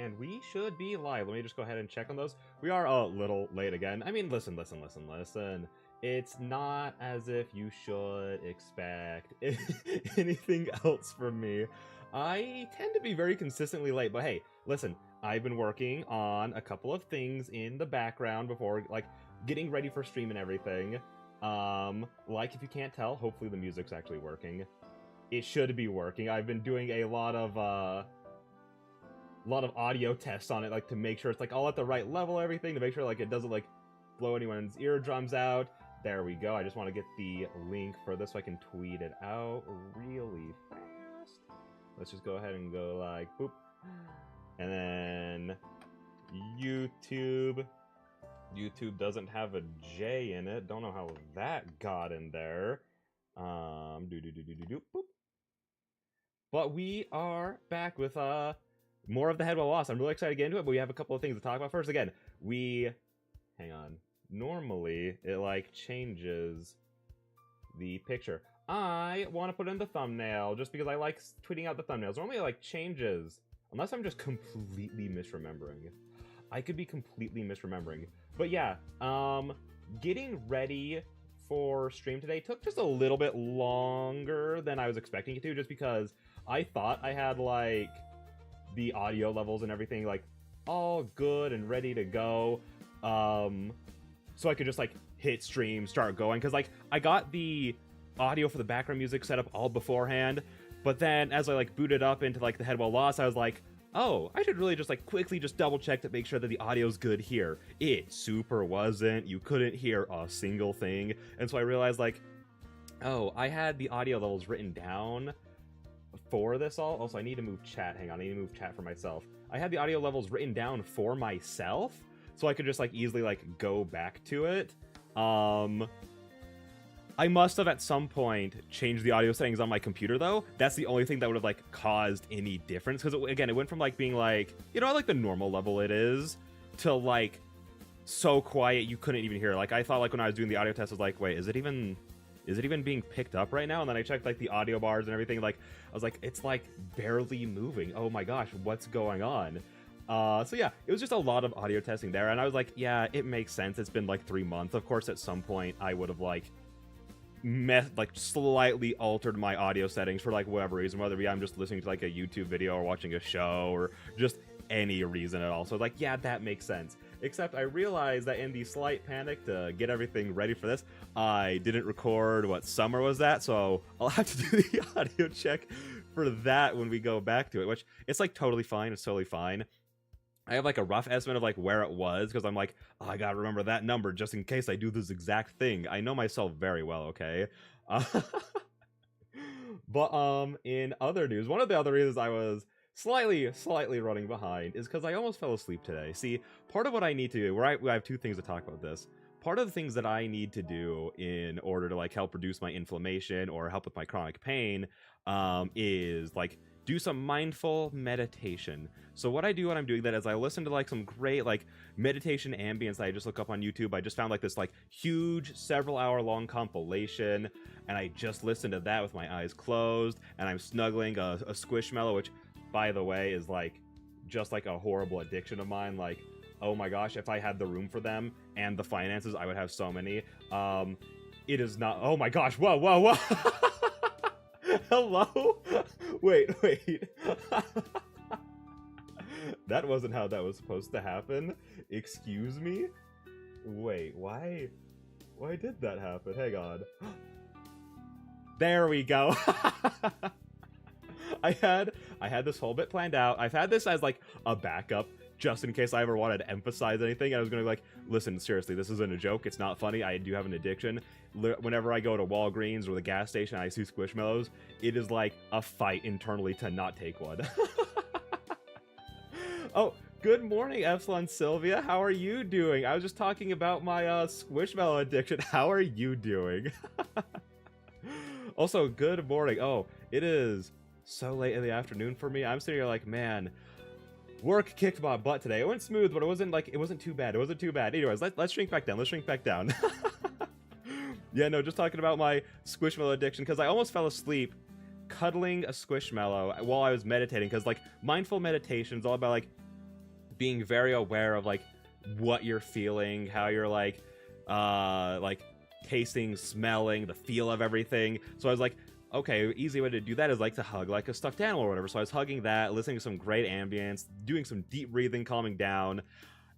and we should be live. Let me just go ahead and check on those. We are a little late again. I mean, listen. It's not as if you should expect anything else from me. I tend to be very consistently late, but hey, listen, I've been working on a couple of things in the background before, like, getting ready for stream and everything. Like, if you can't tell, hopefully the music's actually working. It should be working. I've been doing a lot of audio tests on it, like, to make sure it's, like, all at the right level, everything, to make sure, like, it doesn't, like, blow anyone's eardrums out. There we go. I just want to get the link for this so I can tweet it out really fast. Let's just go ahead and go, like, boop. And then YouTube. YouTube doesn't have a J in it. Don't know how that got in there. Boop. But we are back with more of the Headwell Lost. I'm really excited to get into it, but we have a couple of things to talk about. First, again, hang on. Normally, it, like, changes the picture. I want to put in the thumbnail, just because I like tweeting out the thumbnails. Normally, it, like, changes, unless I'm just completely misremembering. I could be completely misremembering. But yeah, getting ready for stream today took just a little bit longer than I was expecting it to, just because I thought I had, like, the audio levels and everything, like, all good and ready to go. So I could just, like, hit stream, start going, because, like, I got the audio for the background music set up all beforehand, but then as I, like, booted up into, like, the Headwell Lost, I was like, oh, I should really just, like, quickly just double check to make sure that the audio's good here. It super wasn't. You couldn't hear a single thing. And so I realized, like, oh, I had the audio levels written down for this all. Also, I need to move chat. Hang on, I need to move chat for myself. I had the audio levels written down for myself, so I could just, like, easily, like, go back to it. I must have at some point changed the audio settings on my computer, though. That's the only thing that would have, like, caused any difference. Because, again, it went from, like, being, like, you know, like the normal level it is, to, like, so quiet you couldn't even hear it. Like, I thought, like, when I was doing the audio test, I was like, wait, is it even being picked up right now? And then I checked, like, the audio bars and everything. Like, I was like, it's, like, barely moving. Oh my gosh, what's going on? So yeah, it was just a lot of audio testing there. And I was like, yeah, it makes sense. It's been, like, 3 months. Of course, at some point, I would have, like, slightly altered my audio settings for, like, whatever reason, whether I'm just listening to, like, a YouTube video or watching a show or just any reason at all. So, like, yeah, that makes sense. Except I realized that in the slight panic to get everything ready for this, I didn't record what summer was at, so I'll have to do the audio check for that when we go back to it, which it's, like, totally fine. It's totally fine. I have, like, a rough estimate of, like, where it was, because I'm like, oh, I gotta remember that number just in case I do this exact thing. I know myself very well, okay? But, in other news, one of the other reasons I was slightly running behind is because I almost fell asleep today. See, part of what I need to do, I have 2 things to talk about this. Part of the things that I need to do in order to, like, help reduce my inflammation or help with my chronic pain, is, like, do some mindful meditation. So what I do when I'm doing that is I listen to, like, some great, like, meditation ambience that I just look up on YouTube. I just found, like, this, like, huge several hour long compilation, and I just listen to that with my eyes closed, and I'm snuggling a Squishmallow, which, by the way, is, like, just, like, a horrible addiction of mine. Like, oh my gosh, if I had the room for them and the finances, I would have so many. It is not, oh my gosh, whoa. Hello? Wait. That wasn't how that was supposed to happen. Excuse me? Wait, why did that happen? Hang on. There we go. I had this whole bit planned out. I've had this as, like, a backup, just in case I ever wanted to emphasize anything. I was gonna be like, listen, seriously, this isn't a joke. It's not funny. I do have an addiction. Whenever I go to Walgreens or the gas station, I see Squishmallows. It is like a fight internally to not take one. Oh, good morning, Epsilon Sylvia. How are you doing? I was just talking about my Squishmallow addiction. How are you doing? Also, good morning. Oh, it is so late in the afternoon for me. I'm sitting here like, man, work kicked my butt today. It went smooth, but it wasn't too bad. Anyways, let's shrink back down. Yeah, no, just talking about my Squishmallow addiction, because I almost fell asleep cuddling a Squishmallow while I was meditating, because, like, mindful meditation is all about, like, being very aware of like what you're feeling, how you're like tasting, smelling, the feel of everything. So I was like, okay, easy way to do that is like to hug like a stuffed animal or whatever. So I was hugging that, listening to some great ambience, doing some deep breathing, calming down.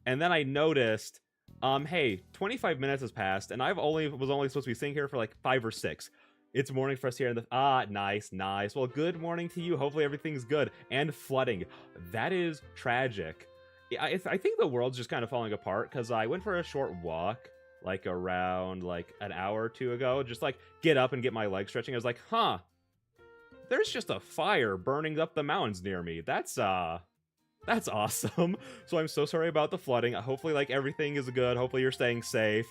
And then I noticed, hey, 25 minutes has passed, and was only supposed to be sitting here for like 5 or 6. It's morning for us here in the nice. Well, good morning to you. Hopefully everything's good. And flooding. That is tragic. I think the world's just kind of falling apart because I went for a short walk like around like an hour or two ago, just like get up and get my legs stretching. I was like, huh, there's just a fire burning up the mountains near me. That's awesome. So I'm so sorry about the flooding. Hopefully like everything is good. Hopefully you're staying safe.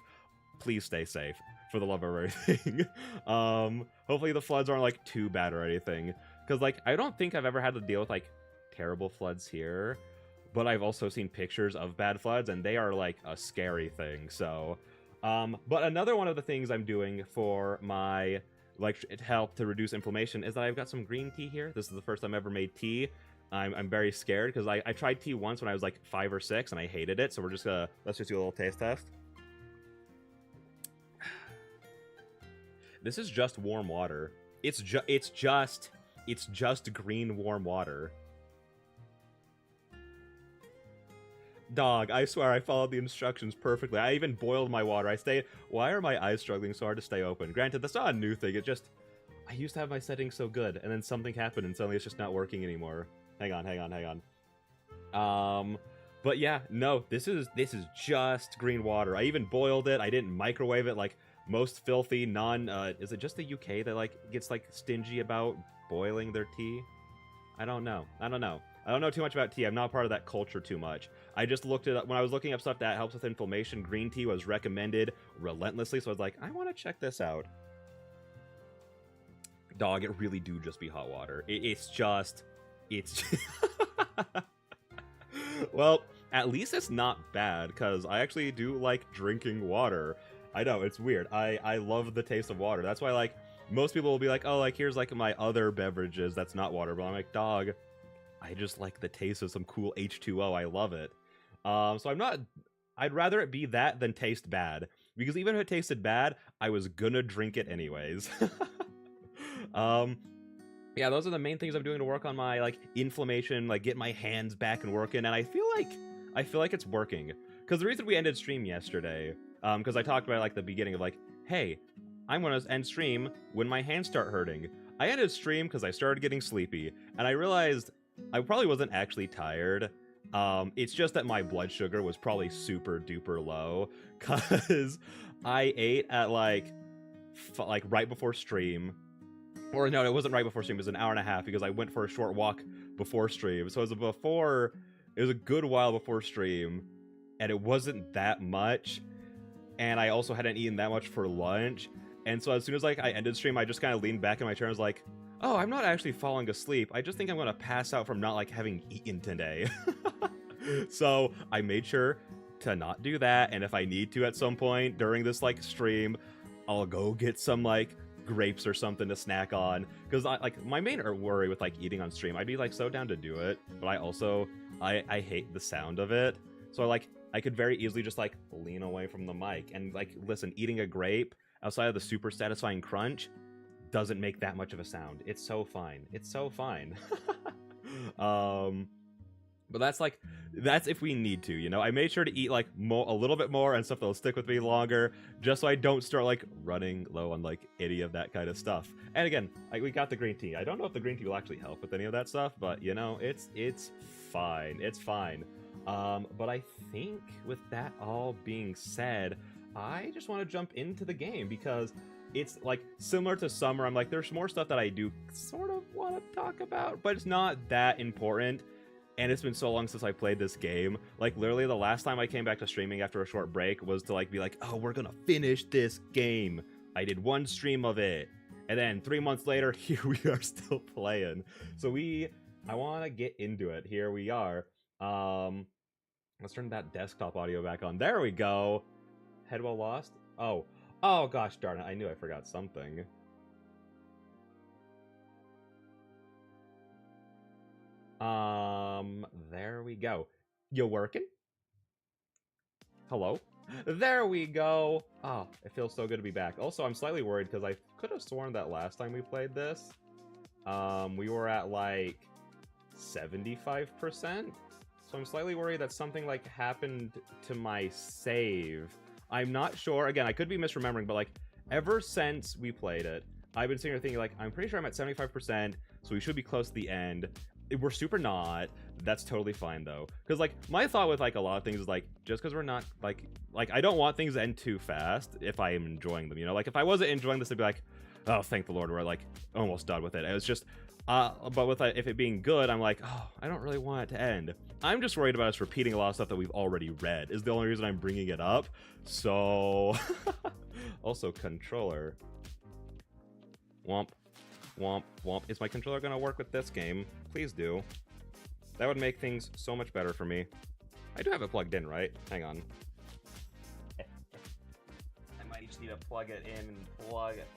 Please stay safe for the love of everything. Hopefully the floods aren't like too bad or anything, because like I don't think I've ever had to deal with like terrible floods here, but I've also seen pictures of bad floods and they are like a scary thing. So but another one of the things I'm doing for my like help to reduce inflammation is that I've got some green tea here. This is the first time I've ever made tea. I'm very scared because I tried tea once when I was like 5 or 6 and I hated it. So we're just gonna let's just do a little taste test. This is just warm water. It's just green warm water. Dog, I swear I followed the instructions perfectly. I even boiled my water. Why are my eyes struggling so hard to stay open? Granted, that's not a new thing. I used to have my settings so good, and then something happened, and suddenly it's just not working anymore. Hang on. But yeah, no, this is just green water. I even boiled it. I didn't microwave it like most filthy is it just the UK that like gets like stingy about boiling their tea? I don't know. I don't know too much about tea. I'm not part of that culture too much. I just looked it up when I was looking up stuff that helps with inflammation. Green tea was recommended relentlessly, so I was like, I want to check this out. Dog, it really do just be hot water. It's well, at least it's not bad, because I actually do like drinking water. I know, it's weird. I love the taste of water. That's why, like, most people will be like, oh, like, here's, like, my other beverages that's not water. But I'm like, dog, I just like the taste of some cool H2O. I love it. So I'd rather it be that than taste bad. Because even if it tasted bad, I was gonna drink it anyways. Yeah, those are the main things I'm doing to work on my, like, inflammation, like, get my hands back and working, and I feel like it's working. Because the reason we ended stream yesterday, because I talked about, like, the beginning of, like, hey, I'm gonna end stream when my hands start hurting. I ended stream because I started getting sleepy, and I realized I probably wasn't actually tired. It's just that my blood sugar was probably super duper low, because I ate at, like right before stream. Or no, it wasn't right before stream. It was an hour and a half because I went for a short walk before stream. So it was a good while before stream, and it wasn't that much. And I also hadn't eaten that much for lunch. And so as soon as like I ended stream, I just kind of leaned back in my chair and was like, oh, I'm not actually falling asleep. I just think I'm gonna pass out from not like having eaten today. So I made sure to not do that. And if I need to at some point during this like stream, I'll go get some like grapes or something to snack on, because my main worry with like eating on stream, I'd be like so down to do it, but I hate the sound of it. So like I could very easily just like lean away from the mic and like listen. Eating a grape outside of the super satisfying crunch doesn't make that much of a sound. It's so fine. But that's if we need to, you know. I made sure to eat like a little bit more and stuff that'll stick with me longer, just so I don't start like running low on like any of that kind of stuff. And again, we got the green tea. I don't know if the green tea will actually help with any of that stuff, but you know, it's fine. It's fine. But I think with that all being said, I just want to jump into the game because it's like similar to summer. I'm like, there's more stuff that I do sort of want to talk about, but it's not that important. And it's been so long since I played this game. Like, literally the last time I came back to streaming after a short break was to, like, be like, oh, we're gonna finish this game. I did one stream of it. And then 3 months later, here we are still playing. So I want to get into it. Here we are. Let's turn that desktop audio back on. There we go. Head well lost? Oh, gosh darn it. I knew I forgot something. There we go. You working? Hello? There we go! Oh, it feels so good to be back. Also, I'm slightly worried because I could have sworn that last time we played this, we were at like 75%. So I'm slightly worried that something like happened to my save. I'm not sure. Again, I could be misremembering, but like ever since we played it, I've been sitting here thinking like, I'm pretty sure I'm at 75%, so we should be close to the end. We're super not. That's totally fine though. Because like my thought with like a lot of things is like, just because we're not like I don't want things to end too fast if I am enjoying them, you know? Like if I wasn't enjoying this, I'd be like, oh, thank the Lord, we're like almost done with it. It was just, but with if it being good, I'm like, oh, I don't really want it to end. I'm just worried about us repeating a lot of stuff that we've already read is the only reason I'm bringing it up. So, also controller. Womp, womp, womp. Is my controller gonna work with this game? Please do. That would make things so much better for me. I do have it plugged in, right? Hang on. I might just need to plug it in and plug it.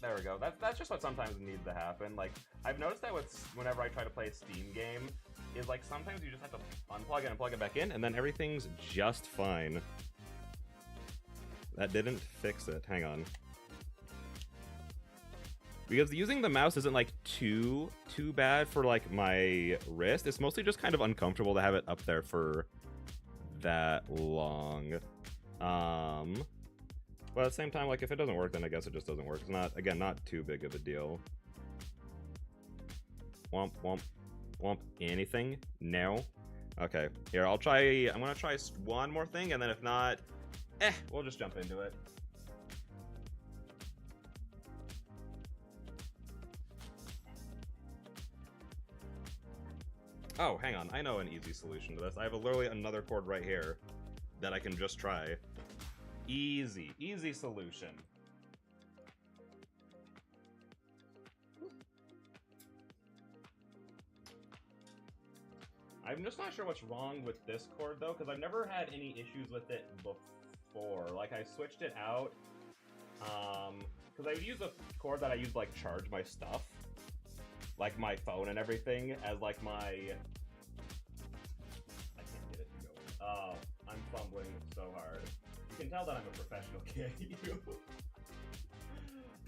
There we go. That's just what sometimes needs to happen. Like, I've noticed that whenever I try to play a Steam game, is like sometimes you just have to unplug it and plug it back in, and then everything's just fine. That didn't fix it. Hang on. Because using the mouse isn't like too bad for like my wrist. It's mostly just kind of uncomfortable to have it up there for that long. But at the same time, like if it doesn't work, then I guess it just doesn't work. It's not, again, not too big of a deal. Womp, womp, womp. Anything? No. Okay, here, I'm gonna try one more thing, and then if not, we'll just jump into it. Oh, hang on. I know an easy solution to this. I have literally another chord right here that I can just try. Easy solution. I'm just not sure what's wrong with this chord though, because I've never had any issues with it before. Like I switched it out, because I use a chord that I use to like charge my stuff, like my phone and everything, as like my. I can't get it to go. Oh, I'm fumbling so hard. You can tell that I'm a professional, can't you?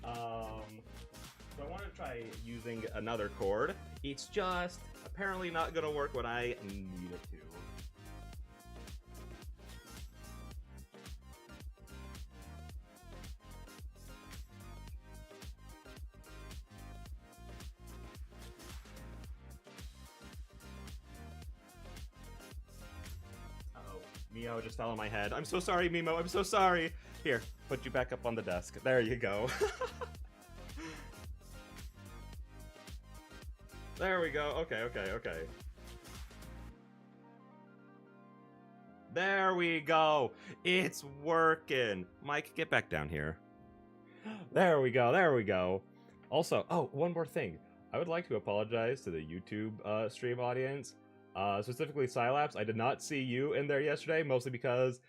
So I want to try using another chord. It's just apparently not gonna work when I need it to. Uh-oh, Mio just fell on my head. I'm so sorry, Mimo, I'm so sorry. Here, put you back up on the desk. There you go. There we go. Okay. There we go. It's working. Mike, get back down here. There we go. Also, oh, one more thing. I would like to apologize to the YouTube stream audience, specifically Sylaps. I did not see you in there yesterday, mostly because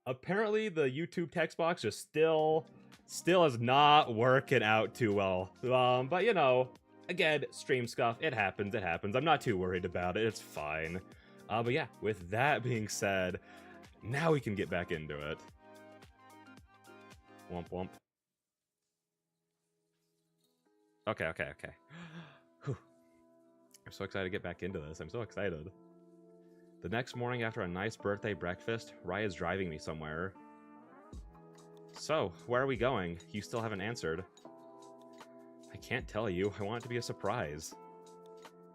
apparently the YouTube text box just still is not working out too well. But you know, again, stream scuff, it happens. I'm not too worried about it, it's fine. But yeah, with that being said, now we can get back into it. Womp womp. Okay. Whew. I'm so excited to get back into this. I'm so excited. The next morning after a nice birthday breakfast, Raya's driving me somewhere. So, where are we going? You still haven't answered. I can't tell you. I want it to be a surprise.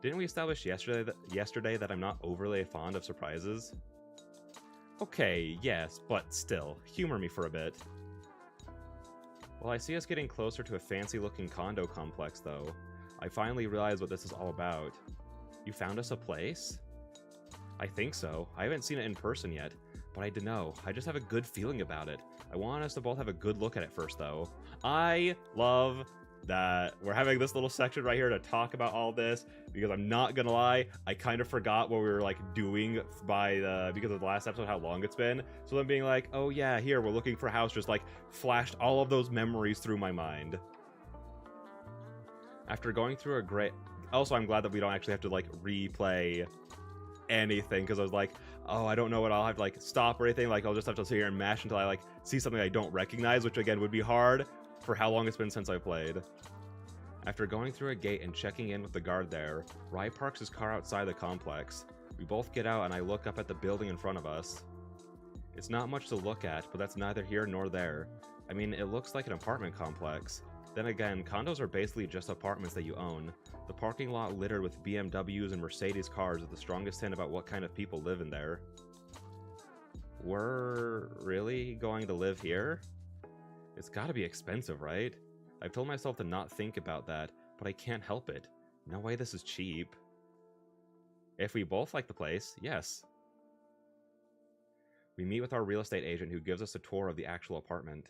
Didn't we establish yesterday that I'm not overly fond of surprises? Okay, yes, but still. Humor me for a bit. Well, I see us getting closer to a fancy-looking condo complex, though. I finally realized what this is all about. You found us a place? I think so. I haven't seen it in person yet, but I don't know. I just have a good feeling about it. I want us to both have a good look at it first, though. I love that we're having this little section right here to talk about all this, because I'm not gonna lie, I kind of forgot what we were like doing because of the last episode, how long it's been. So then being like, oh yeah, here we're looking for a house, just like flashed all of those memories through my mind. After going through a great, also I'm glad that we don't actually have to like replay anything because I was like, oh, I don't know what I'll have to like stop or anything. Like I'll just have to sit here and mash until I like see something I don't recognize, which again would be hard for how long it's been since I played. After going through a gate and checking in with the guard there, Rai parks his car outside the complex. We both get out and I look up at the building in front of us. It's not much to look at, but that's neither here nor there. I mean, it looks like an apartment complex. Then again, condos are basically just apartments that you own. The parking lot littered with BMWs and Mercedes cars is the strongest hint about what kind of people live in there. We're really going to live here? It's gotta be expensive, right? I've told myself to not think about that, but I can't help it. No way this is cheap. If we both like the place, yes. We meet with our real estate agent who gives us a tour of the actual apartment.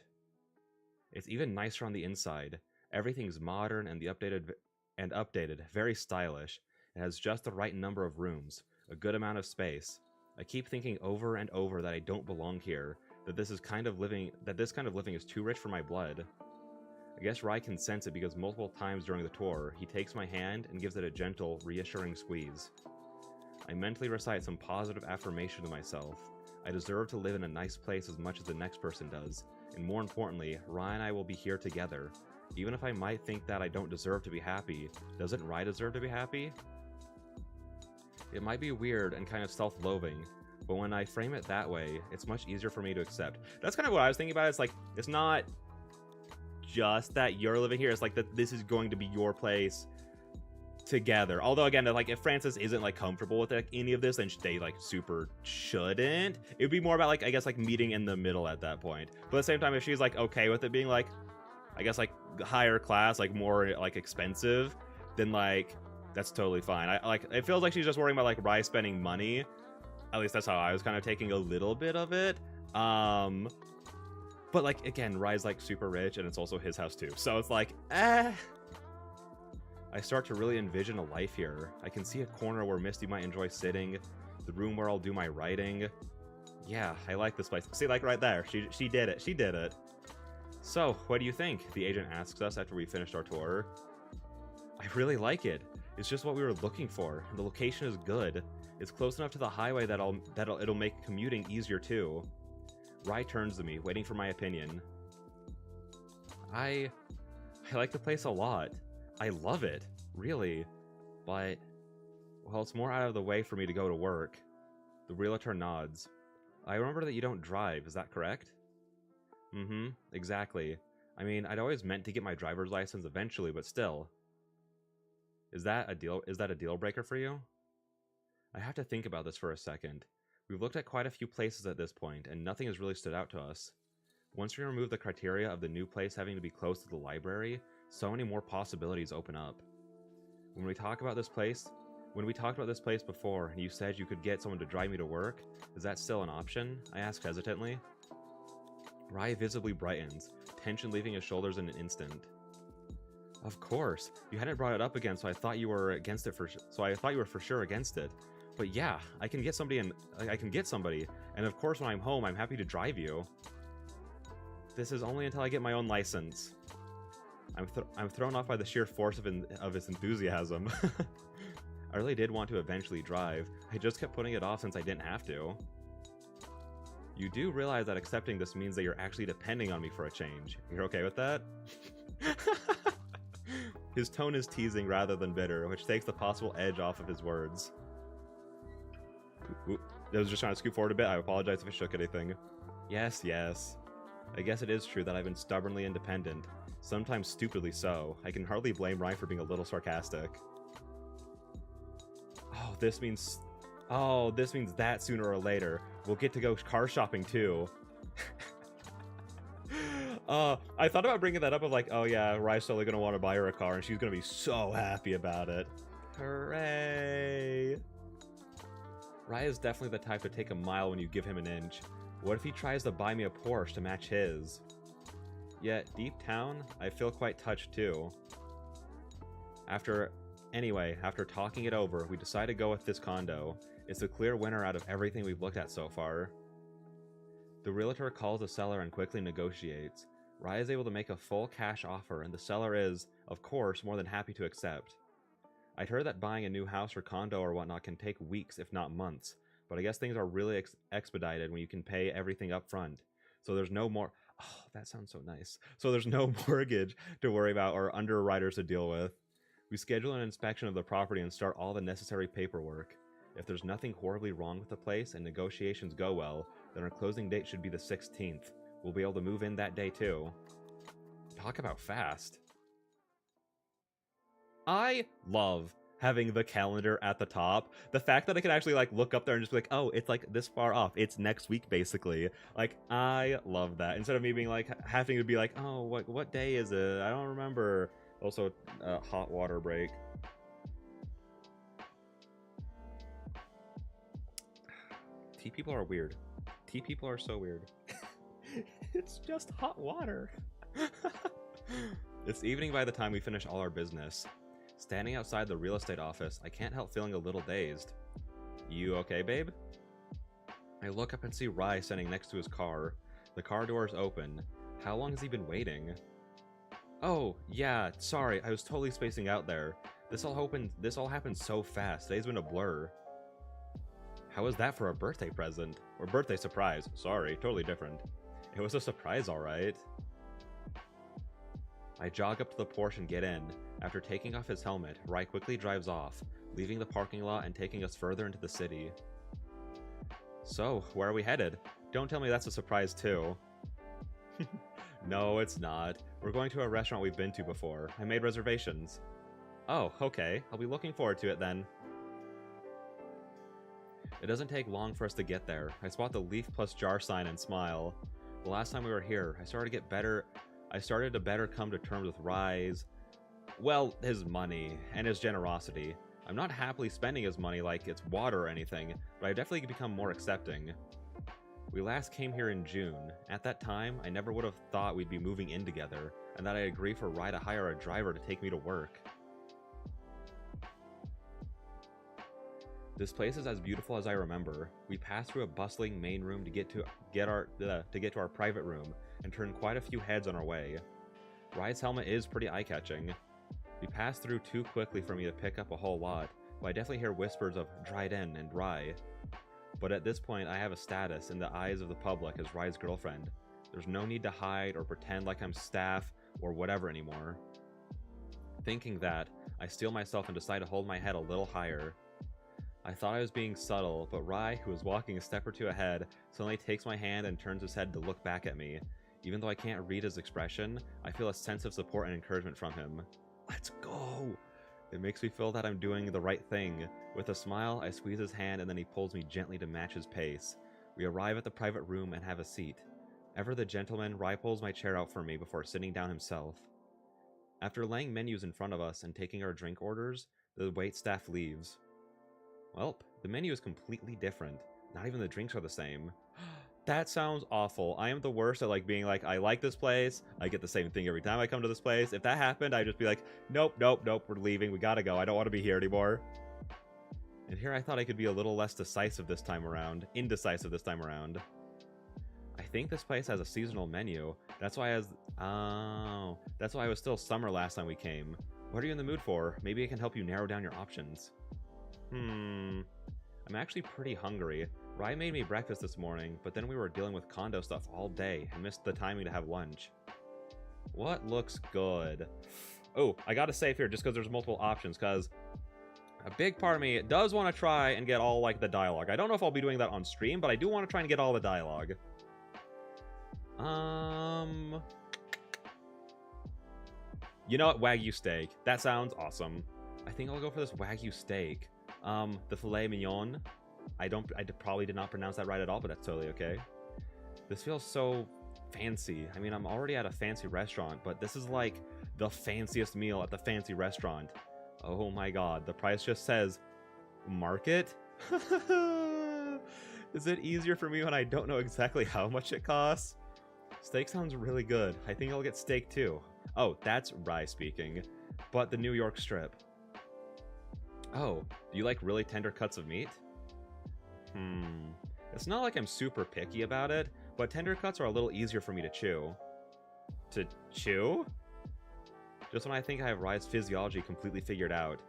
It's even nicer on the inside. Everything's modern and updated, very stylish. It has just the right number of rooms, a good amount of space. I keep thinking over and over that I don't belong here, that this kind of living is too rich for my blood. I guess Rai can sense it because multiple times during the tour, he takes my hand and gives it a gentle, reassuring squeeze. I mentally recite some positive affirmation to myself. I deserve to live in a nice place as much as the next person does, and more importantly, Rai and I will be here together. Even if I might think that I don't deserve to be happy, doesn't Rai deserve to be happy? It might be weird and kind of self-loathing, but when I frame it that way, it's much easier for me to accept. That's kind of what I was thinking about. It's like, it's not just that you're living here, it's like that this is going to be your place together. Although again, like if Francis isn't like comfortable with like any of this, then they like super shouldn't. It would be more about like, I guess, like meeting in the middle at that point. But at the same time, if she's like okay with it being like, I guess like higher class, like more like expensive, then like that's totally fine. I like, it feels like she's just worrying about like Rai spending money. At least that's how I was kind of taking a little bit of it. But like again, Rai's like super rich and it's also his house too. So it's like, I start to really envision a life here. I can see a corner where Misty might enjoy sitting, the room where I'll do my writing. Yeah, I like this place. See, like right there, she did it. She did it. So, what do you think? The agent asks us after we finished our tour. I really like it. It's just what we were looking for. The location is good. It's close enough to the highway that it'll make commuting easier too. Rai turns to me, waiting for my opinion. I like the place a lot. I love it, really, but, well, it's more out of the way for me to go to work. The realtor nods. I remember that you don't drive, is that correct? Mm-hmm, exactly. I mean, I'd always meant to get my driver's license eventually, but still. Is that a deal breaker for you? I have to think about this for a second. We've looked at quite a few places at this point, and nothing has really stood out to us. Once we remove the criteria of the new place having to be close to the library, so many more possibilities open up. When we talked about this place before, and you said you could get someone to drive me to work, is that still an option? I asked hesitantly. Rai visibly brightens, tension leaving his shoulders in an instant. Of course, you hadn't brought it up again, so I thought you were for sure against it. But yeah, I can get somebody, and of course when I'm home, I'm happy to drive you. This is only until I get my own license. I'm thrown off by the sheer force of his enthusiasm. I really did want to eventually drive. I just kept putting it off since I didn't have to. You do realize that accepting this means that you're actually depending on me for a change. You're okay with that? His tone is teasing rather than bitter, which takes the possible edge off of his words. Oop. I was just trying to scoot forward a bit. I apologize if I shook anything. Yes. I guess it is true that I've been stubbornly independent. Sometimes stupidly so. I can hardly blame Ryan for being a little sarcastic. Oh, this means that sooner or later we'll get to go car shopping too. I thought about bringing that up of like, oh yeah, Rai's totally gonna want to buy her a car and she's gonna be so happy about it. Hooray! Rai is definitely the type to take a mile when you give him an inch. What if he tries to buy me a Porsche to match his? Yet, deep down, I feel quite touched too. After talking it over, we decide to go with this condo. It's a clear winner out of everything we've looked at so far. The realtor calls the seller and quickly negotiates. Rai is able to make a full cash offer, and the seller is, of course, more than happy to accept. I'd heard that buying a new house or condo or whatnot can take weeks, if not months, but I guess things are really expedited when you can pay everything up front. So there's no more... Oh, that sounds so nice. So there's no mortgage to worry about or underwriters to deal with. We schedule an inspection of the property and start all the necessary paperwork. If there's nothing horribly wrong with the place and negotiations go well, then our closing date should be the 16th. We'll be able to move in that day too. Talk about fast. I love having the calendar at the top. The fact that I can actually like look up there and just be like, oh, it's like this far off. It's next week basically. Like, I love that. Instead of me being like having to be like, oh, what day is it? I don't remember. Also, hot water break. Tea people are weird. Tea people are so weird. It's just hot water. It's evening by the time we finish all our business. Standing outside the real estate office, I can't help feeling a little dazed. You okay, babe? I look up and see Rai standing next to his car. The car doors open. How long has he been waiting? Oh, yeah, sorry, I was totally spacing out there. This all happened so fast. Today's been a blur. How was that for a birthday present? Or birthday surprise? Sorry, totally different. It was a surprise, alright. I jog up to the Porsche and get in. After taking off his helmet, Rai quickly drives off, leaving the parking lot and taking us further into the city. So, where are we headed? Don't tell me that's a surprise too. No, it's not. We're going to a restaurant we've been to before. I made reservations. Oh, okay. I'll be looking forward to it then. It doesn't take long for us to get there. I spot the leaf plus jar sign and smile. The last time we were here, I started to better come to terms with Rai's, well, his money and his generosity. I'm not happily spending his money like it's water or anything, but I've definitely become more accepting. We last came here in June. At that time, I never would have thought we'd be moving in together, and that I'd agree for Rai to hire a driver to take me to work. This place is as beautiful as I remember. We passed through a bustling main room to get to our private room, and turned quite a few heads on our way. Rai's helmet is pretty eye-catching. We passed through too quickly for me to pick up a whole lot, but I definitely hear whispers of Dryden and Rai. But at this point, I have a status in the eyes of the public as Rai's girlfriend. There's no need to hide or pretend like I'm staff or whatever anymore. Thinking that, I steel myself and decide to hold my head a little higher. I thought I was being subtle, but Rai, who was walking a step or two ahead, suddenly takes my hand and turns his head to look back at me. Even though I can't read his expression, I feel a sense of support and encouragement from him. Let's go! It makes me feel that I'm doing the right thing. With a smile, I squeeze his hand and then he pulls me gently to match his pace. We arrive at the private room and have a seat. Ever the gentleman, Rai pulls my chair out for me before sitting down himself. After laying menus in front of us and taking our drink orders, the waitstaff leaves. Welp, the menu is completely different. Not even the drinks are the same. That sounds awful. I am the worst at being like, I like this place. I get the same thing every time I come to this place. If that happened, I'd just be like, nope, we're leaving. We gotta go. I don't want to be here anymore. And here I thought I could be a little less indecisive this time around. I think this place has a seasonal menu. That's why it was still summer last time we came. What are you in the mood for? Maybe I can help you narrow down your options. I'm actually pretty hungry. Rai made me breakfast this morning, but then we were dealing with condo stuff all day and missed the timing to have lunch. What looks good? Oh, I gotta save here just because there's multiple options, because a big part of me does want to try and get all the dialogue. I don't know if I'll be doing that on stream, but I do want to try and get all the dialogue. You know what? Wagyu steak. That sounds awesome. I think I'll go for this Wagyu steak. The filet mignon. I probably did not pronounce that right at all, but that's totally okay. This feels so fancy. I mean, I'm already at a fancy restaurant, but this is like the fanciest meal at the fancy restaurant. Oh my god, the price just says market? Is it easier for me when I don't know exactly how much it costs? Steak sounds really good. I think I'll get steak too. Oh, that's Rai speaking. But the New York strip. Oh, do you like really tender cuts of meat? It's not like I'm super picky about it, but tender cuts are a little easier for me to chew. To chew? Just when I think I have Rai's physiology completely figured out.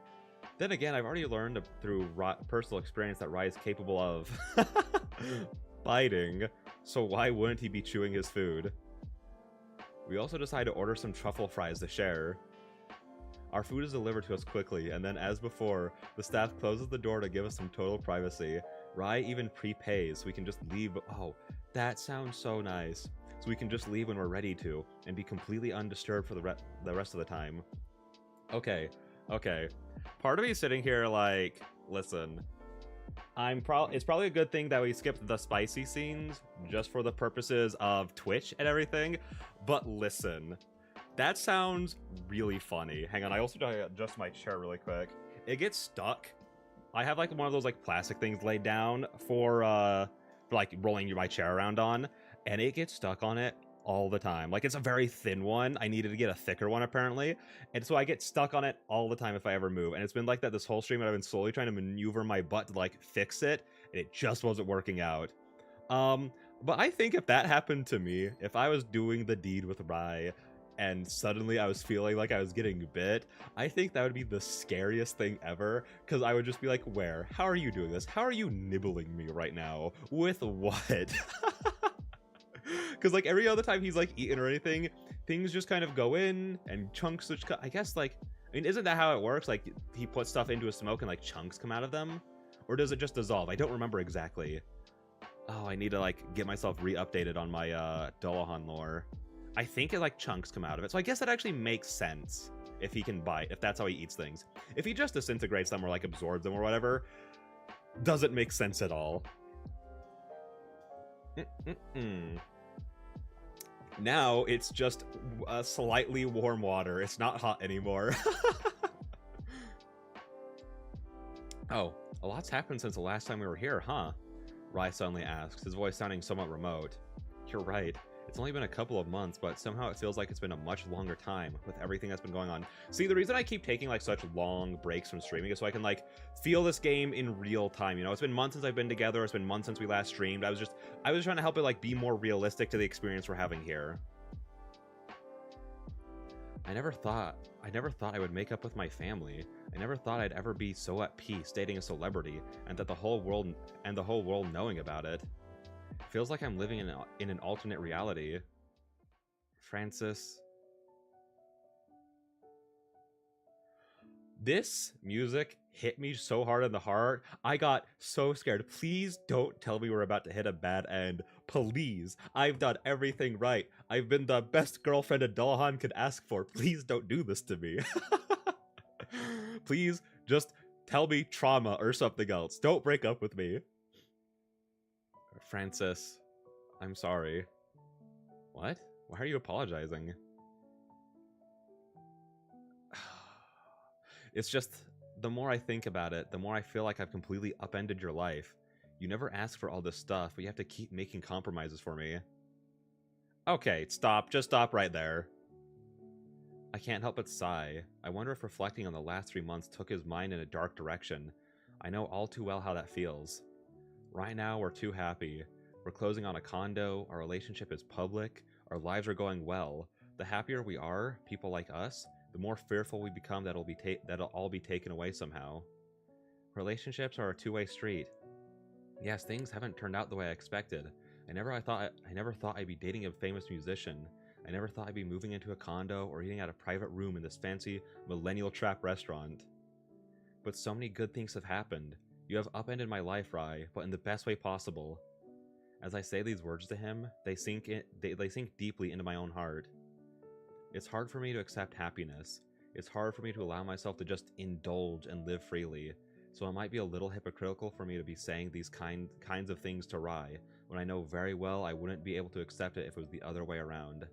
Then again, I've already learned through personal experience that Rai is capable of biting, so why wouldn't he be chewing his food? We also decide to order some truffle fries to share. Our food is delivered to us quickly, and then as before, the staff closes the door to give us some total privacy. Rai even prepays, so we can just leave. Oh, that sounds so nice. So we can just leave when we're ready to, and be completely undisturbed for the rest of the time. Okay, okay. Part of me sitting here like, listen, it's probably a good thing that we skipped the spicy scenes just for the purposes of Twitch and everything, but listen, that sounds really funny. Hang on, I also gotta adjust my chair really quick. It gets stuck. I have like one of those like plastic things laid down for like rolling my chair around on, and it gets stuck on it all the time. Like, it's a very thin one. I needed to get a thicker one apparently, and so I get stuck on it all the time if I ever move, and it's been like that this whole stream, and I've been slowly trying to maneuver my butt to like fix it, and it just wasn't working out. But I think if that happened to me, if I was doing the deed with Rai and suddenly I was feeling like I was getting bit, I think that would be the scariest thing ever, because I would just be like, where? How are you doing this? How are you nibbling me right now? With what? Because like every other time he's like eating or anything, things just kind of go in and chunks, which I guess like, I mean, isn't that how it works? Like he puts stuff into a smoke and like chunks come out of them? Or does it just dissolve? I don't remember exactly. Oh, I need to like get myself re-updated on my Dullahan lore. I think it like chunks come out of it. So I guess that actually makes sense if he can bite, if that's how he eats things. If he just disintegrates them or like absorbs them or whatever, doesn't make sense at all. Now it's just slightly warm water. It's not hot anymore. Oh, a lot's happened since the last time we were here, huh? Rai suddenly asks, his voice sounding somewhat remote. You're right. It's only been a couple of months, but somehow it feels like it's been a much longer time with everything that's been going on. See, the reason I keep taking like such long breaks from streaming is so I can like feel this game in real time. You know, it's been months since I've been together. It's been months since we last streamed. I was trying to help it like be more realistic to the experience we're having here. I never thought I would make up with my family. I never thought I'd ever be so at peace dating a celebrity, and that the whole world knowing about it. Feels like I'm living in an alternate reality. Francis. This music hit me so hard in the heart. I got so scared. Please don't tell me we're about to hit a bad end. Please. I've done everything right. I've been the best girlfriend a Dullahan could ask for. Please don't do this to me. Please just tell me trauma or something else. Don't break up with me. Francis, I'm sorry. What? Why are you apologizing? It's just, the more I think about it, the more I feel like I've completely upended your life. You never asked for all this stuff, but you have to keep making compromises for me. Okay, stop. Just stop right there. I can't help but sigh. I wonder if reflecting on the last 3 months took his mind in a dark direction. I know all too well how that feels. Right now, we're too happy. We're closing on a condo, our relationship is public, our lives are going well. The happier we are, people like us, the more fearful we become that it'll all be taken away somehow. Relationships are a two-way street. Yes, things haven't turned out the way I expected. I never thought I'd be dating a famous musician. I never thought I'd be moving into a condo or eating at a private room in this fancy millennial trap restaurant. But so many good things have happened. You have upended my life, Rai, but in the best way possible. As I say these words to him, they sink deeply into my own heart. It's hard for me to accept happiness. It's hard for me to allow myself to just indulge and live freely. So it might be a little hypocritical for me to be saying these kinds of things to Rai, when I know very well I wouldn't be able to accept it if it was the other way around.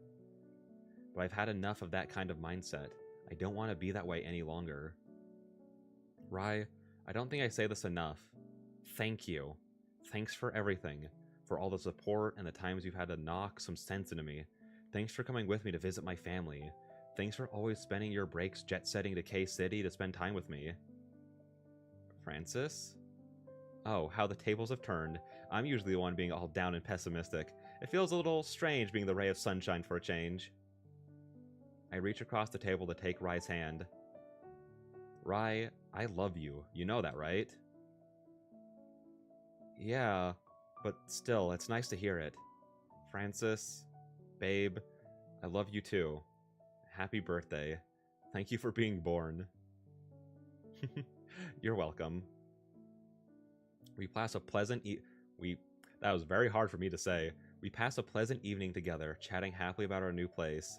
But I've had enough of that kind of mindset. I don't want to be that way any longer. Rai, I don't think I say this enough. Thank you. Thanks for everything. For all the support and the times you've had to knock some sense into me. Thanks for coming with me to visit my family. Thanks for always spending your breaks jet-setting to K-City to spend time with me. Francis? Oh, how the tables have turned. I'm usually the one being all down and pessimistic. It feels a little strange being the ray of sunshine for a change. I reach across the table to take Rai's hand. Rai, I love you. You know that, right? Yeah, but still, it's nice to hear it. Francis, babe, I love you too. Happy birthday. Thank you for being born. You're welcome. We pass a pleasant that was very hard for me to say. We pass a pleasant evening together, chatting happily about our new place.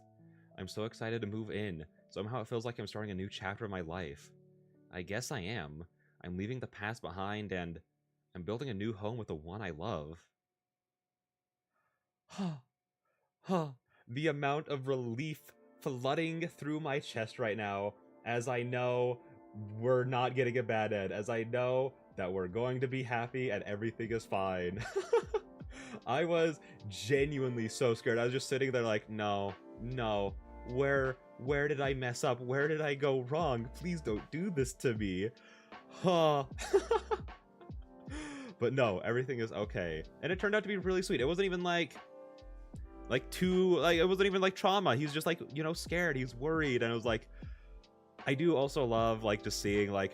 I'm so excited to move in. Somehow it feels like I'm starting a new chapter of my life. I guess I am. I'm leaving the past behind and I'm building a new home with the one I love. The amount of relief flooding through my chest right now as I know we're not getting a bad end, as I know that we're going to be happy and everything is fine. I was genuinely so scared. I was just sitting there like, no, where did I mess up? Where did I go wrong? Please don't do this to me. Huh. But no, everything is okay. And it turned out to be really sweet. It wasn't even like it wasn't even like trauma. He's just like, you know, scared. He's worried. And it was like, I do also love like just seeing like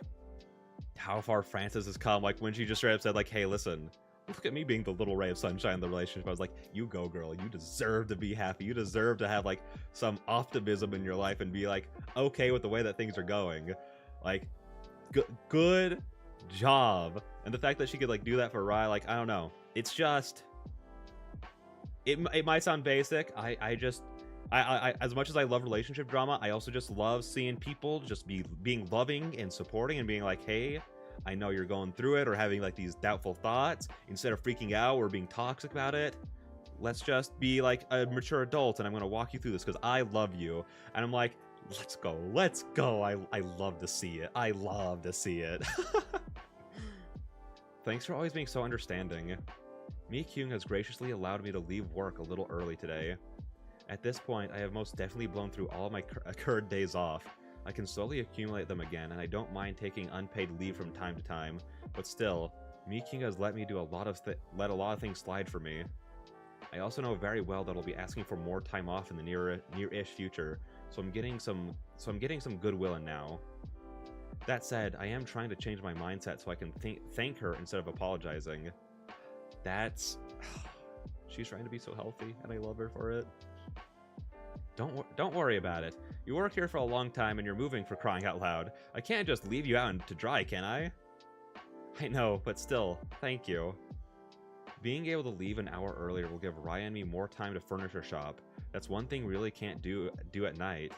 how far Francis has come. Like when she just straight up said like, hey, listen, look at me being the little ray of sunshine in the relationship. I was like, you go, girl. You deserve to be happy. You deserve to have like some optimism in your life and be like okay with the way that things are going. Like, good job. And the fact that she could like do that for Rye, like, I don't know. It's just, it might sound basic. I as much as I love relationship drama, I also just love seeing people just being loving and supporting and being like, hey, I know you're going through it, or having like these doubtful thoughts. Instead of freaking out or being toxic about it, let's just be like a mature adult, and I'm gonna walk you through this because I love you. And I'm like, let's go. I love to see it. I love to see it. Thanks for always being so understanding. Mi Kyung has graciously allowed me to leave work a little early today. At this point, I have most definitely blown through all of my occurred days off. I can slowly accumulate them again, and I don't mind taking unpaid leave from time to time. But still, Mi Kyung has let me do let a lot of things slide for me. I also know very well that I'll be asking for more time off in the near-ish future, so I'm getting some goodwill in now. That said, I am trying to change my mindset so I can thank her instead of apologizing. She's trying to be so healthy, and I love her for it. Don't worry about it. You worked here for a long time, and you're moving, for crying out loud. I can't just leave you out to dry, can I? I know, but still, thank you. Being able to leave an hour earlier will give Ryan and me more time to furniture shop. That's one thing we really can't do at night.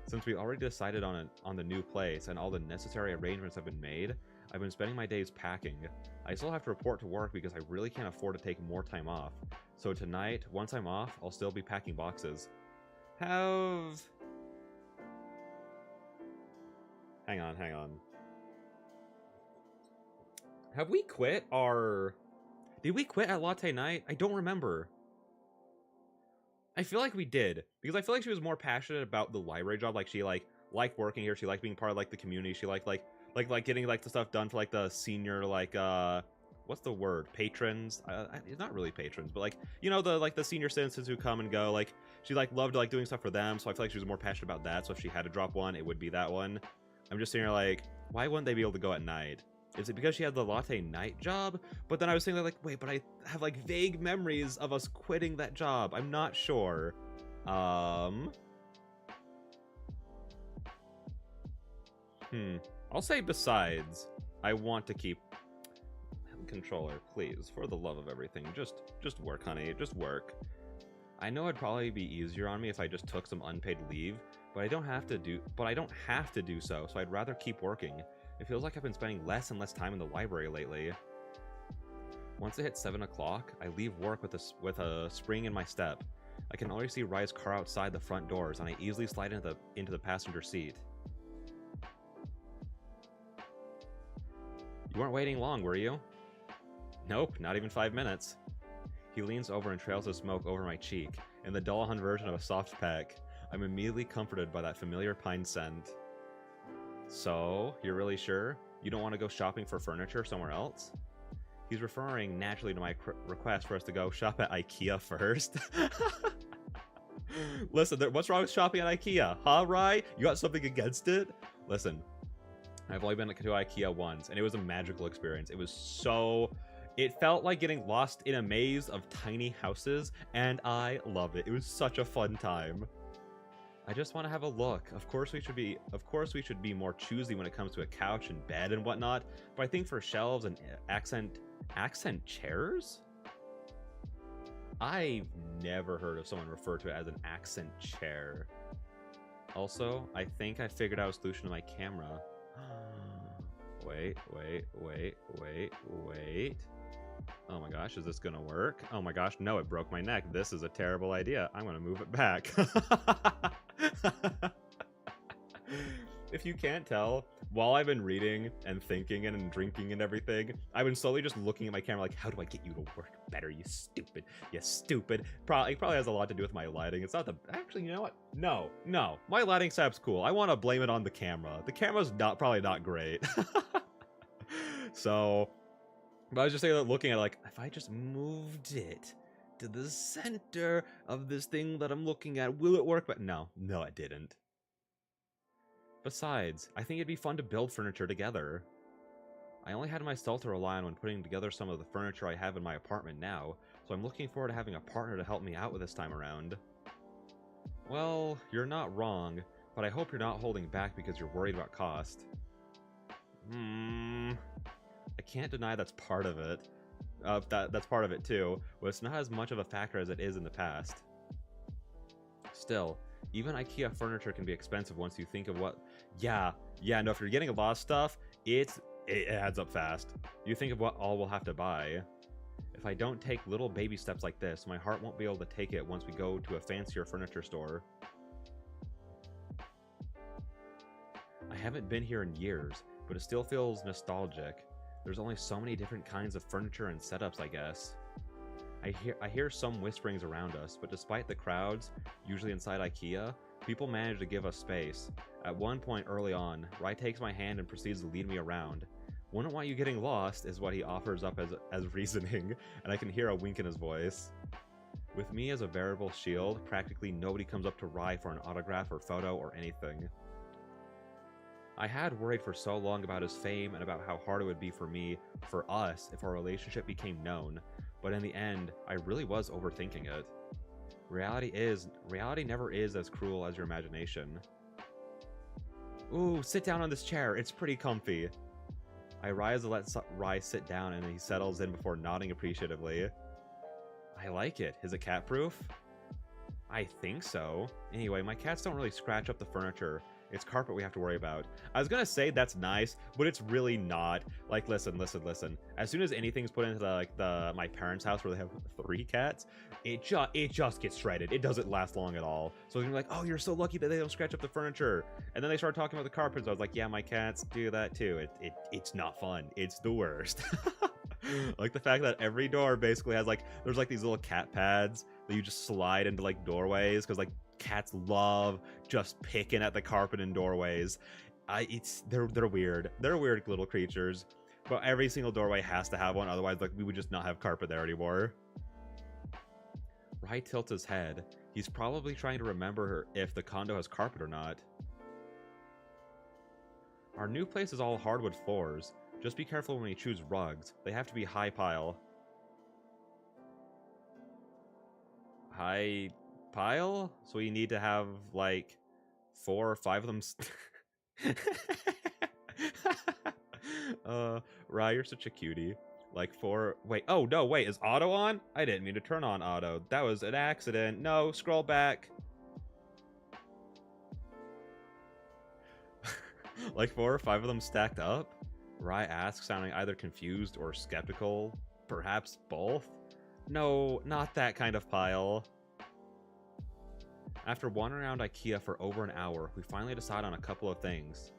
Since we already decided on the new place and all the necessary arrangements have been made, I've been spending my days packing. I still have to report to work because I really can't afford to take more time off. So tonight, once I'm off, I'll still be packing boxes. Hang on. Have we quit our... Did we quit at Latte Night? I don't remember. I feel like we did, because I feel like she was more passionate about the library job. Like, she liked working here. She liked being part of like the community. She liked getting like the stuff done for like the senior, like what's the word, patrons. It's not really patrons, but like, you know, the senior citizens who come and go. Like, she loved like doing stuff for them. So I feel like she was more passionate about that. So if she had to drop one, it would be that one. I'm just sitting here like, why wouldn't they be able to go at night? Is it because she had the Latte Night job? But then I was thinking like, wait, but I have like vague memories of us quitting that job. I'm not sure. I'll say besides. I want to keep... Controller, please, for the love of everything, just work, honey, just work. I know it'd probably be easier on me if I just took some unpaid leave, but I don't have to do so, so I'd rather keep working. It feels like I've been spending less and less time in the library lately. Once it hits 7 o'clock, I leave work with a spring in my step. I can already see Rye's car outside the front doors, and I easily slide into the passenger seat. You weren't waiting long, were you? Nope, not even 5 minutes. He leans over and trails the smoke over my cheek, in the Dullahan version of a soft peck. I'm immediately comforted by that familiar pine scent. So, you're really sure? You don't want to go shopping for furniture somewhere else? He's referring naturally to my request for us to go shop at IKEA first. Listen, what's wrong with shopping at IKEA? Huh, Rye? You got something against it? Listen, I've only been to IKEA once, and it was a magical experience. It was so... It felt like getting lost in a maze of tiny houses, and I loved it. It was such a fun time. I just want to have a look. Of course we should be more choosy when it comes to a couch and bed and whatnot, but I think for shelves and accent chairs? I've never heard of someone refer to it as an accent chair. Also, I think I figured out a solution to my camera. Wait. Oh my gosh, is this gonna work? Oh my gosh, no, it broke my neck. This is a terrible idea. I'm gonna move it back. If you can't tell, while I've been reading and thinking and drinking and everything, I've been slowly just looking at my camera like, how do I get you to work better, you stupid. It probably has a lot to do with my lighting. It's not the... Actually, you know what? No. My lighting setup's cool. I want to blame it on the camera. The camera's probably not great. So... But I was just looking at it like, if I just moved it to the center of this thing that I'm looking at, will it work? But no, it didn't. Besides, I think it'd be fun to build furniture together. I only had myself to rely on when putting together some of the furniture I have in my apartment now, so I'm looking forward to having a partner to help me out with this time around. Well, you're not wrong, but I hope you're not holding back because you're worried about cost. I can't deny that's part of it. That's part of it too, but it's not as much of a factor as it is in the past. Still, even IKEA furniture can be expensive once you think of what... Yeah, no, if you're getting a lot of stuff, it adds up fast. You think of what all we'll have to buy. If I don't take little baby steps like this, my heart won't be able to take it once we go to a fancier furniture store. I haven't been here in years, but it still feels nostalgic. There's only so many different kinds of furniture and setups, I guess. I hear some whisperings around us, but despite the crowds, usually inside IKEA, people manage to give us space. At one point early on, Rai takes my hand and proceeds to lead me around. Wouldn't want you getting lost is what he offers up as reasoning, and I can hear a wink in his voice. With me as a variable shield, practically nobody comes up to Rai for an autograph or photo or anything. I had worried for so long about his fame and about how hard it would be for us, if our relationship became known, but in the end, I really was overthinking it. Reality never is as cruel as your imagination. Ooh, sit down on this chair, it's pretty comfy. I rise to let Rai sit down and he settles in before nodding appreciatively. I like it. Is it cat-proof? I think so. Anyway, my cats don't really scratch up the furniture. It's carpet we have to worry about. I was gonna say that's nice, but it's really not. Like, listen. As soon as anything's put into my parents' house where they have 3 cats, it just gets shredded. It doesn't last long at all. So they're like, oh, you're so lucky that they don't scratch up the furniture. And then they started talking about the carpets. I was like, yeah, my cats do that too. It's not fun. It's the worst. Like the fact that every door basically has there's these little cat pads that you just slide into doorways, because cats love just picking at the carpet in doorways. They're weird. They're weird little creatures. But every single doorway has to have one, otherwise we would just not have carpet there anymore. Rai tilts his head. He's probably trying to remember if the condo has carpet or not. Our new place is all hardwood floors. Just be careful when you choose rugs. They have to be high pile. High pile? So you need to have 4 or 5 of them. Rai, you're such a cutie. Wait, oh no, wait, is auto on? I didn't mean to turn on auto. That was an accident. No, scroll back. 4 or 5 of them stacked up? Rai asks, sounding either confused or skeptical. Perhaps both? No, not that kind of pile. After wandering around IKEA for over an hour, we finally decide on a couple of things.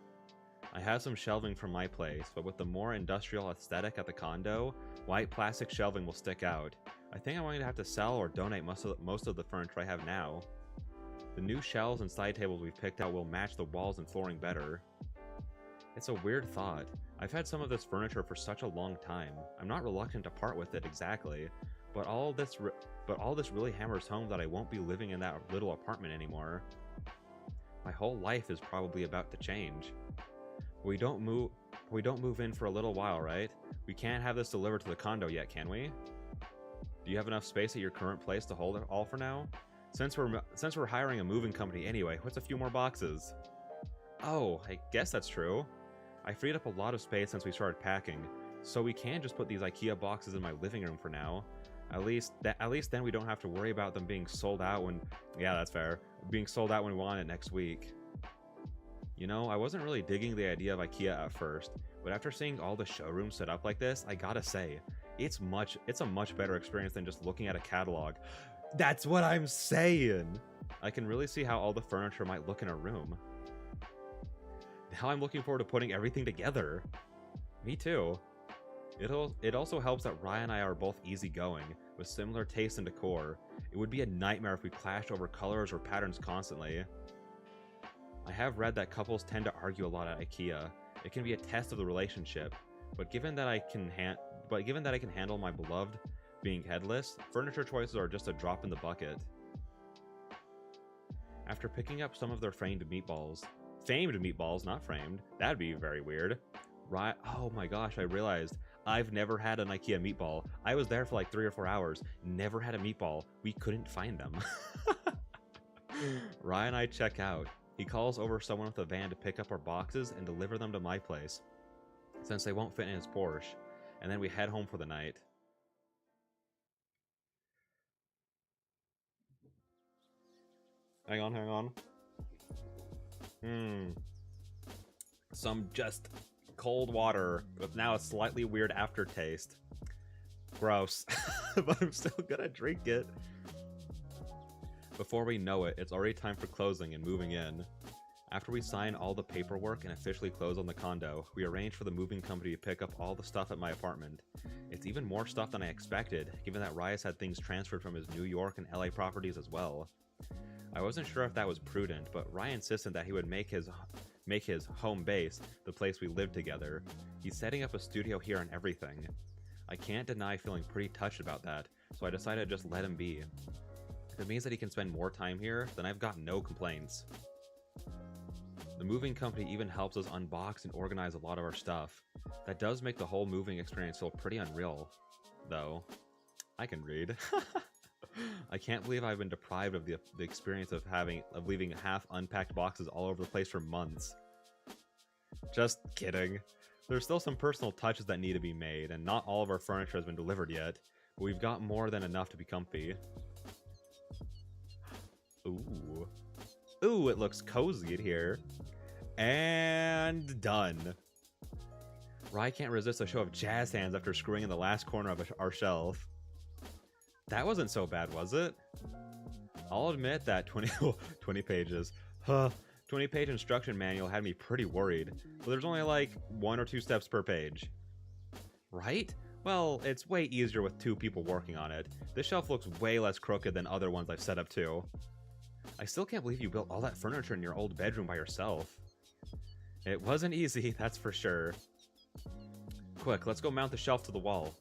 I have some shelving from my place, but with the more industrial aesthetic at the condo, white plastic shelving will stick out. I think I'm going to have to sell or donate most of the furniture I have now. The new shelves and side tables we've picked out will match the walls and flooring better. It's a weird thought. I've had some of this furniture for such a long time. I'm not reluctant to part with it exactly, but all this really hammers home that I won't be living in that little apartment anymore. My whole life is probably about to change. We don't move in for a little while, right? We can't have this delivered to the condo yet, can we? Do you have enough space at your current place to hold it all for now? Since we're hiring a moving company anyway, what's a few more boxes? Oh, I guess that's true. I freed up a lot of space since we started packing, so we can just put these IKEA boxes in my living room for now. At least then we don't have to worry about them being sold out when... Yeah, that's fair. Being sold out when we want it next week. You know, I wasn't really digging the idea of IKEA at first, but after seeing all the showrooms set up like this, I gotta say, it's a much better experience than just looking at a catalog. That's what I'm saying! I can really see how all the furniture might look in a room. Now I'm looking forward to putting everything together. Me too. It also helps that Ryan and I are both easygoing, with similar tastes in decor. It would be a nightmare if we clashed over colors or patterns constantly. I have read that couples tend to argue a lot at IKEA. It can be a test of the relationship, but given that I can handle my beloved being headless, furniture choices are just a drop in the bucket. After picking up some of their famed meatballs, not framed, that'd be very weird. Right? Oh my gosh, I realized I've never had an IKEA meatball. I was there for like 3 or 4 hours, never had a meatball. We couldn't find them. Ryan and I check out. He calls over someone with a van to pick up our boxes and deliver them to my place, since they won't fit in his Porsche, and then we head home for the night. Hang on. Some just cold water with now a slightly weird aftertaste. Gross. But I'm still gonna drink it. Before we know it, it's already time for closing and moving in. After we sign all the paperwork and officially close on the condo, we arrange for the moving company to pick up all the stuff at my apartment. It's even more stuff than I expected, given that Rias had things transferred from his New York and LA properties as well. I wasn't sure if that was prudent, but Ryan insisted that he would make his home base the place we lived together. He's setting up a studio here and everything. I can't deny feeling pretty touched about that, so I decided to just let him be. If it means that he can spend more time here, then I've got no complaints. The moving company even helps us unbox and organize a lot of our stuff. That does make the whole moving experience feel pretty unreal, though. I can read. I can't believe I've been deprived of the experience of leaving half unpacked boxes all over the place for months. Just kidding. There's still some personal touches that need to be made, and not all of our furniture has been delivered yet, but we've got more than enough to be comfy. Ooh. Ooh, it looks cozy in here. And done. Rye can't resist a show of jazz hands after screwing in the last corner of our shelf. That wasn't so bad, was it? I'll admit that 20 pages. 20-page instruction manual had me pretty worried, but there's only like 1 or 2 steps per page. Right? Well, it's way easier with 2 people working on it. This shelf looks way less crooked than other ones I've set up too. I still can't believe you built all that furniture in your old bedroom by yourself. It wasn't easy, that's for sure. Quick, let's go mount the shelf to the wall.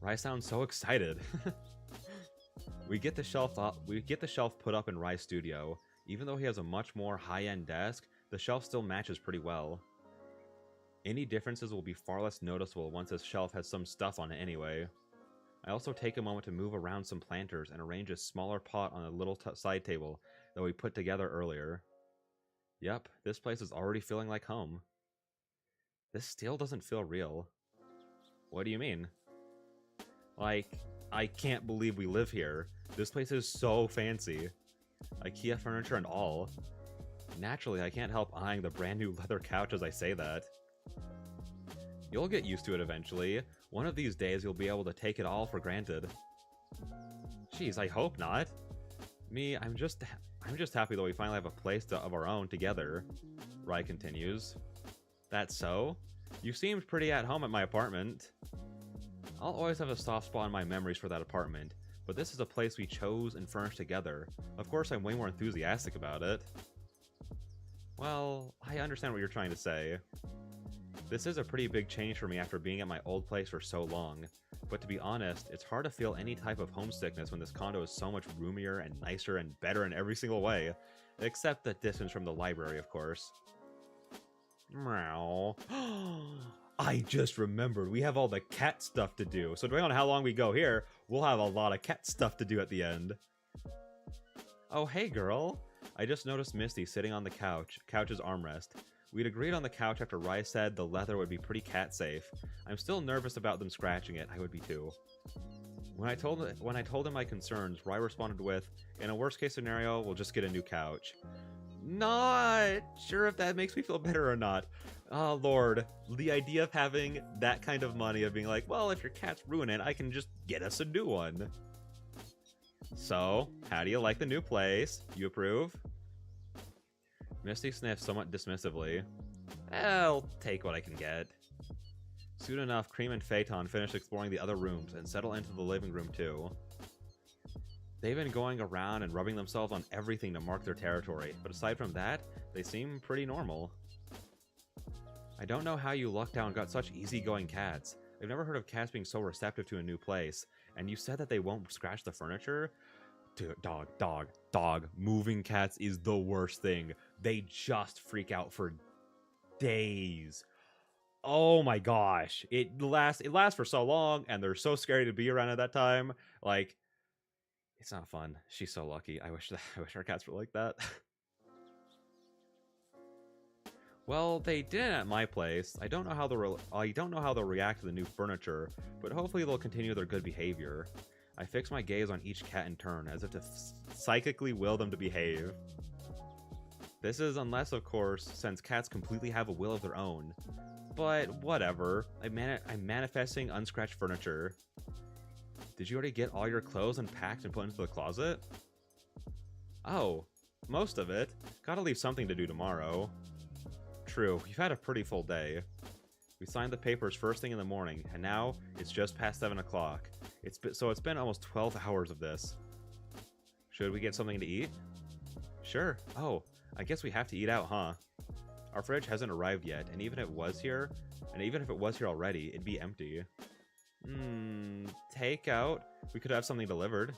Rye sounds so excited. We get the shelf put up in Rye's studio. Even though he has a much more high-end desk, the shelf still matches pretty well. Any differences will be far less noticeable once this shelf has some stuff on it anyway. I also take a moment to move around some planters and arrange a smaller pot on a little side table that we put together earlier. Yep, this place is already feeling like home. This still doesn't feel real. What do you mean? Like, I can't believe we live here. This place is so fancy. IKEA furniture and all. Naturally, I can't help eyeing the brand new leather couch as I say that. You'll get used to it eventually. One of these days you'll be able to take it all for granted. Jeez, I hope not. I'm just happy that we finally have a place of our own together. Rye continues. That's so? You seemed pretty at home at my apartment. I'll always have a soft spot in my memories for that apartment, but this is a place we chose and furnished together. Of course, I'm way more enthusiastic about it. Well, I understand what you're trying to say. This is a pretty big change for me after being at my old place for so long, but to be honest, it's hard to feel any type of homesickness when this condo is so much roomier and nicer and better in every single way, except the distance from the library, of course. Meow. I just remembered we have all the cat stuff to do. So depending on how long we go here, we'll have a lot of cat stuff to do at the end. Oh, hey, girl. I just noticed Misty sitting on the couch's armrest. We'd agreed on the couch after Rai said the leather would be pretty cat safe. I'm still nervous about them scratching it. I would be too. When I told him my concerns, Rai responded with, in a worst case scenario, we'll just get a new couch. Not sure if that makes me feel better or not. Oh, Lord. The idea of having that kind of money, of being like, well, if your cat's ruin it, I can just get us a new one. So, how do you like the new place? You approve? Misty sniffs somewhat dismissively. I'll take what I can get. Soon enough, Cream and Phaeton finish exploring the other rooms and settle into the living room too. They've been going around and rubbing themselves on everything to mark their territory, but aside from that, they seem pretty normal. I don't know how you lucked out and got such easygoing cats. I've never heard of cats being so receptive to a new place. And you said that they won't scratch the furniture? Dude, dog. Moving cats is the worst thing. They just freak out for days. Oh my gosh. It lasts for so long, and they're so scary to be around at that time. Like, it's not fun. She's so lucky. I wish our cats were like that. Well, they didn't at my place. I don't know how they'll react to the new furniture, but hopefully they'll continue their good behavior. I fix my gaze on each cat in turn, as if to psychically will them to behave. This is unless, of course, since cats completely have a will of their own. But whatever. I'm manifesting unscratched furniture. Did you already get all your clothes unpacked and put into the closet? Oh, most of it. Gotta leave something to do tomorrow. True, we've had a pretty full day. We signed the papers first thing in the morning, and now it's just past 7 o'clock. It's been almost 12 hours of this. Should we get something to eat? Sure. Oh, I guess we have to eat out, huh? Our fridge hasn't arrived yet, and even if it was here already, it'd be empty. Takeout? We could have something delivered.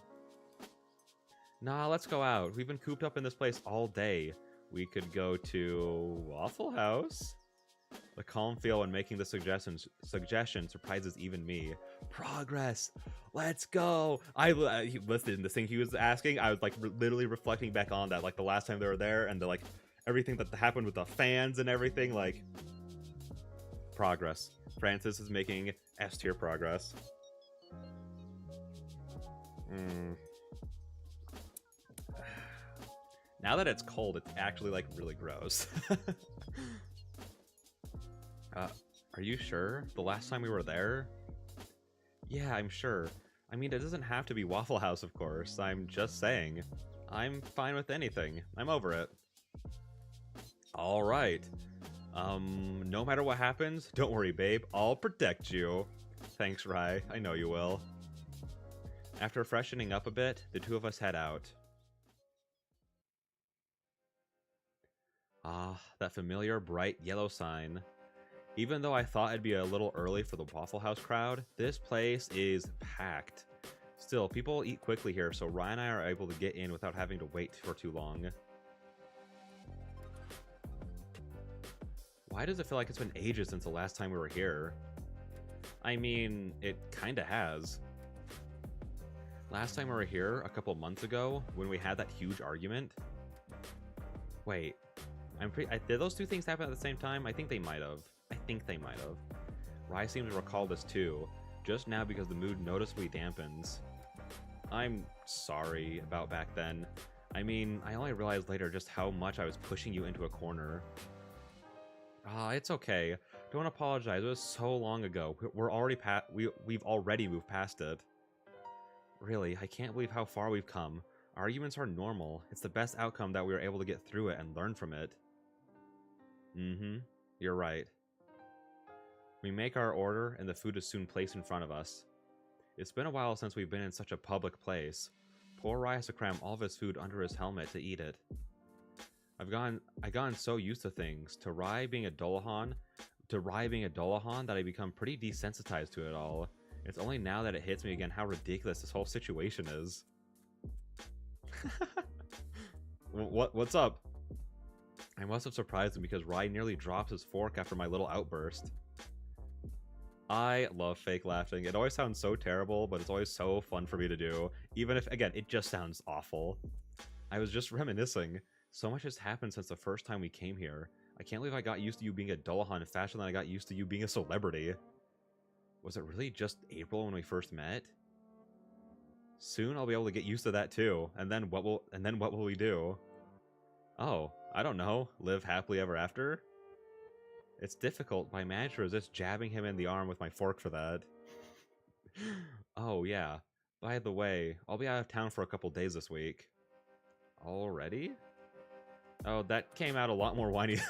Nah, let's go out. We've been cooped up in this place all day. We could go to Waffle House. The calm feel when making the suggestion surprises even me. Progress. Let's go. I listened. The thing he was asking, I was like literally reflecting back on that, like the last time they were there, and the like everything that happened with the fans and everything. Like, progress. Francis is making S tier progress. Now that it's cold, it's actually, like, really gross. Are you sure? The last time we were there? Yeah, I'm sure. I mean, it doesn't have to be Waffle House, of course. I'm just saying. I'm fine with anything. I'm over it. Alright. No matter what happens, don't worry, babe. I'll protect you. Thanks, Rai. I know you will. After freshening up a bit, the two of us head out. Ah, that familiar bright yellow sign. Even though I thought it'd be a little early for the Waffle House crowd, this place is packed. Still, people eat quickly here, so Ryan and I are able to get in without having to wait for too long. Why does it feel like it's been ages since the last time we were here? I mean, it kinda has. Last time we were here, a couple months ago, when we had that huge argument. Wait. Did those two things happen at the same time? I think they might have. Rai seems to recall this too, just now because the mood noticeably dampens. I'm sorry about back then. I mean, I only realized later just how much I was pushing you into a corner. It's okay. Don't apologize. It was so long ago. We've already moved past it. Really, I can't believe how far we've come. Arguments are normal. It's the best outcome that we were able to get through it and learn from it. You're right. We make our order, and the food is soon placed in front of us. It's been a while since we've been in such a public place. Poor Rai has to cram all of his food under his helmet to eat it. I've gotten so used to things, to Rai being a Dullahan, that I become pretty desensitized to it all. It's only now that it hits me again how ridiculous this whole situation is. What's up? I must have surprised him because Rye nearly drops his fork after my little outburst. I love fake laughing. It always sounds so terrible, but it's always so fun for me to do. Even if, again, it just sounds awful. I was just reminiscing. So much has happened since the first time we came here. I can't believe I got used to you being a Dullahan faster than I got used to you being a celebrity. Was it really just April when we first met? Soon I'll be able to get used to that too. And then what will we do? Oh, I don't know. Live happily ever after? It's difficult, but I managed to resist jabbing him in the arm with my fork for that. Oh, yeah. By the way, I'll be out of town for a couple days this week. Already? Oh, that came out a lot more whiny.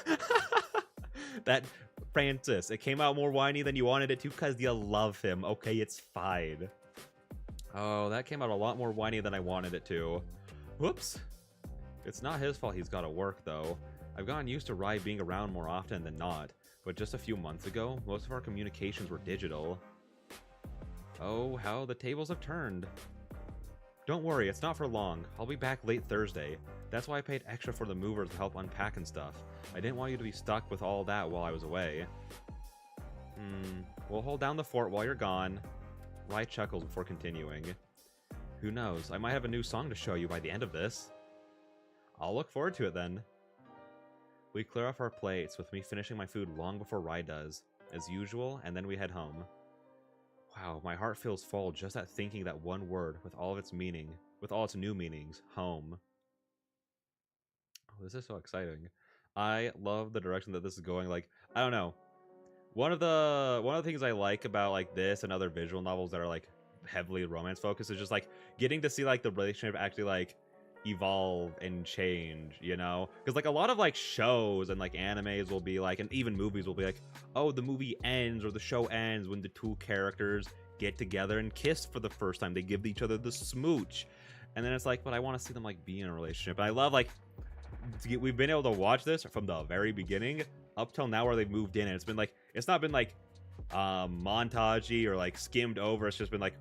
That, Francis, it came out more whiny than you wanted it to because you love him. Okay, it's fine. Oh, that came out a lot more whiny than I wanted it to. Whoops. It's not his fault he's got to work, though. I've gotten used to Rye being around more often than not, but just a few months ago, most of our communications were digital. Oh, how the tables have turned. Don't worry, it's not for long. I'll be back late Thursday. That's why I paid extra for the movers to help unpack and stuff. I didn't want you to be stuck with all that while I was away. We'll hold down the fort while you're gone. Rye chuckles before continuing. Who knows, I might have a new song to show you by the end of this. I'll look forward to it then. We clear off our plates, with me finishing my food long before Rye does, as usual, and then we head home. Wow, my heart feels full just at thinking that one word with all of its meaning, with all its new meanings, home. Oh, this is so exciting. I love the direction that this is going. Like, I don't know. One of the things I like about like this and other visual novels that are like heavily romance focused is just like getting to see like the relationship actually like evolve and change, you know? Because like a lot of like shows and like animes will be like, and even movies will be like, oh, the movie ends or the show ends when the two characters get together and kiss for the first time. They give each other the smooch, and then it's like, but I want to see them like be in a relationship. And I love like we've been able to watch this from the very beginning up till now where they've moved in, and it's been like, it's not been like montagey or like skimmed over. It's just been like,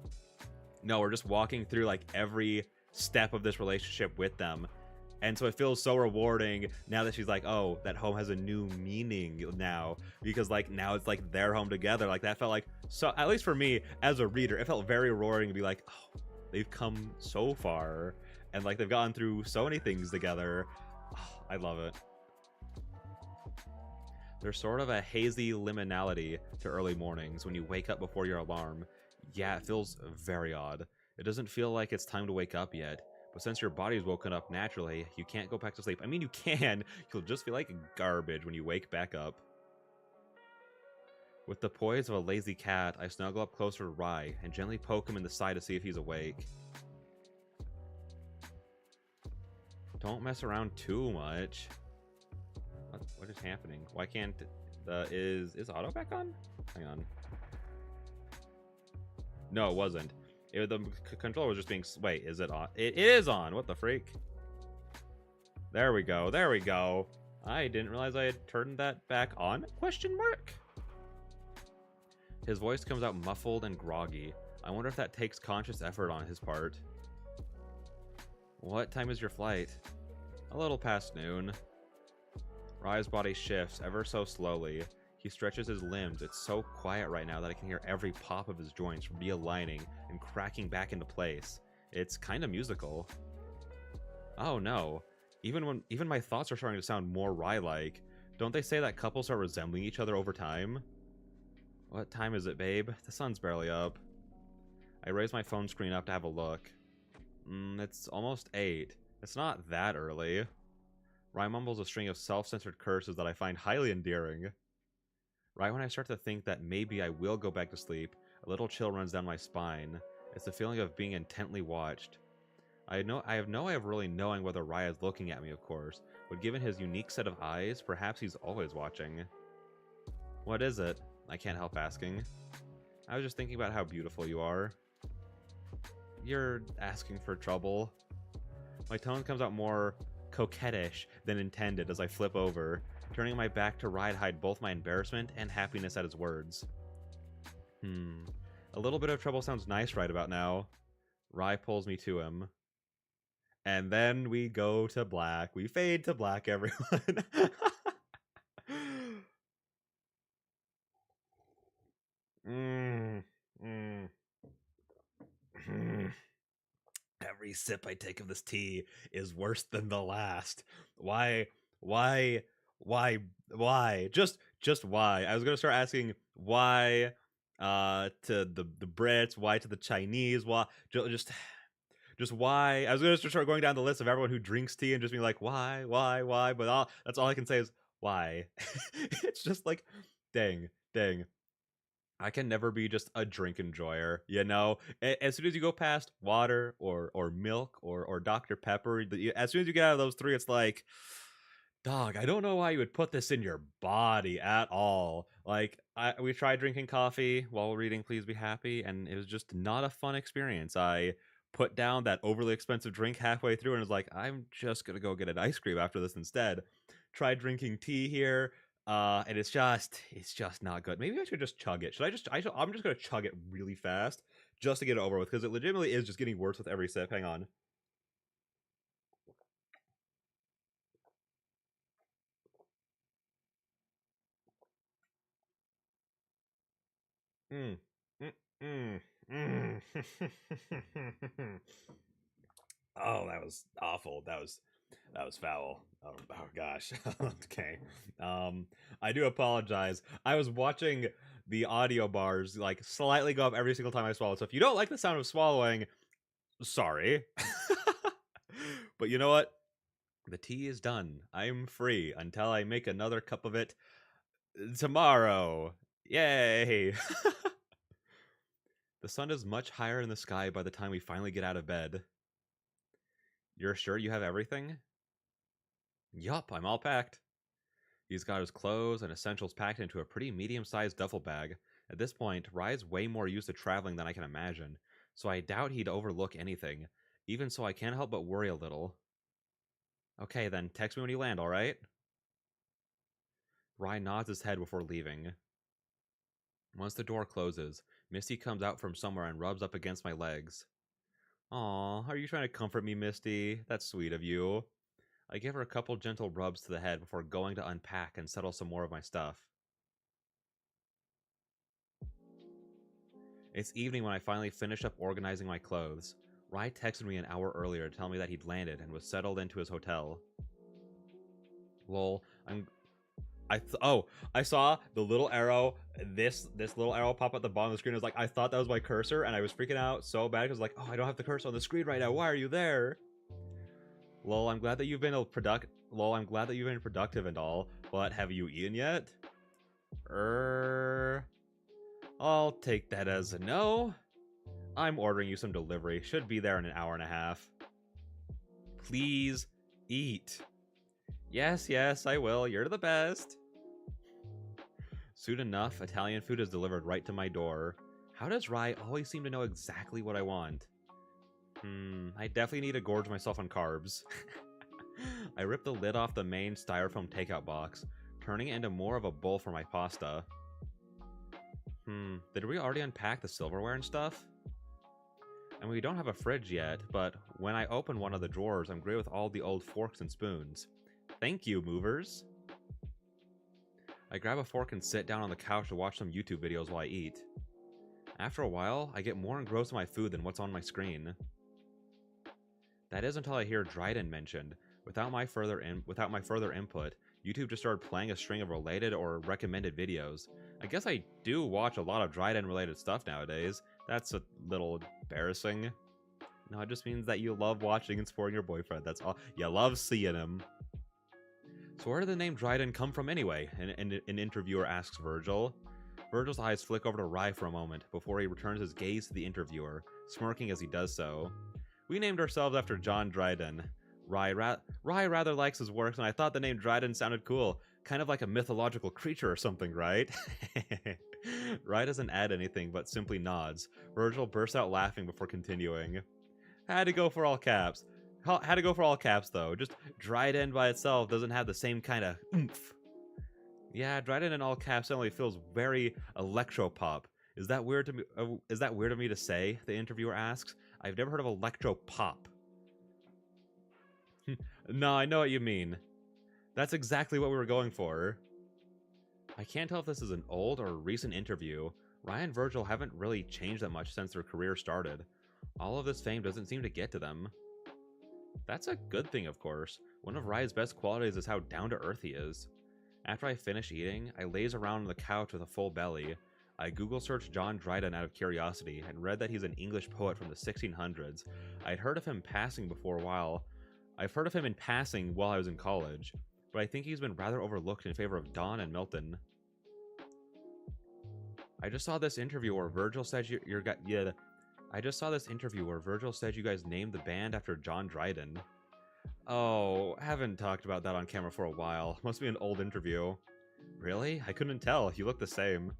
no, we're just walking through like every step of this relationship with them. And so it feels so rewarding now that she's like, oh, that home has a new meaning now, because like now it's like their home together. Like that felt like, so at least for me as a reader, it felt very rewarding to be like, oh, they've come so far and like they've gone through so many things together. Oh, I love it. There's sort of a hazy liminality to early mornings when you wake up before your alarm. Yeah, it feels very odd. It doesn't feel like it's time to wake up yet, but since your body's woken up naturally, you can't go back to sleep. I mean, you can. You'll just feel like garbage when you wake back up. With the poise of a lazy cat, I snuggle up closer to Rye and gently poke him in the side to see if he's awake. Don't mess around too much. What is happening? Why can't is auto back on? Hang on. No, it wasn't. The controller was just being... Wait, is it on? It is on! What the freak? There we go. There we go. I didn't realize I had turned that back on? Question mark? His voice comes out muffled and groggy. I wonder if that takes conscious effort on his part. What time is your flight? A little past noon. Rye's body shifts ever so slowly. He stretches his limbs. It's so quiet right now that I can hear every pop of his joints realigning and cracking back into place. It's kind of musical. Oh no. Even my thoughts are starting to sound more Rye-like. Don't they say that couples are resembling each other over time? What time is it, babe? The sun's barely up. I raise my phone screen up to have a look. It's almost 8. It's not that early. Rye mumbles a string of self-censored curses that I find highly endearing. Right when I start to think that maybe I will go back to sleep, a little chill runs down my spine. It's the feeling of being intently watched. I have no way of really knowing whether Rye is looking at me, of course, but given his unique set of eyes, perhaps he's always watching. What is it? I can't help asking. I was just thinking about how beautiful you are. You're asking for trouble. My tone comes out more coquettish than intended as I flip over, turning my back to Rye to hide both my embarrassment and happiness at his words. A little bit of trouble sounds nice right about now. Rye pulls me to him. And then we go to black. We fade to black, everyone. mm, mm, mm. Every sip I take of this tea is worse than the last. Why, why, why, why? Just why? I was gonna start asking why, to the Brits, why to the Chinese, why, just why. I was gonna start going down the list of everyone who drinks tea and just being like, why? But that's all I can say is why. It's just like, dang. I can never be just a drink enjoyer, you know. As soon as you go past water or milk or Dr Pepper, as soon as you get out of those three, it's like, dog, I don't know why you would put this in your body at all. Like, we tried drinking coffee while reading Please Be Happy, and it was just not a fun experience. I put down that overly expensive drink halfway through and was like, I'm just gonna go get an ice cream after this instead. Tried drinking tea here, and it's just not good. Maybe I should just chug it. I'm just gonna chug it really fast just to get it over with, because it legitimately is just getting worse with every sip. Hang on. Mm. Mm. Mm. Mm. Oh, that was awful. That was foul. Oh gosh. Okay. I do apologize. I was watching the audio bars like slightly go up every single time I swallow. So if you don't like the sound of swallowing, sorry. But you know what? The tea is done. I'm free until I make another cup of it tomorrow. Yay! The sun is much higher in the sky by the time we finally get out of bed. You're sure you have everything? Yup, I'm all packed. He's got his clothes and essentials packed into a pretty medium-sized duffel bag. At this point, Rye's way more used to traveling than I can imagine, so I doubt he'd overlook anything. Even so, I can't help but worry a little. Okay, then, text me when you land, alright? Rye nods his head before leaving. Once the door closes, Misty comes out from somewhere and rubs up against my legs. Aw, are you trying to comfort me, Misty? That's sweet of you. I give her a couple gentle rubs to the head before going to unpack and settle some more of my stuff. It's evening when I finally finish up organizing my clothes. Rye texted me an hour earlier to tell me that he'd landed and was settled into his hotel. Lol, I saw the little arrow, this little arrow pop at the bottom of the screen. I was like, I thought that was my cursor, and I was freaking out so bad because like, oh, I don't have the cursor on the screen right now. Why are you there? Lol, I'm glad that you've been I'm glad that you've been productive and all, but have you eaten yet? I'll take that as a no. I'm ordering you some delivery. Should be there in an hour and a half. Please eat. Yes, I will. You're the best. Soon enough, Italian food is delivered right to my door. How does Rye always seem to know exactly what I want? I definitely need to gorge myself on carbs. I rip the lid off the main styrofoam takeout box, turning it into more of a bowl for my pasta. Did we already unpack the silverware and stuff? And we don't have a fridge yet, but when I open one of the drawers, I'm great with all the old forks and spoons. Thank you, movers. I grab a fork and sit down on the couch to watch some YouTube videos while I eat. After a while, I get more engrossed in my food than what's on my screen. That is until I hear Dryden mentioned. Without my further input, YouTube just started playing a string of related or recommended videos. I guess I do watch a lot of Dryden related stuff nowadays. That's a little embarrassing. No, it just means that you love watching and supporting your boyfriend. That's all. You love seeing him. So where did the name Dryden come from anyway? An interviewer asks Virgil. Virgil's eyes flick over to Rye for a moment before he returns his gaze to the interviewer, smirking as he does so. We named ourselves after John Dryden. Rye rather likes his works, and I thought the name Dryden sounded cool. Kind of like a mythological creature or something, right? Rye doesn't add anything, but simply nods. Virgil bursts out laughing before continuing. Had to go for all caps. Had to go for all caps, though. Just Dryden by itself doesn't have the same kind of oomph. Yeah, Dryden in all caps only feels very electropop. Is that weird to me? Is that weird of me to say? The interviewer asks. I've never heard of electropop. No, I know what you mean. That's exactly what we were going for. I can't tell if this is an old or a recent interview. Ryan and Virgil haven't really changed that much since their career started. All of this fame doesn't seem to get to them. That's a good thing, of course. One of Ryan's best qualities is how down-to-earth he is. After I finish eating, I laze around on the couch with a full belly. I Google searched John Dryden out of curiosity and read that he's an English poet from the 1600s. I'd heard of him passing before a while. I've heard of him in passing while I was in college, but I think he's been rather overlooked in favor of Donne and Milton. I just saw this interview where Virgil said I just saw this interview where Virgil said you guys named the band after John Dryden. Oh, haven't talked about that on camera for a while. Must be an old interview. Really? I couldn't tell. You look the same.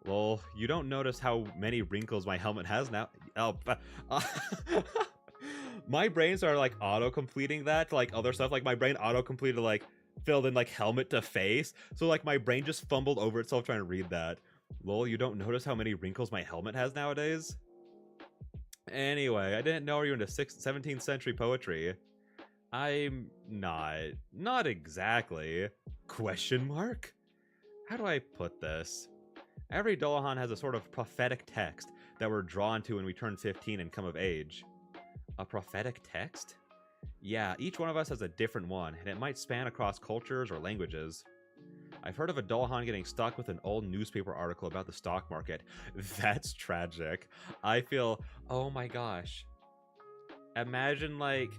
Well, you don't notice how many wrinkles my helmet has now? Oh, my brains are like auto-completing that to like other stuff. Like my brain auto-completed like filled in like helmet to face. So like my brain just fumbled over itself trying to read that. Lol, you don't notice how many wrinkles my helmet has nowadays? Anyway, I didn't know you were into 17th century poetry. I'm not. Not exactly. Question mark? How do I put this? Every Dullahan has a sort of prophetic text that we're drawn to when we turn 15 and come of age. A prophetic text? Yeah, each one of us has a different one, and it might span across cultures or languages. I've heard of a Dullahan getting stuck with an old newspaper article about the stock market. That's tragic. I feel, oh my gosh. Imagine like,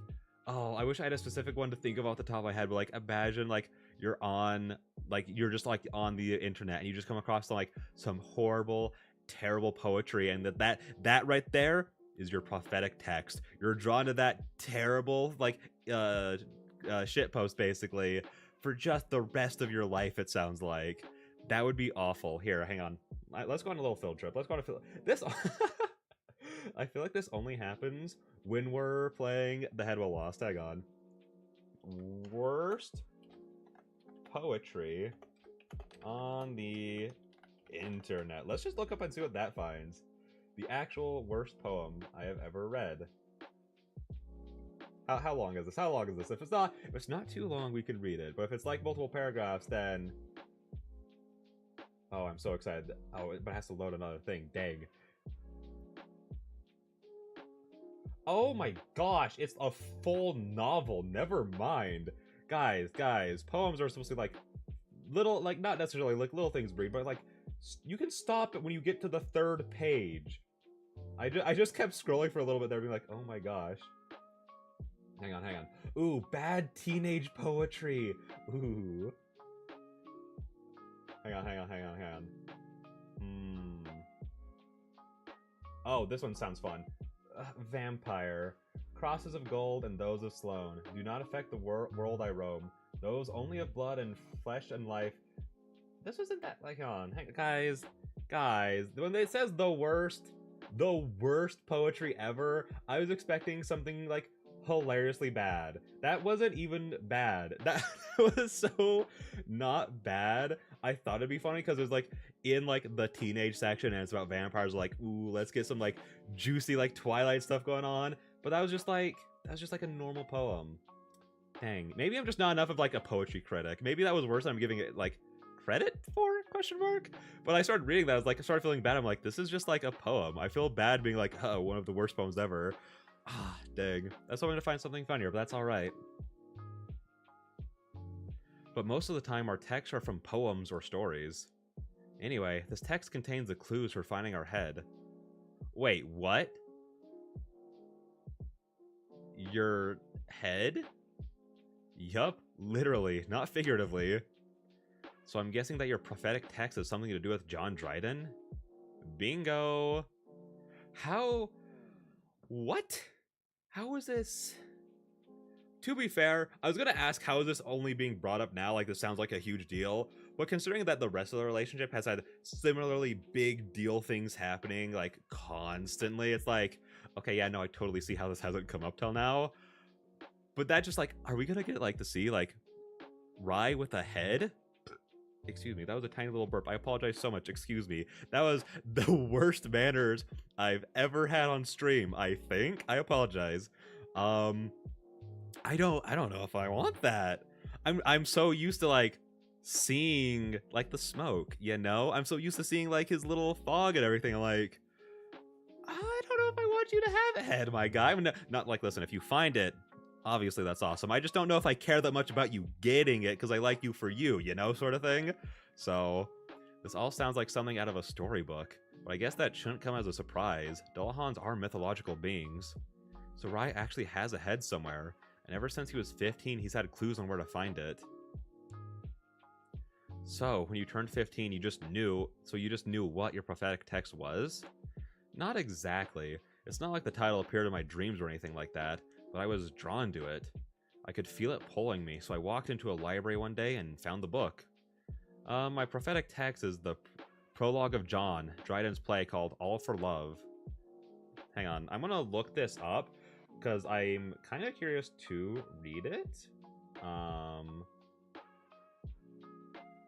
oh, I wish I had a specific one to think of off the top of my head, but like imagine like you're on, like you're just like on the internet and you just come across like some horrible, terrible poetry, and that right there is your prophetic text. You're drawn to that terrible like shit post basically for just the rest of your life. It sounds like that would be awful. Here, hang on. Let's go on a little field trip. Let's go on a field. This. I feel like this only happens when we're playing The Head Well Lost. Hang on. Worst poetry on the internet. Let's just look up and see what that finds. The actual worst poem I have ever read. How long is this? How long is this? If it's not too long, we can read it. But if it's like multiple paragraphs, then oh, I'm so excited. Oh, but it has to load another thing. Dang. Oh my gosh, it's a full novel. Never mind. Guys, poems are supposed to be like little, like not necessarily like little things brief, but like you can stop it when you get to the third page. I just kept scrolling for a little bit there being like, oh my gosh. Hang on. Ooh, bad teenage poetry. Ooh. Hang on. Oh, this one sounds fun. Vampire. Crosses of gold and those of Sloan do not affect the world I roam. Those only of blood and flesh and life. This wasn't that, like, on. Guys, when it says the worst poetry ever, I was expecting something, like, hilariously bad. That wasn't even bad. That was so not bad. I thought it'd be funny because it was, like, in, like, the teenage section, and it's about vampires, like, ooh, let's get some, like, juicy, like, Twilight stuff going on. But that was just like a normal poem. Dang. Maybe I'm just not enough of like a poetry critic. Maybe that was worse than I'm giving it like credit for? Question mark. But I started reading that. I was like, I started feeling bad. I'm like, this is just like a poem. I feel bad being like, oh, one of the worst poems ever. Ah, dang. That's why I'm gonna find something funnier, but that's all right. But most of the time, our texts are from poems or stories. Anyway, this text contains the clues for finding our head. Wait, what? Your head? Yup, literally, not figuratively. So I'm guessing that your prophetic text has something to do with John Dryden? Bingo! How? What? How is this? To be fair, I was gonna ask how is this only being brought up now, like this sounds like a huge deal, but considering that the rest of the relationship has had similarly big deal things happening, like, constantly, it's like, okay, yeah, no, I totally see how this hasn't come up till now. But that just, like, are we gonna get, like, to see, like, Rye with a head? Excuse me, that was a tiny little burp. I apologize so much, excuse me. That was the worst manners I've ever had on stream, I think. I apologize. I don't know if I want that. I'm so used to like seeing like the smoke, you know? I'm so used to seeing like his little fog and everything. I'm like, I don't know if I want you to have a head, my guy. I'm not like, listen, if you find it, obviously that's awesome. I just don't know if I care that much about you getting it because I like you for you know, sort of thing. So this all sounds like something out of a storybook, but I guess that shouldn't come as a surprise. Dullahans are mythological beings. So Rai actually has a head somewhere, and ever since he was 15, he's had clues on where to find it. So, when you turned 15, you just knew what your prophetic text was? Not exactly. It's not like the title appeared in my dreams or anything like that, but I was drawn to it. I could feel it pulling me, so I walked into a library one day and found the book. My prophetic text is the prologue of John, Dryden's play called All for Love. Hang on, I'm gonna look this up because I'm kind of curious to read it.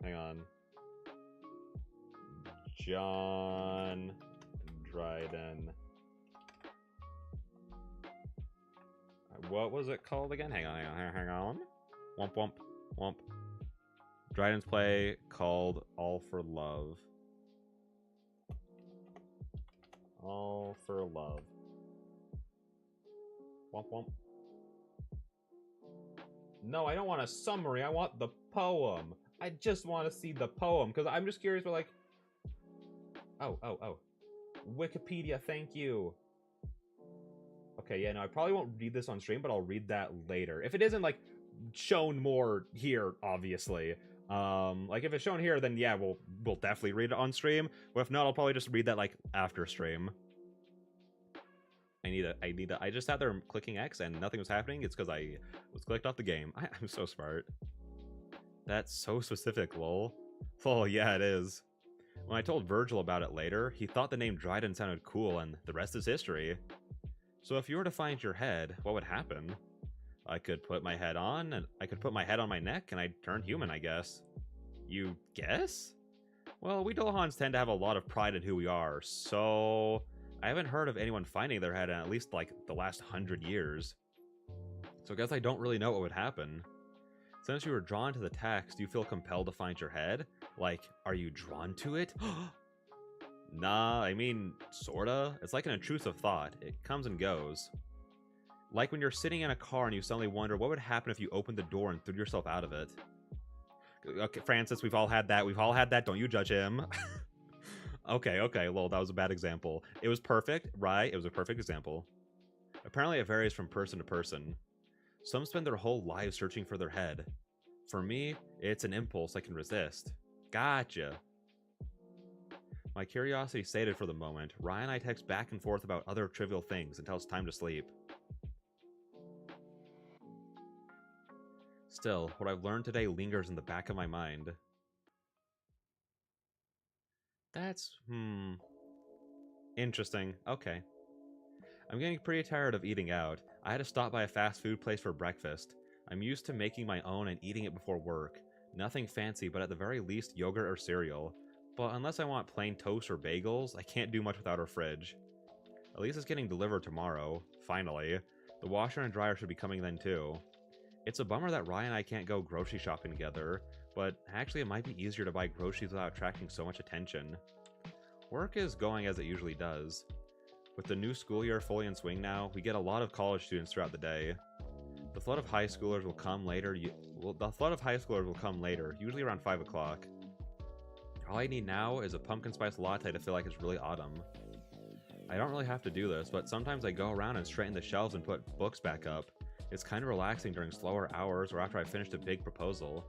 Hang on. John Dryden. What was it called again? Hang on. Womp womp womp. Dryden's play called All for Love. All for Love. Womp womp. No, I don't want a summary. I want the poem. I just want to see the poem because I'm just curious. But like, oh, Wikipedia. Thank you. Okay, yeah, no, I probably won't read this on stream, but I'll read that later. If it isn't like shown more here, obviously. Like if it's shown here, then yeah, we'll definitely read it on stream. But if not, I'll probably just read that like after stream. I just sat there clicking X and nothing was happening. It's because I was clicked off the game. I'm so smart. That's so specific, lol. Oh, yeah, it is. When I told Virgil about it later, he thought the name Dryden sounded cool, and the rest is history. So if you were to find your head, what would happen? I could put my head on, and I could put my head on my neck, and I'd turn human, I guess. You guess? Well, we Dullahans tend to have a lot of pride in who we are, so I haven't heard of anyone finding their head in at least, like, the last 100 years. So I guess I don't really know what would happen. Since you were drawn to the text, do you feel compelled to find your head? Like, are you drawn to it? Nah, I mean, sorta. It's like an intrusive thought. It comes and goes. Like when you're sitting in a car and you suddenly wonder what would happen if you opened the door and threw yourself out of it. Okay, Francis, we've all had that. We've all had that. Don't you judge him. Okay, lol, that was a bad example. It was perfect, right? It was a perfect example. Apparently it varies from person to person. Some spend their whole lives searching for their head. For me, it's an impulse I can resist. Gotcha. My curiosity sated for the moment. Ryan and I text back and forth about other trivial things until it's time to sleep. Still, what I've learned today lingers in the back of my mind. That's, interesting. Okay. I'm getting pretty tired of eating out. I had to stop by a fast food place for breakfast. I'm used to making my own and eating it before work. Nothing fancy, but at the very least yogurt or cereal. But unless I want plain toast or bagels, I can't do much without our fridge. At least it's getting delivered tomorrow. Finally. The washer and dryer should be coming then too. It's a bummer that Ryan and I can't go grocery shopping together, but actually it might be easier to buy groceries without attracting so much attention. Work is going as it usually does. With the new school year fully in swing now, we get a lot of college students throughout the day. The flood of high schoolers will come later. Usually around 5 o'clock. All I need now is a pumpkin spice latte to feel like it's really autumn. I don't really have to do this, but sometimes I go around and straighten the shelves and put books back up. It's kind of relaxing during slower hours or after I finished a big proposal.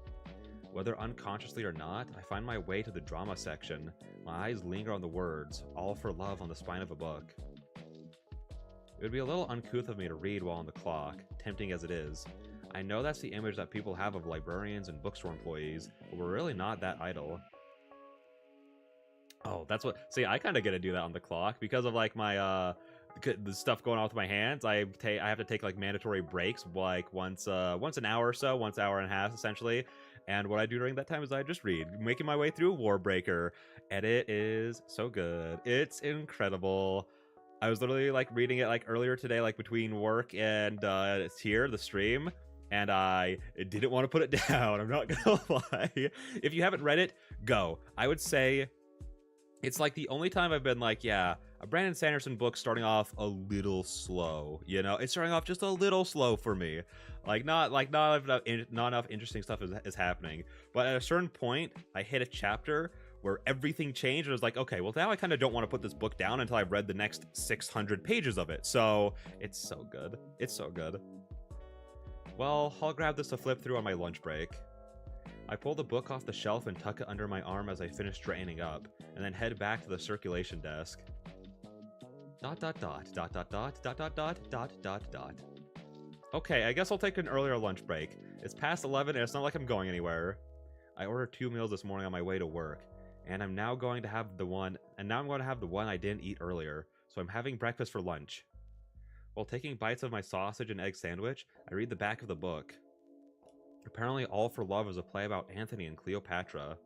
Whether unconsciously or not, I find my way to the drama section. My eyes linger on the words, All for Love, on the spine of a book. It would be a little uncouth of me to read while on the clock, tempting as it is. I know that's the image that people have of librarians and bookstore employees, but we're really not that idle. Oh, that's what... See, I kind of get to do that on the clock because of, like, my, the stuff going on with my hands. I have to take, like, mandatory breaks, like, once an hour or so, once an hour and a half, essentially. And what I do during that time is I just read, making my way through Warbreaker. And it is so good. It's incredible. I was literally like reading it like earlier today, like between work and it's here, the stream, and I didn't want to put it down. I'm not gonna lie. If you haven't read it, go. I would say it's like the only time I've been like, yeah, a Brandon Sanderson book starting off a little slow. You know, it's starting off just a little slow for me. Like not enough interesting stuff is happening. But at a certain point, I hit a chapter where everything changed, and I was like, okay, well now I kind of don't want to put this book down until I've read the next 600 pages of it. So it's so good. It's so good. Well, I'll grab this to flip through on my lunch break. I pull the book off the shelf and tuck it under my arm as I finish draining up, and then head back to the circulation desk. ... Okay, I guess I'll take an earlier lunch break. It's past 11 and it's not like I'm going anywhere. I ordered 2 meals this morning on my way to work, and I'm now going to have the one I didn't eat earlier, so I'm having breakfast for lunch. While taking bites of my sausage and egg sandwich, I read the back of the book. Apparently All for Love is a play about Antony and Cleopatra.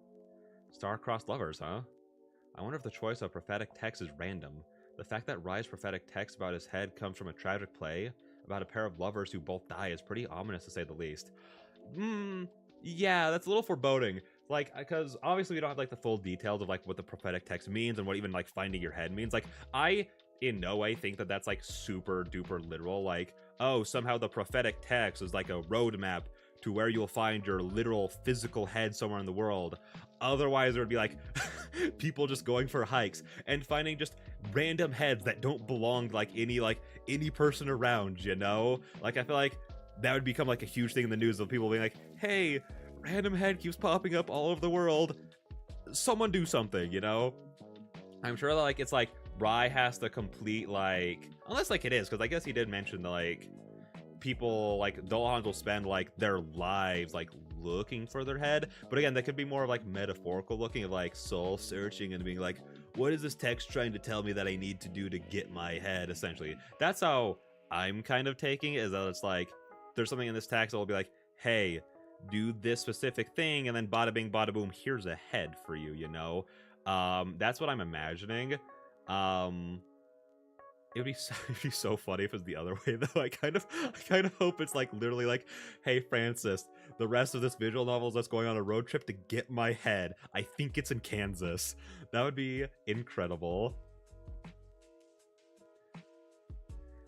Star-crossed lovers, huh? I wonder if the choice of prophetic text is random. The fact that Rye's prophetic text about his head comes from a tragic play about a pair of lovers who both die is pretty ominous to say the least. Yeah, that's a little foreboding. Like, because obviously we don't have like the full details of like what the prophetic text means and what even like finding your head means. Like, I in no way think that that's like super duper literal. Like, oh, somehow the prophetic text is like a roadmap to where you'll find your literal physical head somewhere in the world. Otherwise, there would be like people just going for hikes and finding just random heads that don't belong to like any person around, you know? Like, I feel like that would become like a huge thing in the news of people being like, hey, random head keeps popping up all over the world. Someone do something, you know? I'm sure that like it's like Rye has to complete like, unless like it is, because I guess he did mention that like people like Dullahans will spend like their lives like looking for their head, but again that could be more of like metaphorical looking, of like soul searching and being like, what is this text trying to tell me that I need to do to get my head? Essentially, that's how I'm kind of taking it, is that it's like there's something in this text that will be like, hey, do this specific thing, and then bada bing bada boom, here's a head for you, you know? That's what I'm imagining. It'd be so funny if it's the other way though. I kind of hope it's like literally like, hey Francis, the rest of this visual novel is us going on a road trip to get my head. I think it's in Kansas. That would be incredible.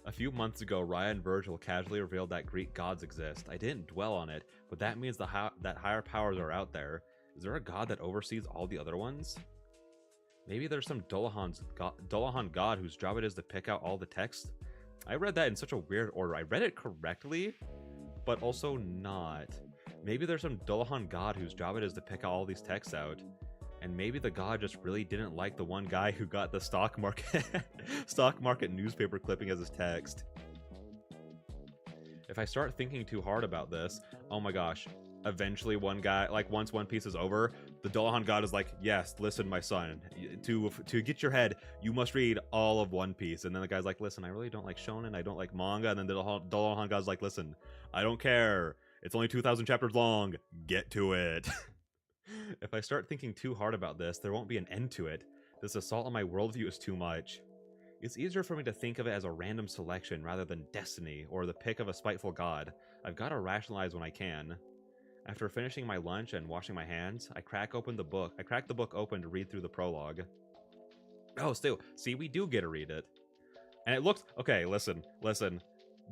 A few months ago, Raya and Virgil casually revealed that Greek gods exist. I didn't dwell on it, but that means that higher powers are out there. Is there a god that oversees all the other ones? Maybe there's some Dullahan god whose job it is to pick out all the text? I read that in such a weird order. I read it correctly, but also not. Maybe there's some Dullahan god whose job it is to pick all these texts out. And maybe the god just really didn't like the one guy who got the stock market newspaper clipping as his text. If I start thinking too hard about this, oh my gosh, eventually one guy, like once One Piece is over, the Dullahan god is like, yes, listen, my son, to get your head, you must read all of One Piece. And then the guy's like, listen, I really don't like shonen, I don't like manga. And then the Dullahan god's like, listen, I don't care, it's only 2,000 chapters long, get to it. If I start thinking too hard about this, there won't be an end to it. This assault on my worldview is too much. It's easier for me to think of it as a random selection rather than destiny or the pick of a spiteful god. I've got to rationalize when I can. After finishing my lunch and washing my hands, I crack the book open to read through the prologue. Oh, still, see, we do get to read it. And it looks, okay, listen.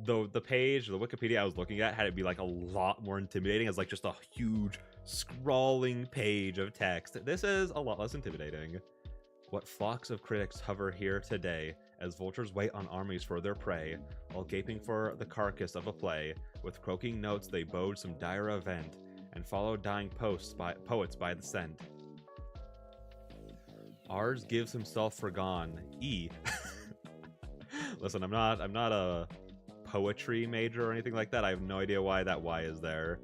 The page, the Wikipedia I was looking at had it be like a lot more intimidating as like just a huge scrawling page of text. This is a lot less intimidating. What flocks of critics hover here today as vultures wait on armies for their prey, while gaping for the carcass of a play. With croaking notes they bode some dire event, and follow dying poets by the scent. Ars gives himself for gone. E. Listen, I'm not a poetry major or anything like that. I have no idea why that Y is there.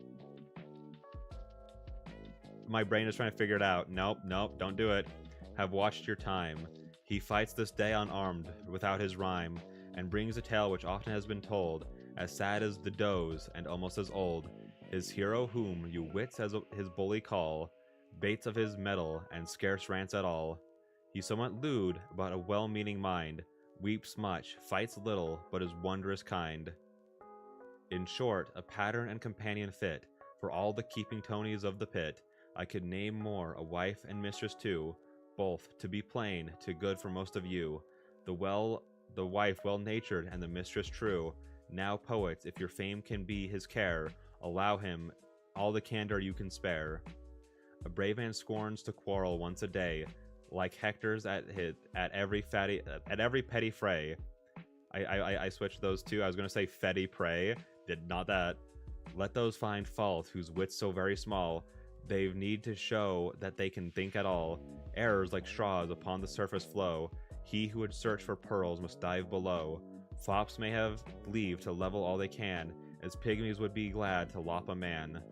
My brain is trying to figure it out. Nope, don't do it. Have watched your time. He fights this day unarmed, without his rhyme, and brings a tale which often has been told, as sad as the does, and almost as old. His hero whom you wits as his bully call, baits of his mettle, and scarce rants at all. He's somewhat lewd, but a well-meaning mind, weeps much, fights little, but is wondrous kind. In short, a pattern and companion fit for all the keeping Tonys of the pit. I could name more, a wife and mistress too, both, to be plain, too good for most of you. The wife well-natured and the mistress true. Now, poets, if your fame can be his care, allow him all the candor you can spare. A brave man scorns to quarrel once a day, like Hector's at every petty fray. I switched those two. I was gonna say fetty prey, did not that. Let those find fault whose wits so very small, they need to show that they can think at all. Errors like straws upon the surface flow. He who would search for pearls must dive below. Fops may have leave to level all they can, as pygmies would be glad to lop a man.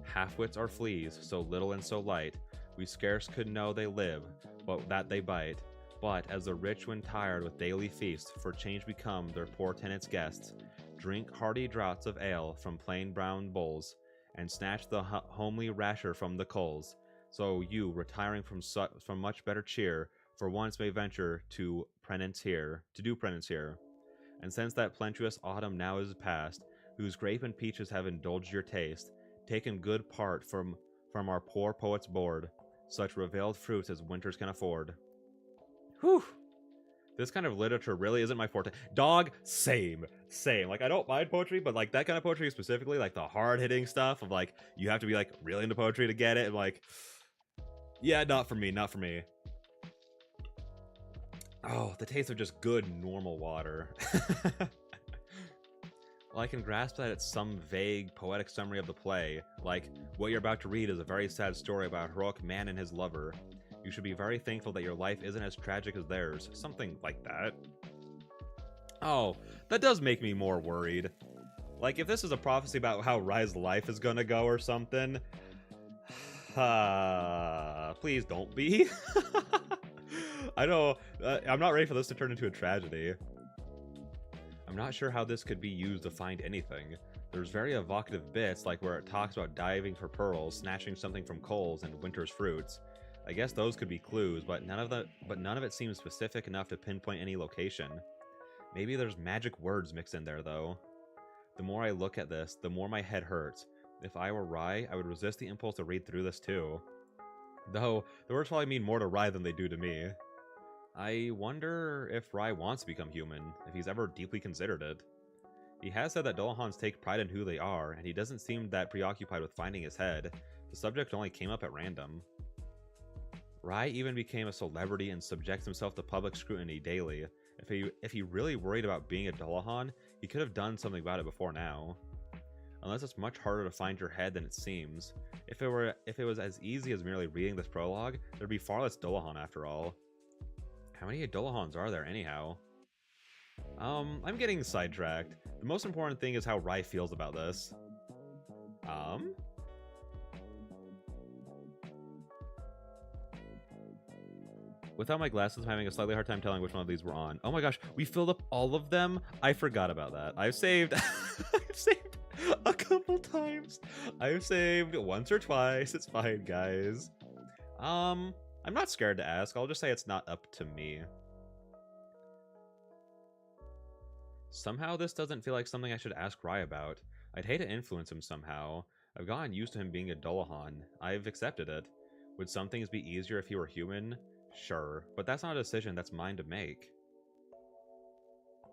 Half-wits are fleas, so little and so light, we scarce could know they live, but that they bite. But as the rich when tired with daily feast, for change become their poor tenants' guests, drink hearty draughts of ale from plain brown bowls, and snatch the homely rasher from the coals. So you, retiring from much better cheer, for once may venture to do penance here. And since that plenteous autumn now is past, whose grape and peaches have indulged your taste, taken good part from our poor poet's board, such revealed fruits as winters can afford. Whew! This kind of literature really isn't my forte. Dog, same. Like, I don't mind poetry, but like that kind of poetry specifically, like the hard-hitting stuff of like, you have to be like really into poetry to get it, and like, yeah, not for me. Oh, the taste of just good normal water. Well, I can grasp that it's some vague, poetic summary of the play, like, what you're about to read is a very sad story about a heroic man and his lover. You should be very thankful that your life isn't as tragic as theirs. Something like that. Oh, that does make me more worried. Like, if this is a prophecy about how Rai's life is gonna go or something... please don't be. I know, I'm not ready for this to turn into a tragedy. I'm not sure how this could be used to find anything. There's very evocative bits, like where it talks about diving for pearls, snatching something from coals, and winter's fruits. I guess those could be clues, but none of it seems specific enough to pinpoint any location. Maybe there's magic words mixed in there, though. The more I look at this, the more my head hurts. If I were Rai, I would resist the impulse to read through this too. Though, the words probably mean more to Rai than they do to me. I wonder if Rai wants to become human, if he's ever deeply considered it. He has said that Dullahans take pride in who they are, and he doesn't seem that preoccupied with finding his head. The subject only came up at random. Rai even became a celebrity and subjects himself to public scrutiny daily. If he really worried about being a Dullahan, he could have done something about it before now. Unless it's much harder to find your head than it seems. If it was as easy as merely reading this prologue, there'd be far less Dullahan after all. How many Dullahans are there anyhow? I'm getting sidetracked. The most important thing is how Rai feels about this. Without my glasses, I'm having a slightly hard time telling which one of these we're on. Oh my gosh, we filled up all of them? I forgot about that. I've saved... I've saved a couple times. I've saved once or twice. It's fine, guys. I'm not scared to ask. I'll just say it's not up to me. Somehow this doesn't feel like something I should ask Rai about. I'd hate to influence him somehow. I've gotten used to him being a Dullahan. I've accepted it. Would some things be easier if he were human? Sure, but that's not a decision that's mine to make.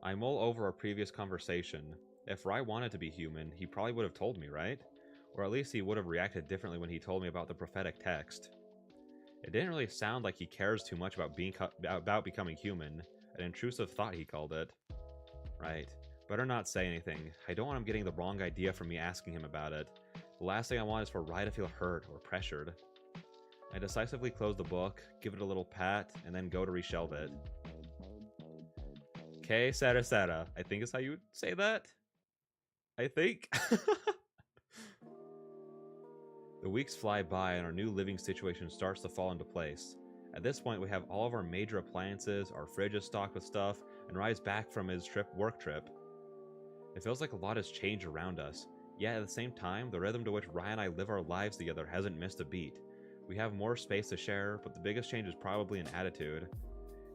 I mull over our previous conversation. If Rai wanted to be human, he probably would have told me, right? Or at least he would have reacted differently when he told me about the prophetic text. It didn't really sound like he cares too much about becoming human. An intrusive thought, he called it. Right. Better not say anything. I don't want him getting the wrong idea from me asking him about it. The last thing I want is for Rai to feel hurt or pressured. I decisively close the book, give it a little pat, and then go to reshelve it. Okay, Sarah. I think is how you would say that? I think. The weeks fly by and our new living situation starts to fall into place. At this point, we have all of our major appliances, our fridge is stocked with stuff, and Rai's back from his work trip. It feels like a lot has changed around us, yet at the same time, the rhythm to which Rai and I live our lives together hasn't missed a beat. We have more space to share, but the biggest change is probably in attitude.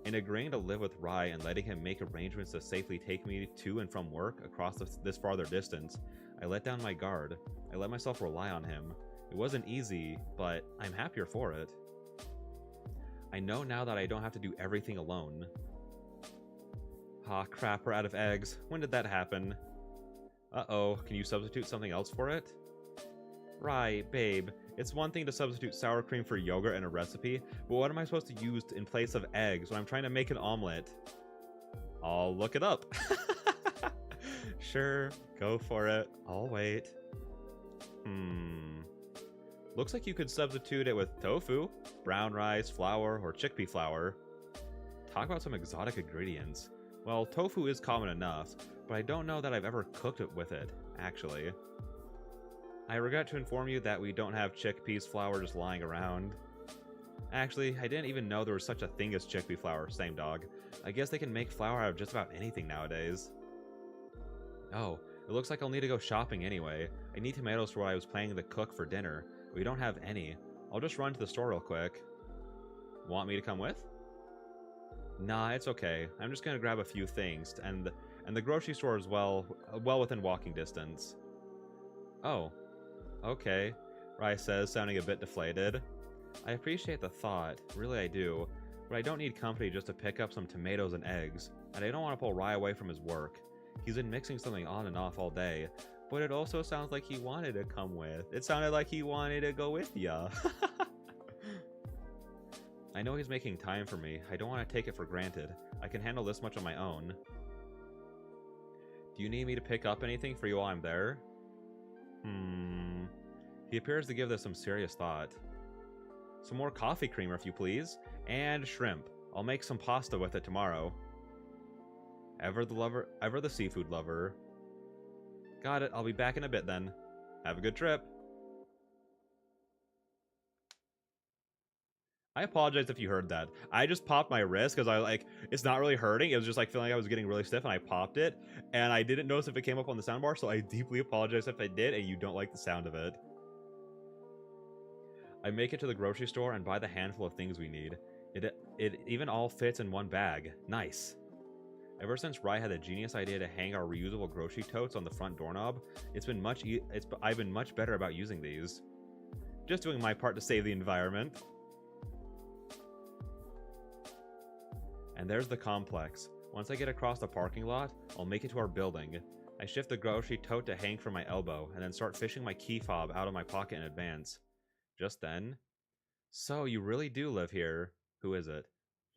In agreeing to live with Rai and letting him make arrangements to safely take me to and from work across this farther distance, I let down my guard. I let myself rely on him. It wasn't easy, but I'm happier for it. I know now that I don't have to do everything alone. Ah, crap, we're out of eggs. When did that happen? Uh-oh, can you substitute something else for it? Right, babe. It's one thing to substitute sour cream for yogurt in a recipe, but what am I supposed to use in place of eggs when I'm trying to make an omelet? I'll look it up. Sure, go for it. I'll wait. Looks like you could substitute it with tofu, brown rice, flour, or chickpea flour. Talk about some exotic ingredients. Well, tofu is common enough, but I don't know that I've ever cooked it with it, actually. I regret to inform you that we don't have chickpeas flour just lying around. Actually, I didn't even know there was such a thing as chickpea flour, same dog. I guess they can make flour out of just about anything nowadays. Oh, it looks like I'll need to go shopping anyway. I need tomatoes for what I was planning to cook for dinner. We don't have any. I'll just run to the store real quick. Want me to come with? Nah, it's okay. I'm just gonna grab a few things, and the grocery store is well within walking distance. Oh, okay, Rai says, sounding a bit deflated. I appreciate the thought, really I do, but I don't need company just to pick up some tomatoes and eggs, and I don't want to pull Rai away from his work. He's been mixing something on and off all day, but it also sounds like he wanted to come with. It sounded like he wanted to go with ya. I know he's making time for me. I don't want to take it for granted. I can handle this much on my own. Do you need me to pick up anything for you while I'm there? He appears to give this some serious thought. Some more coffee creamer, if you please. And shrimp. I'll make some pasta with it tomorrow. Ever the seafood lover. Got it. I'll be back in a bit then. Have a good trip. I apologize if you heard that. I just popped my wrist because it's not really hurting. It was just like feeling like I was getting really stiff and I popped it. And I didn't notice if it came up on the soundbar, so I deeply apologize if I did and you don't like the sound of it. I make it to the grocery store and buy the handful of things we need. It even all fits in one bag. Nice. Ever since Rai had the genius idea to hang our reusable grocery totes on the front doorknob, I've been much better about using these. Just doing my part to save the environment. And there's the complex. Once I get across the parking lot, I'll make it to our building. I shift the grocery tote to hang from my elbow, and then start fishing my key fob out of my pocket in advance. Just then... So, you really do live here. Who is it?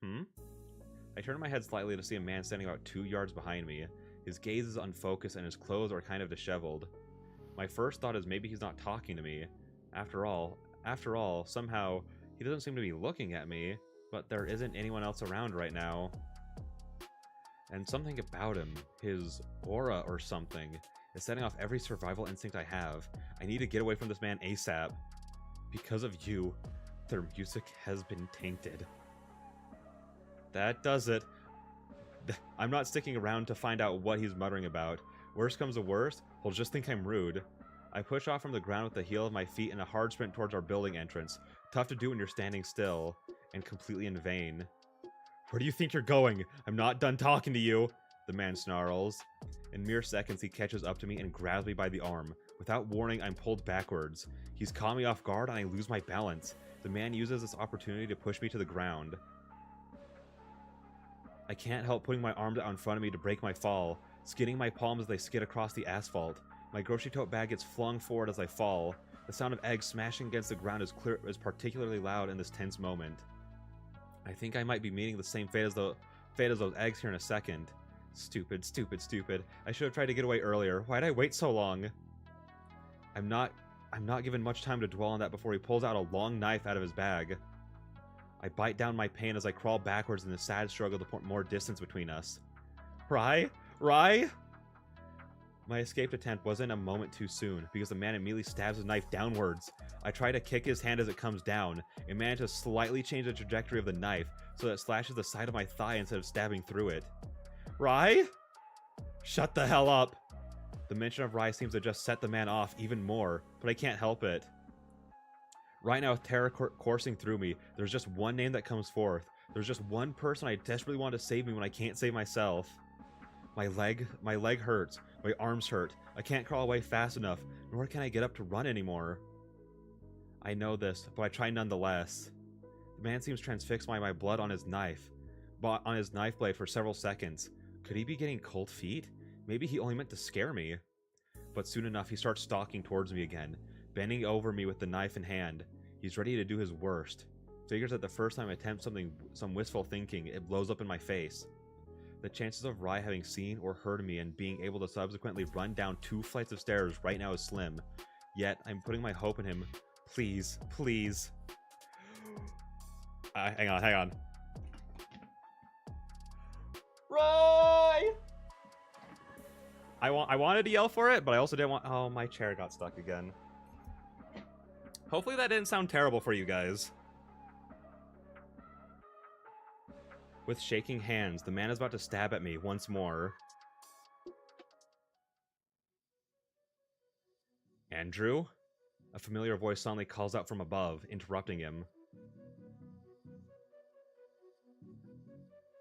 I turn my head slightly to see a man standing about 2 yards behind me. His gaze is unfocused and his clothes are kind of disheveled. My first thought is maybe he's not talking to me. After all, somehow, he doesn't seem to be looking at me. But there isn't anyone else around right now. And something about him, his aura or something, is setting off every survival instinct I have. I need to get away from this man ASAP. Because of you, their music has been tainted. That does it. I'm not sticking around to find out what he's muttering about. Worst comes to worst, he'll just think I'm rude. I push off from the ground with the heel of my feet in a hard sprint towards our building entrance. Tough to do when you're standing still. And completely in vain. Where do you think you're going? I'm not done talking to you, the man snarls. In mere seconds, he catches up to me and grabs me by the arm. Without warning, I'm pulled backwards. He's caught me off guard and I lose my balance. The man uses this opportunity to push me to the ground. I can't help putting my arms out in front of me to break my fall, skidding my palms as they skid across the asphalt. My grocery tote bag gets flung forward as I fall. The sound of eggs smashing against the ground is particularly loud in this tense moment. I think I might be meeting the same fate as those eggs here in a second. Stupid, stupid, stupid. I should have tried to get away earlier. Why'd I wait so long? I'm not given much time to dwell on that before he pulls out a long knife out of his bag. I bite down my pain as I crawl backwards in the sad struggle to put more distance between us. Rai? Rai? My escape attempt wasn't a moment too soon, because the man immediately stabs his knife downwards. I try to kick his hand as it comes down, and manage to slightly change the trajectory of the knife, so that it slashes the side of my thigh instead of stabbing through it. Rai? Shut the hell up! The mention of Rai seems to just set the man off even more, but I can't help it. Right now, with terror coursing through me, there's just one name that comes forth, There's just one person I desperately want to save me when I can't save myself. My leg hurts. My arms hurt. I can't crawl away fast enough, nor can I get up to run anymore. I know this, but I try nonetheless. The man seems transfixed by my blood on his knife blade for several seconds. Could he be getting cold feet? Maybe he only meant to scare me. But soon enough, he starts stalking towards me again, bending over me with the knife in hand. He's ready to do his worst. Figures that the first time I attempt some wistful thinking, it blows up in my face. The chances of Rai having seen or heard me and being able to subsequently run down 2 flights of stairs right now is slim. Yet, I'm putting my hope in him. Please, please. Hang on. Rai! I wanted to yell for it, but I also didn't want... Oh, my chair got stuck again. Hopefully that didn't sound terrible for you guys. With shaking hands, the man is about to stab at me once more. Andrew? A familiar voice suddenly calls out from above, interrupting him.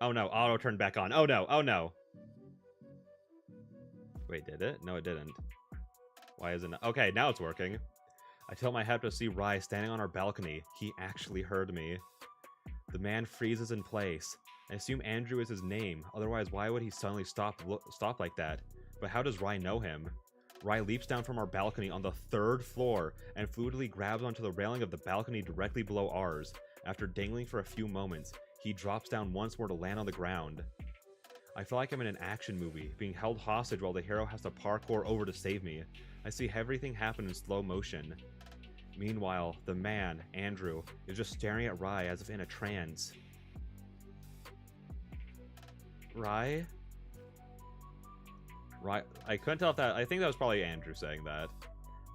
Oh no, auto turned back on. Oh no, oh no. Wait, did it? No, it didn't. Why isn't it? Okay, now it's working. I tilt my head to see Rai standing on our balcony. He actually heard me. The man freezes in place. I assume Andrew is his name, otherwise why would he suddenly stop like that? But how does Rai know him? Rai leaps down from our balcony on the 3rd floor and fluidly grabs onto the railing of the balcony directly below ours. After dangling for a few moments, he drops down once more to land on the ground. I feel like I'm in an action movie, being held hostage while the hero has to parkour over to save me. I see everything happen in slow motion. Meanwhile, the man, Andrew, is just staring at Rai as if in a trance. Rai? I couldn't tell if that... I think that was probably Andrew saying that.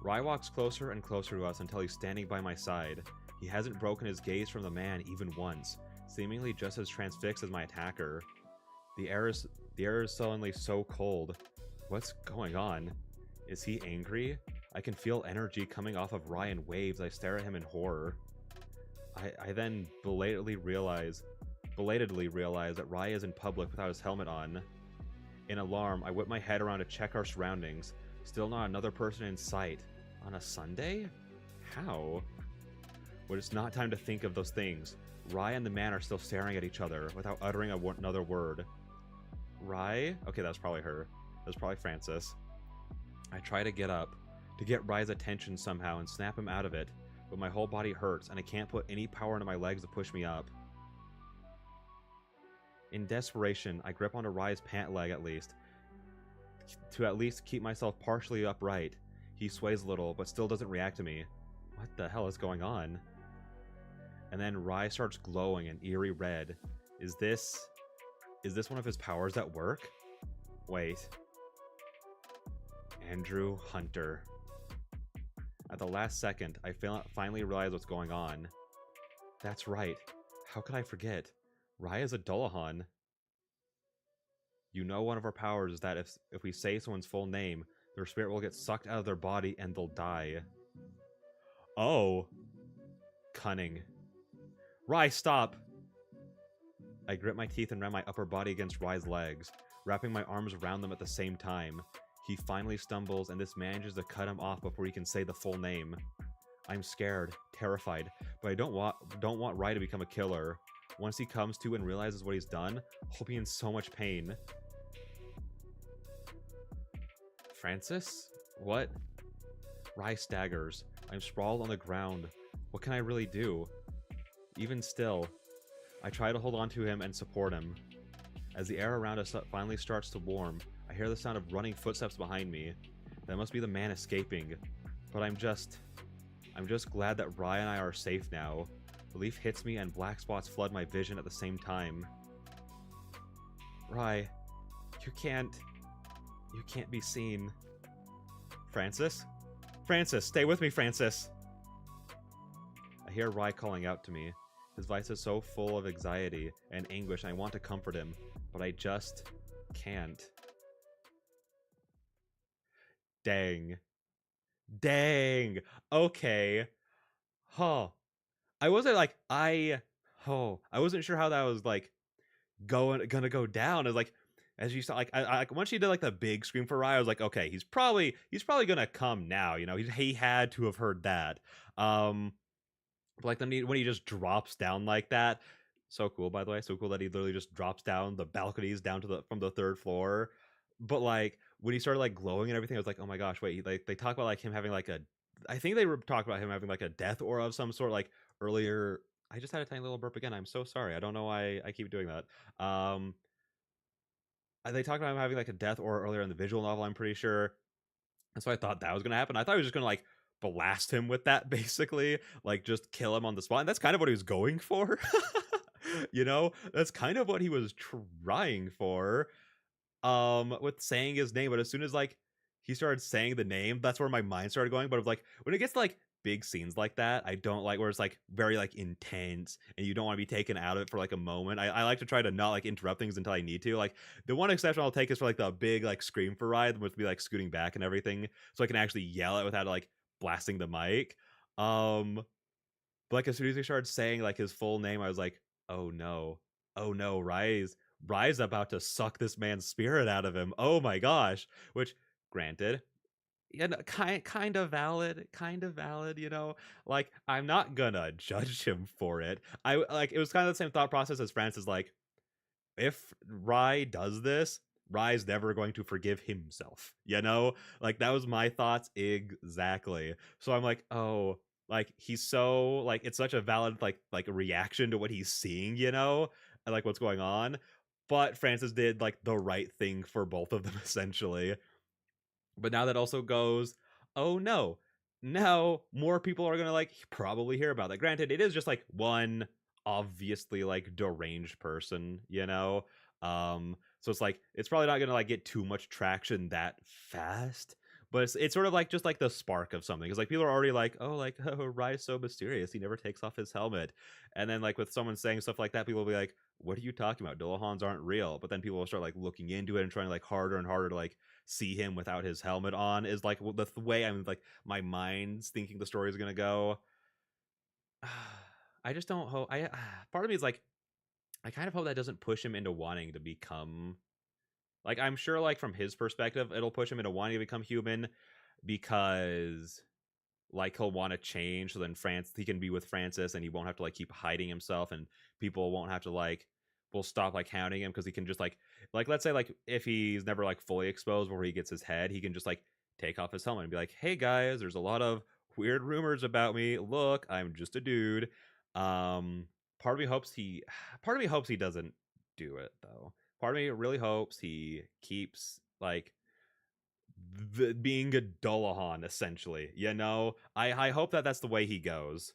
Rai walks closer and closer to us until he's standing by my side. He hasn't broken his gaze from the man even once, seemingly just as transfixed as my attacker. The air is suddenly so cold. What's going on? Is he angry? I can feel energy coming off of Rai in waves. I stare at him in horror. I then belatedly realize that Rai is in public without his helmet on. In alarm, I whip my head around to check our surroundings. Still not another person in sight. On a Sunday? How? But it's not time to think of those things. Rai and the man are still staring at each other without uttering another word. Rai? Okay, that's probably her. That's probably Francis. I try to get up, to get Rai's attention somehow and snap him out of it, but my whole body hurts and I can't put any power into my legs to push me up. In desperation, I grip onto Rai's pant leg to at least keep myself partially upright. He sways a little, but still doesn't react to me. What the hell is going on? And then Rai starts glowing an eerie red. Is this one of his powers at work? Wait. Andrew Hunter. At the last second, I finally realize what's going on. That's right. How could I forget? Rai is a Dullahan. You know one of our powers is that if we say someone's full name, their spirit will get sucked out of their body and they'll die. Oh. Cunning. Rai, stop! I grit my teeth and ram my upper body against Rai's legs, wrapping my arms around them at the same time. He finally stumbles, and this manages to cut him off before he can say the full name. I'm scared, terrified, but I don't want Rai to become a killer. Once he comes to and realizes what he's done, I'll be in so much pain. Francis? What? Rai staggers. I'm sprawled on the ground. What can I really do? Even still, I try to hold on to him and support him. As the air around us finally starts to warm, I hear the sound of running footsteps behind me. That must be the man escaping. But I'm just glad that Rai and I are safe now. Relief hits me and black spots flood my vision at the same time. Rai, you can't be seen. Francis? Francis, stay with me, Francis! I hear Rai calling out to me. His voice is so full of anxiety and anguish, and I want to comfort him, but I just can't. Dang. Dang! Okay. Huh. I wasn't like, oh, I wasn't sure how that was like gonna go down. As like as you saw, like once she did like the big scream for Rye, I was like, okay, he's probably gonna come now. You know, he had to have heard that. Um, but like when he just drops down like that, so cool. By the way, so cool that he literally just drops down the balconies down to the from the third floor. But like when he started like glowing and everything, I was like, oh my gosh, wait. Like they talk about like him having like a, I think they were talking about him having like a death aura of some sort. Like earlier, I just had a tiny little burp again. I'm so sorry. I don't know why I keep doing that. They talked about him having like a death aura earlier in the visual novel. I'm pretty sure. And so I thought that was gonna happen. I thought he was just gonna like blast him with that, basically, like just kill him on the spot. And that's kind of what he was going for. You know, that's kind of what he was trying for. With saying his name, but as soon as like he started saying the name, that's where my mind started going. But it's like when it gets to, like big scenes like that, I don't like where it's like very like intense and you don't want to be taken out of it for like a moment. I like to try to not like interrupt things until I need to. Like the one exception I'll take is for like the big like scream for Ride with me like scooting back and everything, so I can actually yell it without like blasting the mic. Um, but like as soon as he started saying like his full name, I was like, oh no, oh no, Rise about to suck this man's spirit out of him. Oh my gosh. Which, granted, you know, kind of valid, you know. Like I'm not gonna judge him for it. I like it was kind of the same thought process as Francis. Like if Rye does this, Rye's never going to forgive himself. You know, like that was my thoughts exactly. So I'm like, oh, like he's so like it's such a valid like a reaction to what he's seeing, you know, and like what's going on. But Francis did like the right thing for both of them essentially. But now that also goes, oh no, now more people are gonna like probably hear about that. Granted, it is just like one obviously like deranged person, you know. So it's like it's probably not gonna like get too much traction that fast. But it's sort of like just like the spark of something. Because like people are already like, oh, like oh, Rye's so mysterious. He never takes off his helmet. And then like with someone saying stuff like that, people will be like, what are you talking about? Dullahans aren't real. But then people will start like looking into it and trying like harder and harder to like see him without his helmet on is like the way I'm like my mind's thinking the story is gonna go. I just don't hope. I part of me is like I kind of hope that doesn't push him into wanting to become like I'm sure like from his perspective it'll push him into wanting to become human because like he'll want to change so then France he can be with Francis and he won't have to like keep hiding himself and people won't have to like will stop like hounding him because he can just like let's say like if he's never like fully exposed before he gets his head he can just like take off his helmet and be like hey guys there's a lot of weird rumors about me look I'm just a dude. um part of me hopes he part of me hopes he doesn't do it though. Part of me really hopes he keeps like being a Dullahan essentially. You know, I hope that that's the way he goes.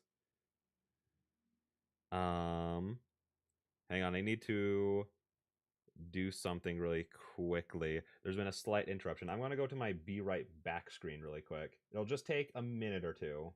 Um, hang on, I need to do something really quickly. There's been a slight interruption. I'm gonna go to my Be Right Back screen really quick. It'll just take a minute or two.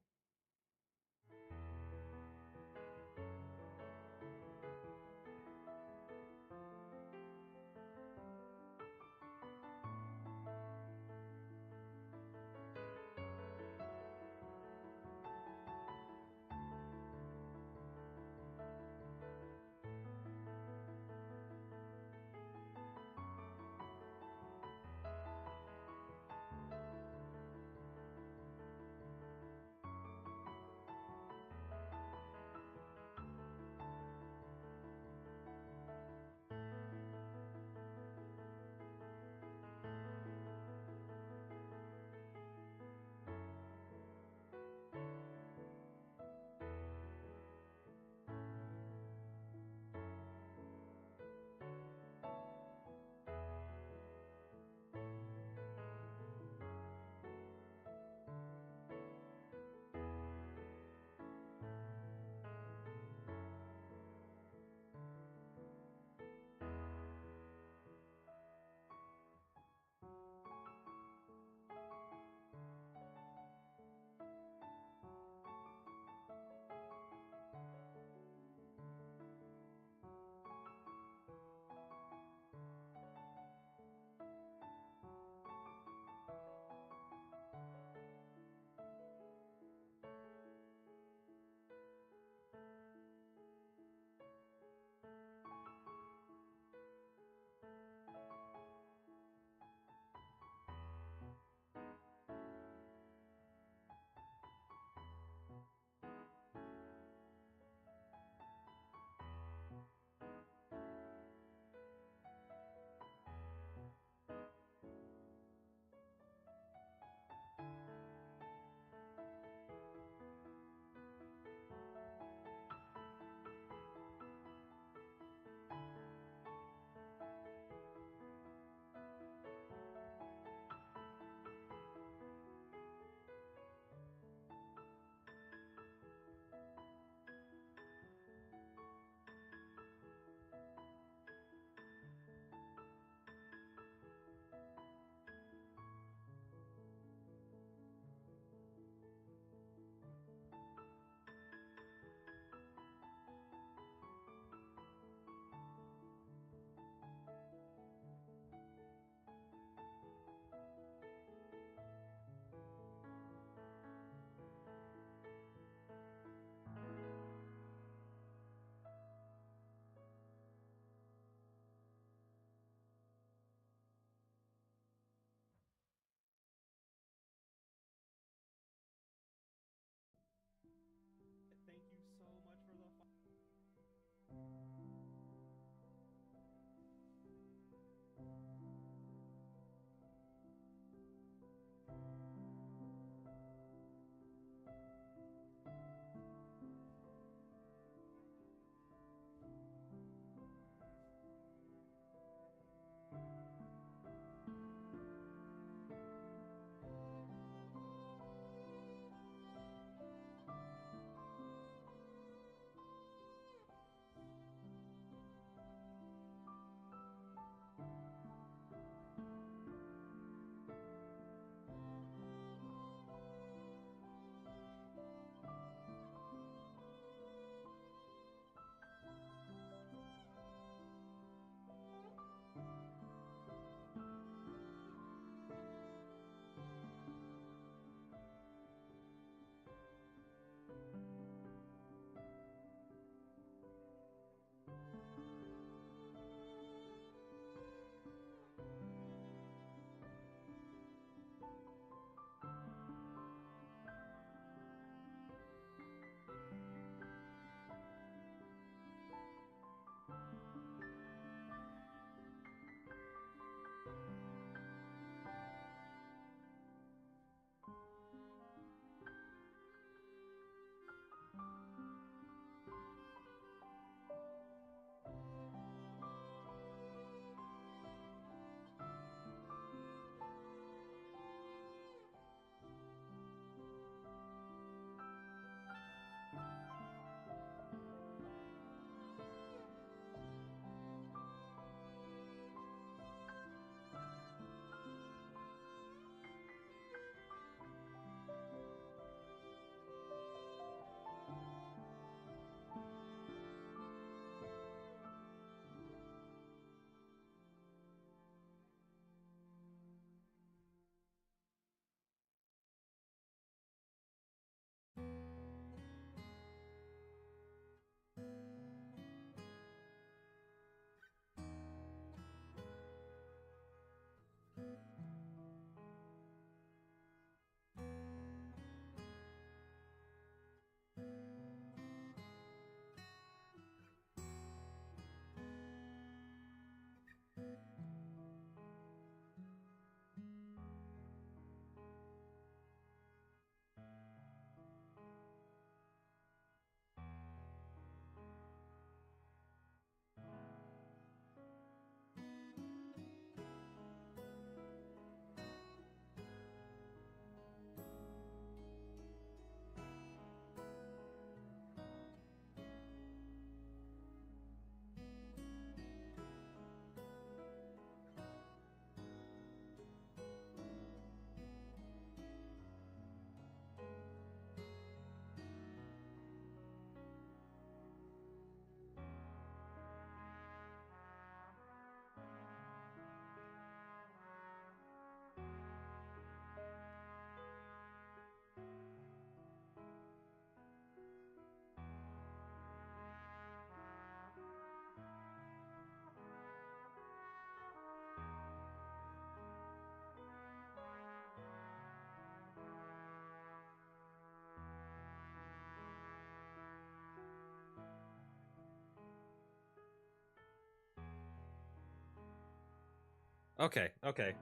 Okay,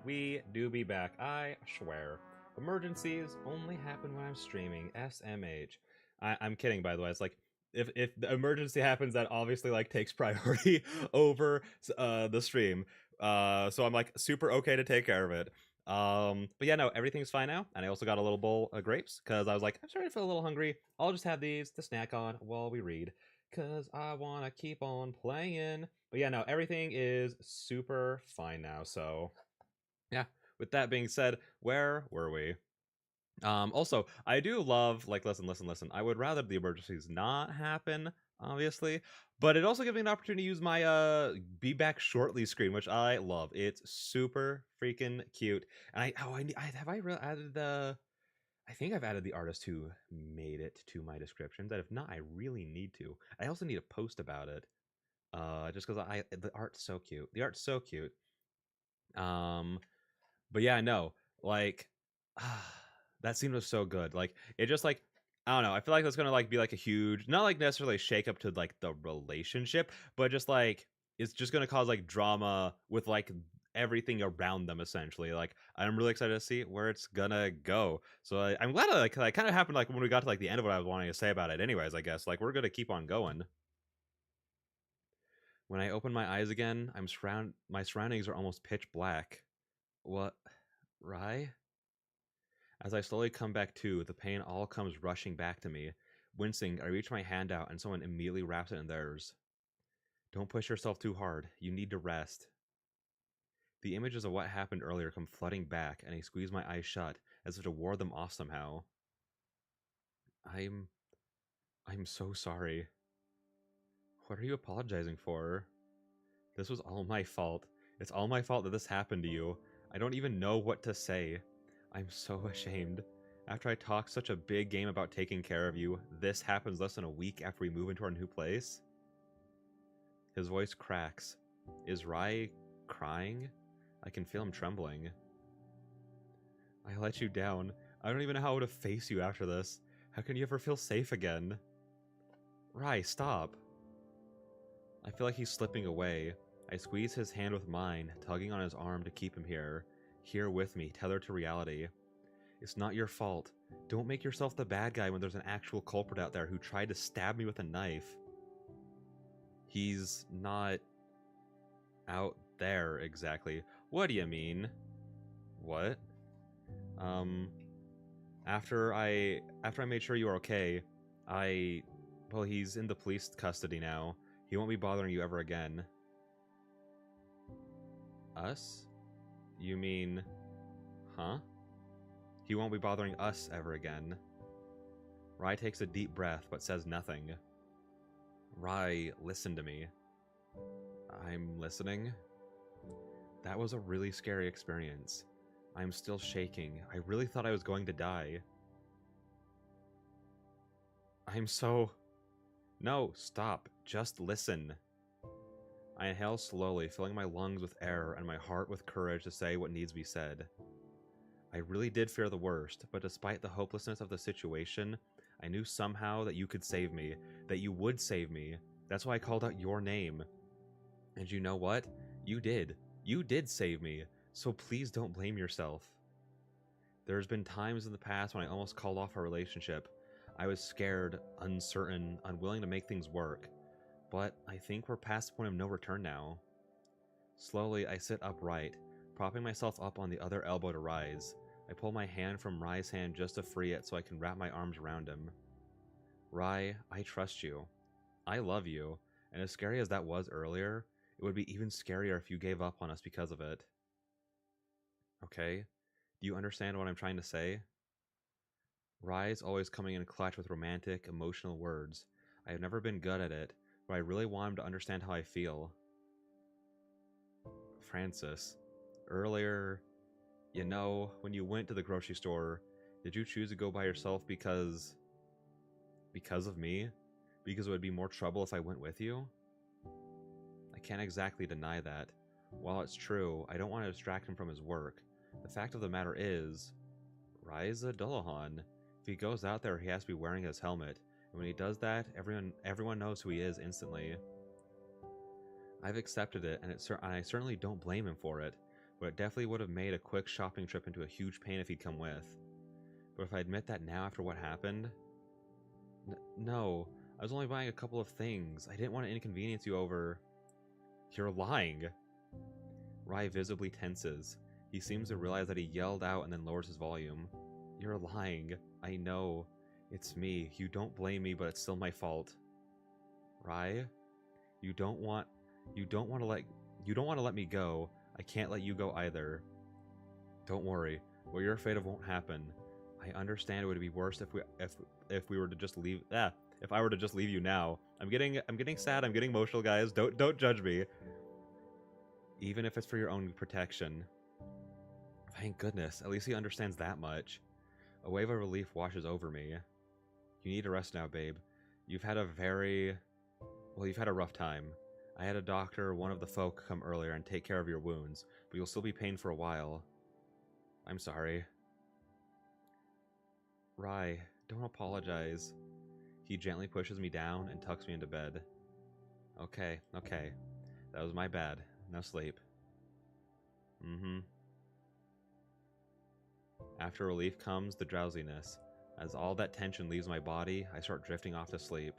we do be back, I swear. Emergencies only happen when I'm streaming, SMH. I'm kidding, by the way. It's like, if the emergency happens, that obviously, like, takes priority over the stream. So I'm, like, super okay to take care of it. But yeah, no, everything's fine now. And I also got a little bowl of grapes, because I was like, I'm starting to feel a little hungry. I'll just have these to snack on while we read, because I want to keep on playing. But yeah, no, everything is super fine now. So yeah, with that being said, where were we? Also, I do love, like, listen. I would rather the emergencies not happen, obviously, but it also gives me an opportunity to use my be back shortly screen, which I love. It's super freaking cute. And added the I think I've added the artist who made it to my descriptions. And if not, I really need to. I also need to post about it. Just because the art's so cute. The art's so cute. But yeah, no, like, that scene was so good. Like, it just, like, I don't know. I feel like that's gonna, like, be like a huge, not like necessarily shake up to, like, the relationship, but just like it's just gonna cause, like, drama with, like, everything around them, essentially. Like, I'm really excited to see where it's gonna go. So I'm glad like kind of happened like when we got to like the end of what I was wanting to say about it. Anyways, I guess like we're gonna keep on going. When I open my eyes again, my surroundings are almost pitch black. What? Rye? As I slowly come back to, the pain all comes rushing back to me. Wincing, I reach my hand out and someone immediately wraps it in theirs. Don't push yourself too hard. You need to rest. The images of what happened earlier come flooding back, and I squeeze my eyes shut, as if to ward them off somehow. I'm so sorry. What are you apologizing for? This was all my fault. It's all my fault that this happened to you. I don't even know what to say. I'm so ashamed. After I talked such a big game about taking care of you, this happens less than a week after we move into our new place? His voice cracks. Is Rai crying? I can feel him trembling. I let you down. I don't even know how to face you after this. How can you ever feel safe again? Rai, stop. I feel like he's slipping away. I squeeze his hand with mine, tugging on his arm to keep him here with me, tethered to reality. It's not your fault. Don't make yourself the bad guy when there's an actual culprit out there who tried to stab me with a knife. He's not out there exactly. What do you mean? What? After I made sure you were okay, well, he's in the police custody now. He won't be bothering you ever again. Us? You mean, huh? He won't be bothering us ever again. Rai takes a deep breath but says nothing. Rai, listen to me. I'm listening. That was a really scary experience. I'm still shaking. I really thought I was going to die. No, stop. Just listen. I inhale slowly, filling my lungs with air and my heart with courage to say what needs to be said. I really did fear the worst, but despite the hopelessness of the situation, I knew somehow that you could save me, that you would save me. That's why I called out your name. And you know what? You did. You did save me, so please don't blame yourself. There's been times in the past when I almost called off our relationship. I was scared, uncertain, unwilling to make things work. But I think we're past the point of no return now. Slowly, I sit upright, propping myself up on the other elbow to rise. I pull my hand from Rai's hand just to free it so I can wrap my arms around him. Rai, I trust you. I love you, and as scary as that was earlier, it would be even scarier if you gave up on us because of it. Okay? Do you understand what I'm trying to say? Rai's always coming in clutch with romantic, emotional words. I have never been good at it, but I really want him to understand how I feel. Francis, earlier, when you went to the grocery store, did you choose to go by yourself because of me? Because it would be more trouble if I went with you? I can't exactly deny that. While it's true, I don't want to distract him from his work. The fact of the matter is, Raiza Dullahan. If he goes out there, he has to be wearing his helmet. And when he does that, everyone knows who he is instantly. I've accepted it, and I certainly don't blame him for it. but it definitely would have made a quick shopping trip into a huge pain if he'd come with. But if I admit that now after what happened... No, I was only buying a couple of things. I didn't want to inconvenience you over... You're lying. Rai visibly tenses. He seems to realize that he yelled out and then lowers his volume. You're lying. I know. It's me. You don't blame me, but it's still my fault. Rai, you don't want to let me go. I can't let you go either. Don't worry. What you're afraid of won't happen. I understand it would be worse if we were to just leave. If I were to just leave you now. I'm getting sad. I'm getting emotional, guys. Don't judge me. Even if it's for your own protection. Thank goodness. At least he understands that much. A wave of relief washes over me. You need to rest now, babe. You've had a rough time. I had a doctor, one of the folk, come earlier and take care of your wounds, but you'll still be pained for a while. I'm sorry. Rai, don't apologize. He gently pushes me down and tucks me into bed. Okay. That was my bad. Now sleep. After relief comes the drowsiness. As all that tension leaves my body, I start drifting off to sleep.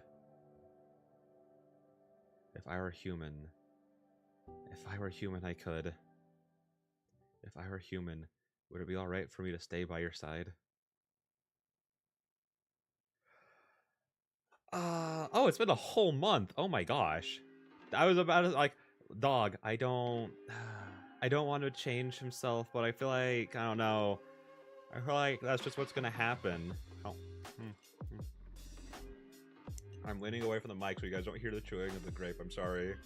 If I were human, I could. If I were human, would it be alright for me to stay by your side? Oh, it's been a whole month. Oh my gosh. I was about to, like, dog, I don't want to change himself, but I feel like, I don't know. I feel like that's just what's gonna happen. Oh. I'm leaning away from the mic so you guys don't hear the chewing of the grape. I'm sorry.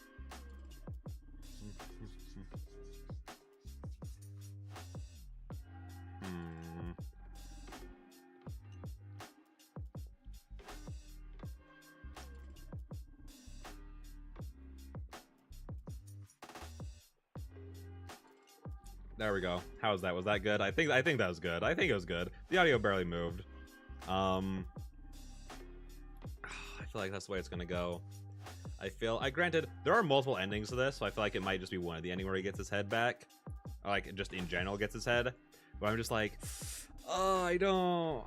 There we go. How's that? Was that good? I think that was good. I think it was good. The audio barely moved. I feel like that's the way it's gonna go. Granted, there are multiple endings to this, so I feel like it might just be one. The ending where he gets his head back. Or like, just in general gets his head. But I'm just like, oh, I don't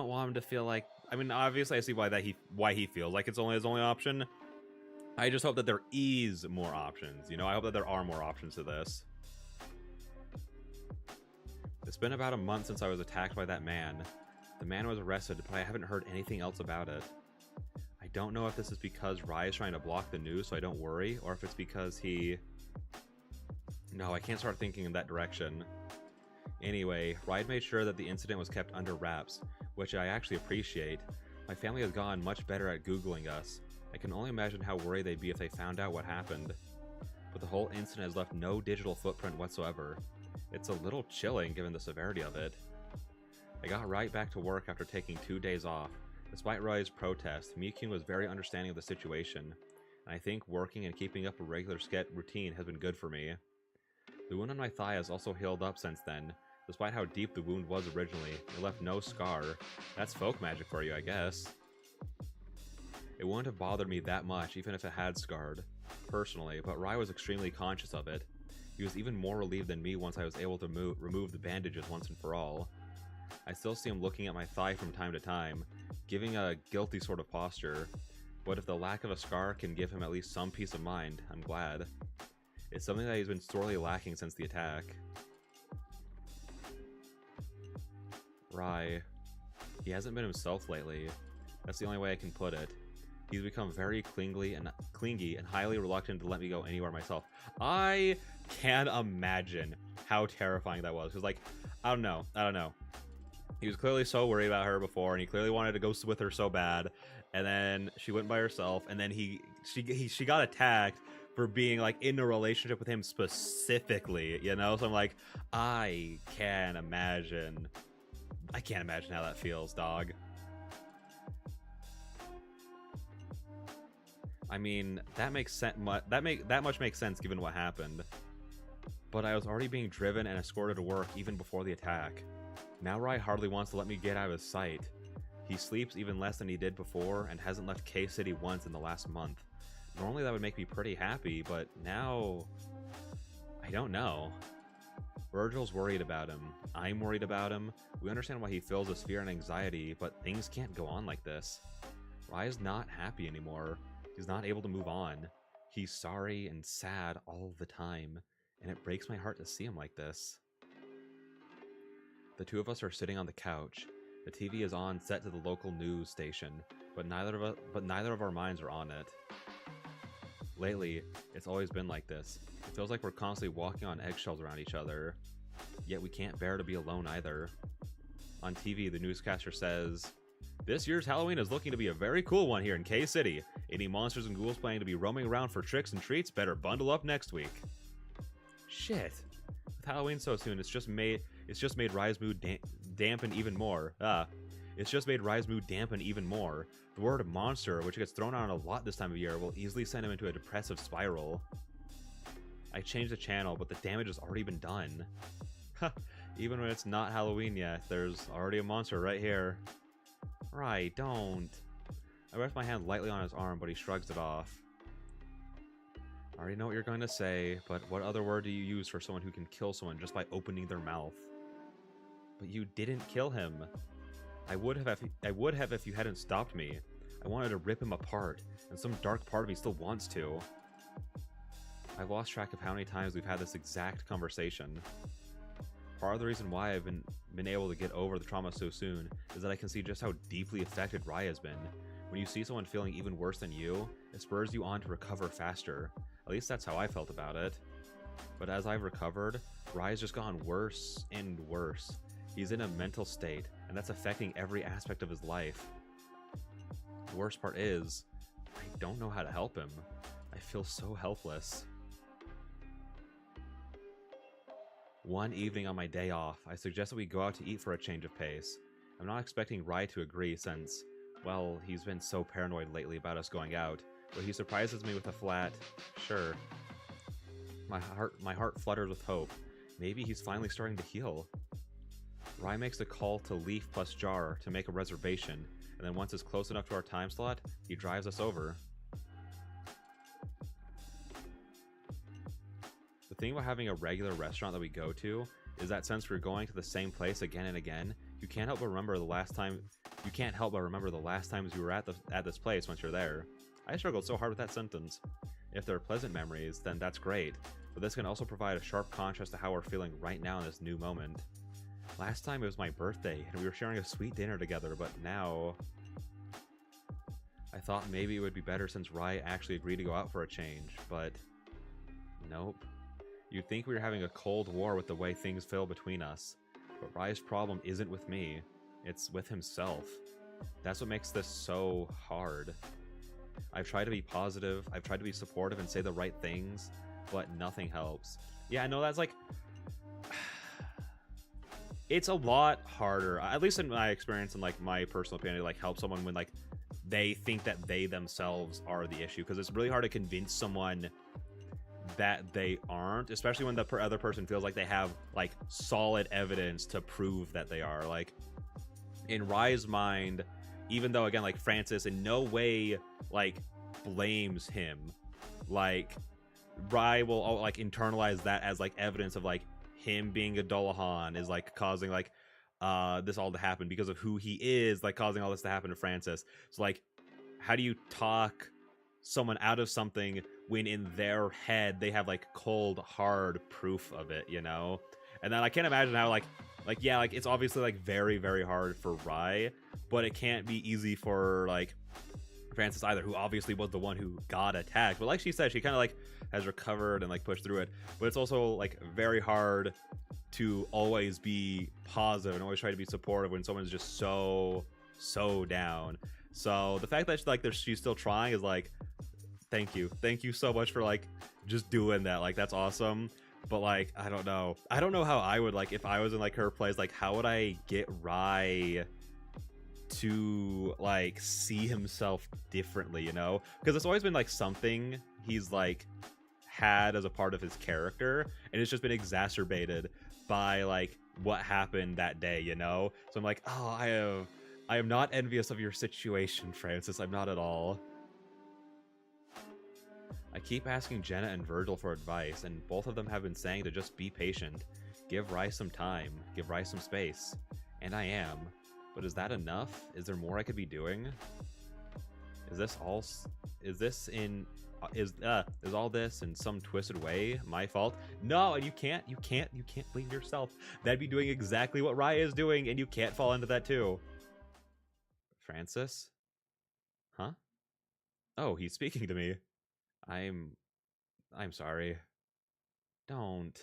want him to feel like... I mean, obviously I see why he feels like it's only his only option. I just hope that there is more options, you know? I hope that there are more options to this. It's been about a month since I was attacked by that man. The man was arrested, but I haven't heard anything else about it. I don't know if this is because Rai is trying to block the news so I don't worry, or if it's because he... No, I can't start thinking in that direction. Anyway, Rai made sure that the incident was kept under wraps, which I actually appreciate. My family has gotten much better at Googling us. I can only imagine how worried they'd be if they found out what happened. But the whole incident has left no digital footprint whatsoever. It's a little chilling given the severity of it. I got right back to work after taking 2 days off. Despite Rai's protest, Miyuki was very understanding of the situation, and I think working and keeping up a regular routine has been good for me. The wound on my thigh has also healed up since then. Despite how deep the wound was originally, it left no scar. That's folk magic for you, I guess. It wouldn't have bothered me that much even if it had scarred, personally, but Rai was extremely conscious of it. He was even more relieved than me once I was able to remove the bandages once and for all. I still see him looking at my thigh from time to time, giving a guilty sort of posture, but if the lack of a scar can give him at least some peace of mind, I'm glad. It's something that he's been sorely lacking since the attack. Rai. He hasn't been himself lately. That's the only way I can put it. He's become very clingy and highly reluctant to let me go anywhere myself. I can't imagine how terrifying that was. Because, like, I don't know. He was clearly so worried about her before, and he clearly wanted to go with her so bad. And then she went by herself, and then she got attacked for being, like, in a relationship with him specifically, you know? So I'm like, I can't imagine how that feels, dog. I mean, that makes sense. That much makes sense given what happened. But I was already being driven and escorted to work even before the attack. Now Rai hardly wants to let me get out of his sight. He sleeps even less than he did before and hasn't left K-City once in the last month. Normally that would make me pretty happy, but now I don't know. Virgil's worried about him. I'm worried about him. We understand why he feels this fear and anxiety, but things can't go on like this. Rai is not happy anymore. He's not able to move on. He's sorry and sad all the time, and it breaks my heart to see him like this. The two of us are sitting on the couch. The TV is on, set to the local news station, but neither of our minds are on it. Lately, it's always been like this. It feels like we're constantly walking on eggshells around each other, yet we can't bear to be alone either. On TV, the newscaster says, "This year's Halloween is looking to be a very cool one here in K-City. Any monsters and ghouls planning to be roaming around for tricks and treats better bundle up next week." Shit. With Halloween so soon, it's just made Rai's mood dampen even more. It's just made Rai's mood dampen even more. The word monster, which gets thrown on a lot this time of year, will easily send him into a depressive spiral. I changed the channel, but the damage has already been done. Even when it's not Halloween yet, there's already a monster right here. Right, don't. I rest my hand lightly on his arm, but he shrugs it off. I already know what you're going to say, but what other word do you use for someone who can kill someone just by opening their mouth? But you didn't kill him. I would have if you hadn't stopped me. I wanted to rip him apart, and some dark part of me still wants to. I've lost track of how many times we've had this exact conversation. Part of the reason why I've been able to get over the trauma so soon is that I can see just how deeply affected Rai has been. When you see someone feeling even worse than you, it spurs you on to recover faster. At least that's how I felt about it. But as I've recovered, Rai's just gotten worse and worse. He's in a mental state, and that's affecting every aspect of his life. The worst part is, I don't know how to help him. I feel so helpless. One evening on my day off, I suggest that we go out to eat for a change of pace. I'm not expecting Rai to agree since, well, he's been so paranoid lately about us going out, but he surprises me with a flat, sure. My heart flutters with hope. Maybe he's finally starting to heal. Rai makes a call to Leaf plus Jar to make a reservation, and then once it's close enough to our time slot, he drives us over. The thing about having a regular restaurant that we go to is that since we're going to the same place again and again, you can't help but remember the last times we were at this place once you're there. I struggled so hard with that sentence. If there are pleasant memories, then that's great, but this can also provide a sharp contrast to how we're feeling right now in this new moment. Last time it was my birthday, and we were sharing a sweet dinner together, but now... I thought maybe it would be better since Rai actually agreed to go out for a change, but... Nope. You'd think we were having a cold war with the way things feel between us, but Rai's problem isn't with me, it's with himself. That's what makes this so hard. I've tried to be positive, I've tried to be supportive and say the right things, but nothing helps. Yeah, no, that's like... It's a lot harder, at least in my experience and like my personal opinion, to like help someone when like they think that they themselves are the issue, because it's really hard to convince someone that they aren't, especially when the other person feels like they have like solid evidence to prove that they are. Like in Rai's mind, even though again like Francis in no way like blames him, like Rai will like internalize that as like evidence of like him being a Dullahan is like causing like this all to happen because of who he is, like causing all this to happen to Francis. So like, how do you talk someone out of something when in their head they have like cold hard proof of it, you know? And then I can't imagine how like yeah, like it's obviously like very, very hard for Rai, but it can't be easy for like Francis either, who obviously was the one who got attacked. But like she said, she kind of like has recovered and like pushed through it. But it's also like very hard to always be positive and always try to be supportive when someone's just so down. So the fact that she's still trying is like, thank you so much for like just doing that. Like that's awesome. But like I don't know how I would, like if I was in like her place, like how would I get Rai to like see himself differently, you know? Because it's always been like something he's like had as a part of his character, and it's just been exacerbated by like what happened that day, you know? So I'm like, oh, I am not envious of your situation, Francis. I'm not at all. I keep asking Jenna and Virgil for advice, and both of them have been saying to just be patient. Give Rai some time. Give Rai some space. And I am. But is that enough? Is there more I could be doing? Is this all... Is this in... Is all this in some twisted way my fault? No, and you can't blame yourself. That'd be doing exactly what Rai is doing, and you can't fall into that too. Francis? Huh? Oh, he's speaking to me. I'm sorry. Don't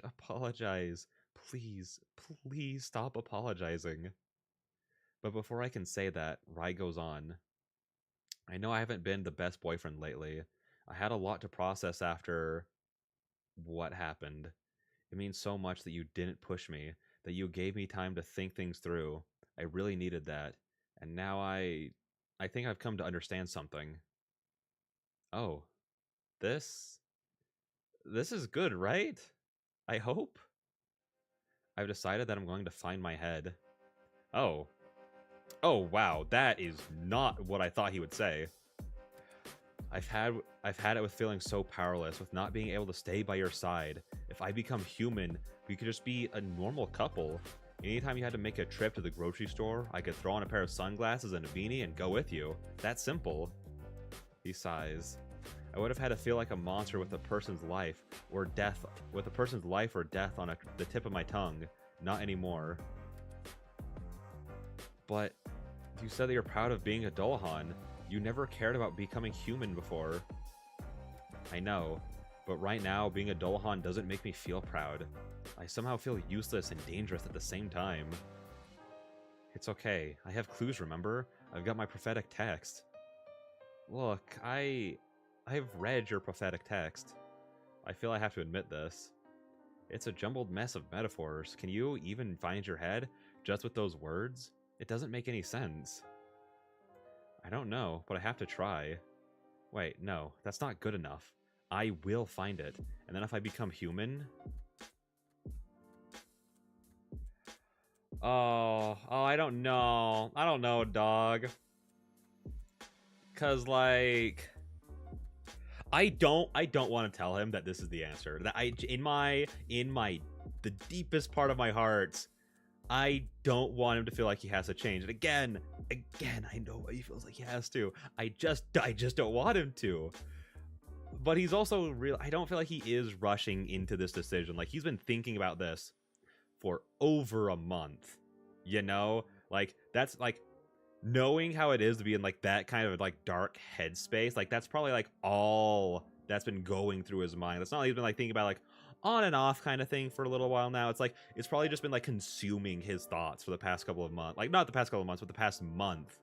apologize. Please stop apologizing. But before I can say that, Rai goes on. I know I haven't been the best boyfriend lately. I had a lot to process after what happened. It means so much that you didn't push me, that you gave me time to think things through. I really needed that. And now I think I've come to understand something. Oh, this is good, right? I hope. I've decided that I'm going to find my head. Oh. Oh, wow. That is not what I thought he would say. I've had it with feeling so powerless, with not being able to stay by your side. If I become human, we could just be a normal couple. Anytime you had to make a trip to the grocery store, I could throw on a pair of sunglasses and a beanie and go with you. That simple. He sighs. I would have had to feel like a monster with a person's life or death, on the tip of my tongue. Not anymore. But you said that you're proud of being a Dullahan. You never cared about becoming human before. I know, but right now, being a Dullahan doesn't make me feel proud. I somehow feel useless and dangerous at the same time. It's okay. I have clues, remember? I've got my prophetic text. Look, I've read your prophetic text. I feel I have to admit this. It's a jumbled mess of metaphors. Can you even find your head just with those words? It doesn't make any sense. I don't know, but I have to try. Wait, no, that's not good enough. I will find it. And then if I become human... Oh, I don't know. I don't know, dog. 'Cause, like... I don't want to tell him that this is the answer. That the deepest part of my heart, I don't want him to feel like he has to change. And again, I know he feels like he has to. I just don't want him to. But he's also real. I don't feel like he is rushing into this decision. Like, he's been thinking about this for over a month. You know, like, that's like, knowing how it is to be in like that kind of like dark headspace, like that's probably like all that's been going through his mind. It's not like he's been like thinking about like on and off kind of thing for a little while now. It's like it's probably just been like consuming his thoughts for the past couple of months. Like, not the past couple of months, but the past month.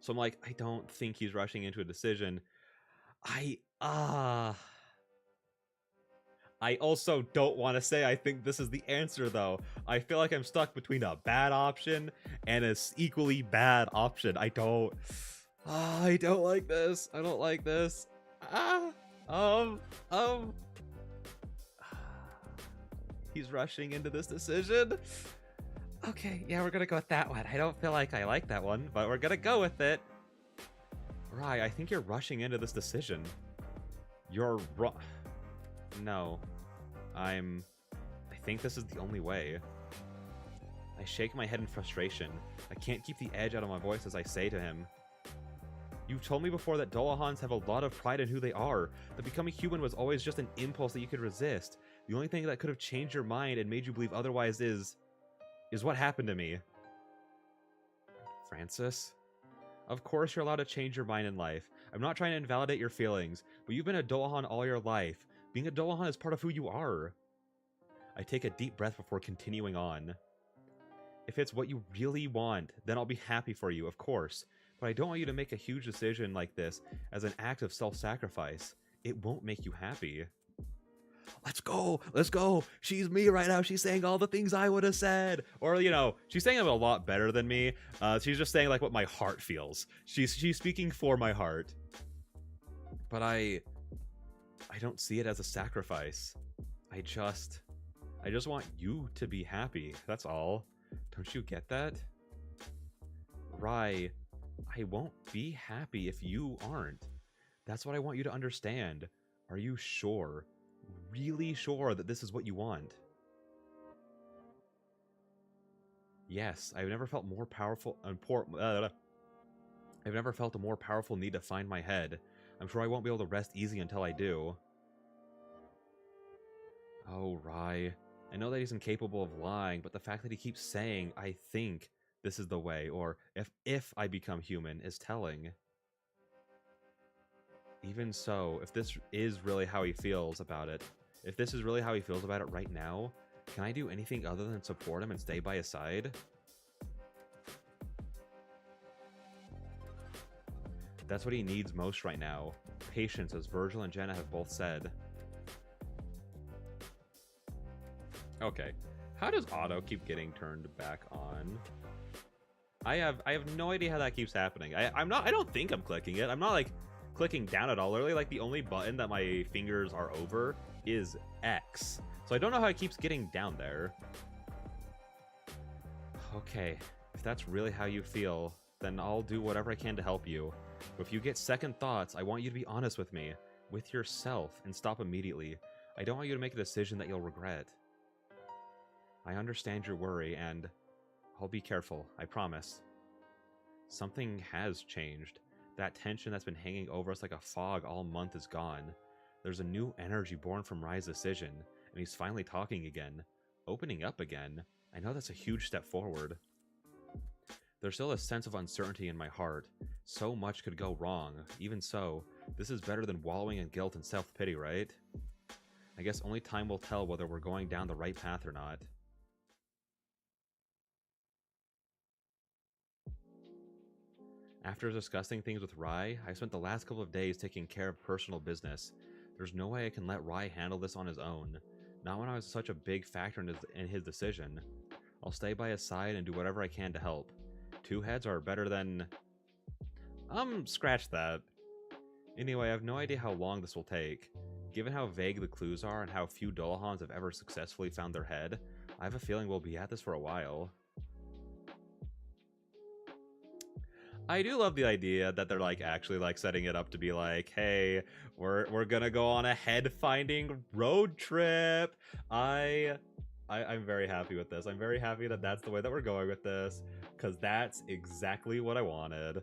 So I'm like, I don't think he's rushing into a decision. I also don't want to say I think this is the answer, though. I feel like I'm stuck between a bad option and an equally bad option. I don't like this. I don't like this. He's rushing into this decision. Okay, yeah, we're gonna go with that one. I don't feel like I like that one, but we're gonna go with it. Right, I think you're rushing into this decision. You're wrong. No. I think this is the only way. I shake my head in frustration. I can't keep the edge out of my voice as I say to him. You told me before that Dullahans have a lot of pride in who they are, that becoming human was always just an impulse that you could resist. The only thing that could have changed your mind and made you believe otherwise is what happened to me. Francis? Of course you're allowed to change your mind in life. I'm not trying to invalidate your feelings, but you've been a Dullahan all your life. Being a Dullahan is part of who you are. I take a deep breath before continuing on. If it's what you really want, then I'll be happy for you, of course. But I don't want you to make a huge decision like this as an act of self-sacrifice. It won't make you happy. Let's go! Let's go! She's me right now. She's saying all the things I would have said. Or, you know, she's saying it a lot better than me. She's just saying, like, what my heart feels. She's speaking for my heart. But I don't see it as a sacrifice. I just want you to be happy. That's all. Don't you get that? Rai, I won't be happy if you aren't. That's what I want you to understand. Are you sure? Really sure that this is what you want? Yes, I've never felt more powerful I've never felt a more powerful need to find my head. I'm sure I won't be able to rest easy until I do. Oh, Rai. I know that he's incapable of lying, but the fact that he keeps saying, I think this is the way, or if I become human, is telling. Even so, if this is really how he feels about it, if this is really how he feels about it right now, can I do anything other than support him and stay by his side? That's what he needs most right now. Patience, as Virgil and Jenna have both said. Okay. How does auto keep getting turned back on? I have no idea how that keeps happening. I don't think I'm clicking it. I'm not like clicking down at all. Literally, like the only button that my fingers are over is X. So I don't know how it keeps getting down there. Okay, if that's really how you feel, then I'll do whatever I can to help you. But if you get second thoughts, I want you to be honest with me, with yourself, and stop immediately. I don't want you to make a decision that you'll regret. I understand your worry, and I'll be careful, I promise. Something has changed. That tension that's been hanging over us like a fog all month is gone. There's a new energy born from Rai's decision, and he's finally talking again. Opening up again. I know that's a huge step forward. There's still a sense of uncertainty in my heart. So much could go wrong. Even so, this is better than wallowing in guilt and self-pity, right? I guess only time will tell whether we're going down the right path or not. After discussing things with Rai, I spent the last couple of days taking care of personal business. There's no way I can let Rai handle this on his own. Not when I was such a big factor in his decision. I'll stay by his side and do whatever I can to help. Two heads are better than... scratch that. Anyway, I have no idea how long this will take. Given how vague the clues are and how few Dullahans have ever successfully found their head, I have a feeling we'll be at this for a while. I do love the idea that they're like actually like setting it up to be like, hey, we're gonna go on a head finding road trip. I'm very happy with this. I'm very happy that that's the way that we're going with this, because that's exactly what I wanted.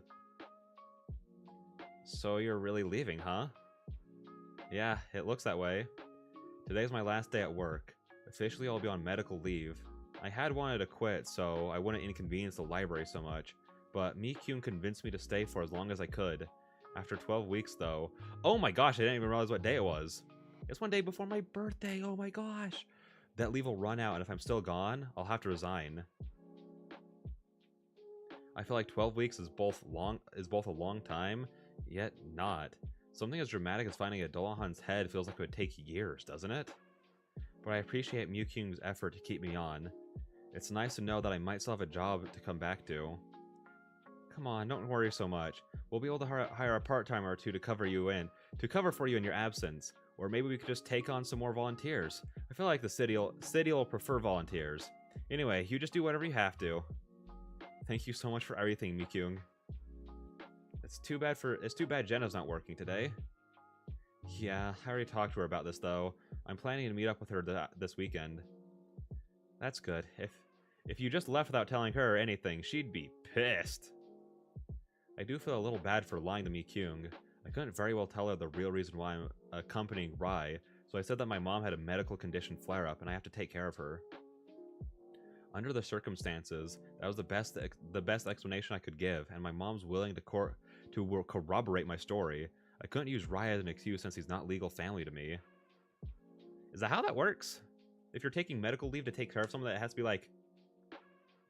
So you're really leaving, huh? Yeah, it looks that way. Today's my last day at work. Officially, I'll be on medical leave. I had wanted to quit, so I wouldn't inconvenience the library so much. But Mi-Kyun convinced me to stay for as long as I could. After 12 weeks, though... Oh my gosh, I didn't even realize what day it was. It's one day before my birthday, oh my gosh! That leave will run out, and if I'm still gone, I'll have to resign. I feel like 12 weeks is both a long time, yet not. Something as dramatic as finding a Dullahan's head feels like it would take years, doesn't it? But I appreciate Mi-Kyun's effort to keep me on. It's nice to know that I might still have a job to come back to. Come on, don't worry so much. We'll be able to hire a part-timer or two to cover for you in your absence. Or maybe we could just take on some more volunteers. I feel like the city will prefer volunteers. Anyway, you just do whatever you have to. Thank you so much for everything, Mi-Kyun. It's too bad Jenna's not working today. Yeah, I already talked to her about this though. I'm planning to meet up with her this weekend. That's good. If you just left without telling her anything, she'd be pissed. I do feel a little bad for lying to Mi-Kyun. I couldn't very well tell her the real reason why I'm accompanying Rai, so I said that my mom had a medical condition flare-up and I have to take care of her. Under the circumstances, that was the best explanation I could give, and my mom's willing to corroborate my story. I couldn't use Rai as an excuse since he's not legal family to me. Is that how that works? If you're taking medical leave to take care of someone, that has to be like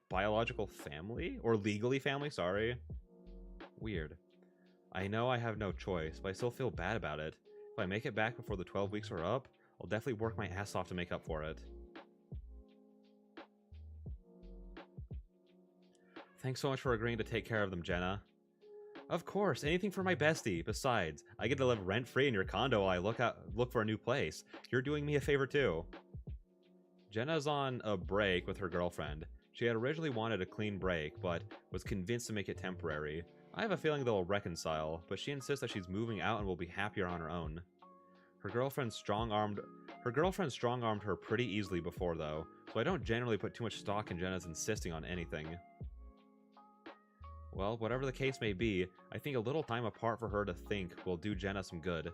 biological family? Or legally family, sorry. Weird. I know I have no choice, but I still feel bad about it. If I make it back before the 12 weeks are up, I'll definitely work my ass off to make up for it. Thanks so much for agreeing to take care of them, Jenna. Of course, anything for my bestie. Besides, I get to live rent-free in your condo while I look for a new place. You're doing me a favor too. Jenna's on a break with her girlfriend. She had originally wanted a clean break, but was convinced to make it temporary. I have a feeling they'll reconcile, but she insists that she's moving out and will be happier on her own. Her girlfriend strong-armed her pretty easily before, though, so I don't generally put too much stock in Jenna's insisting on anything. Well, whatever the case may be, I think a little time apart for her to think will do Jenna some good.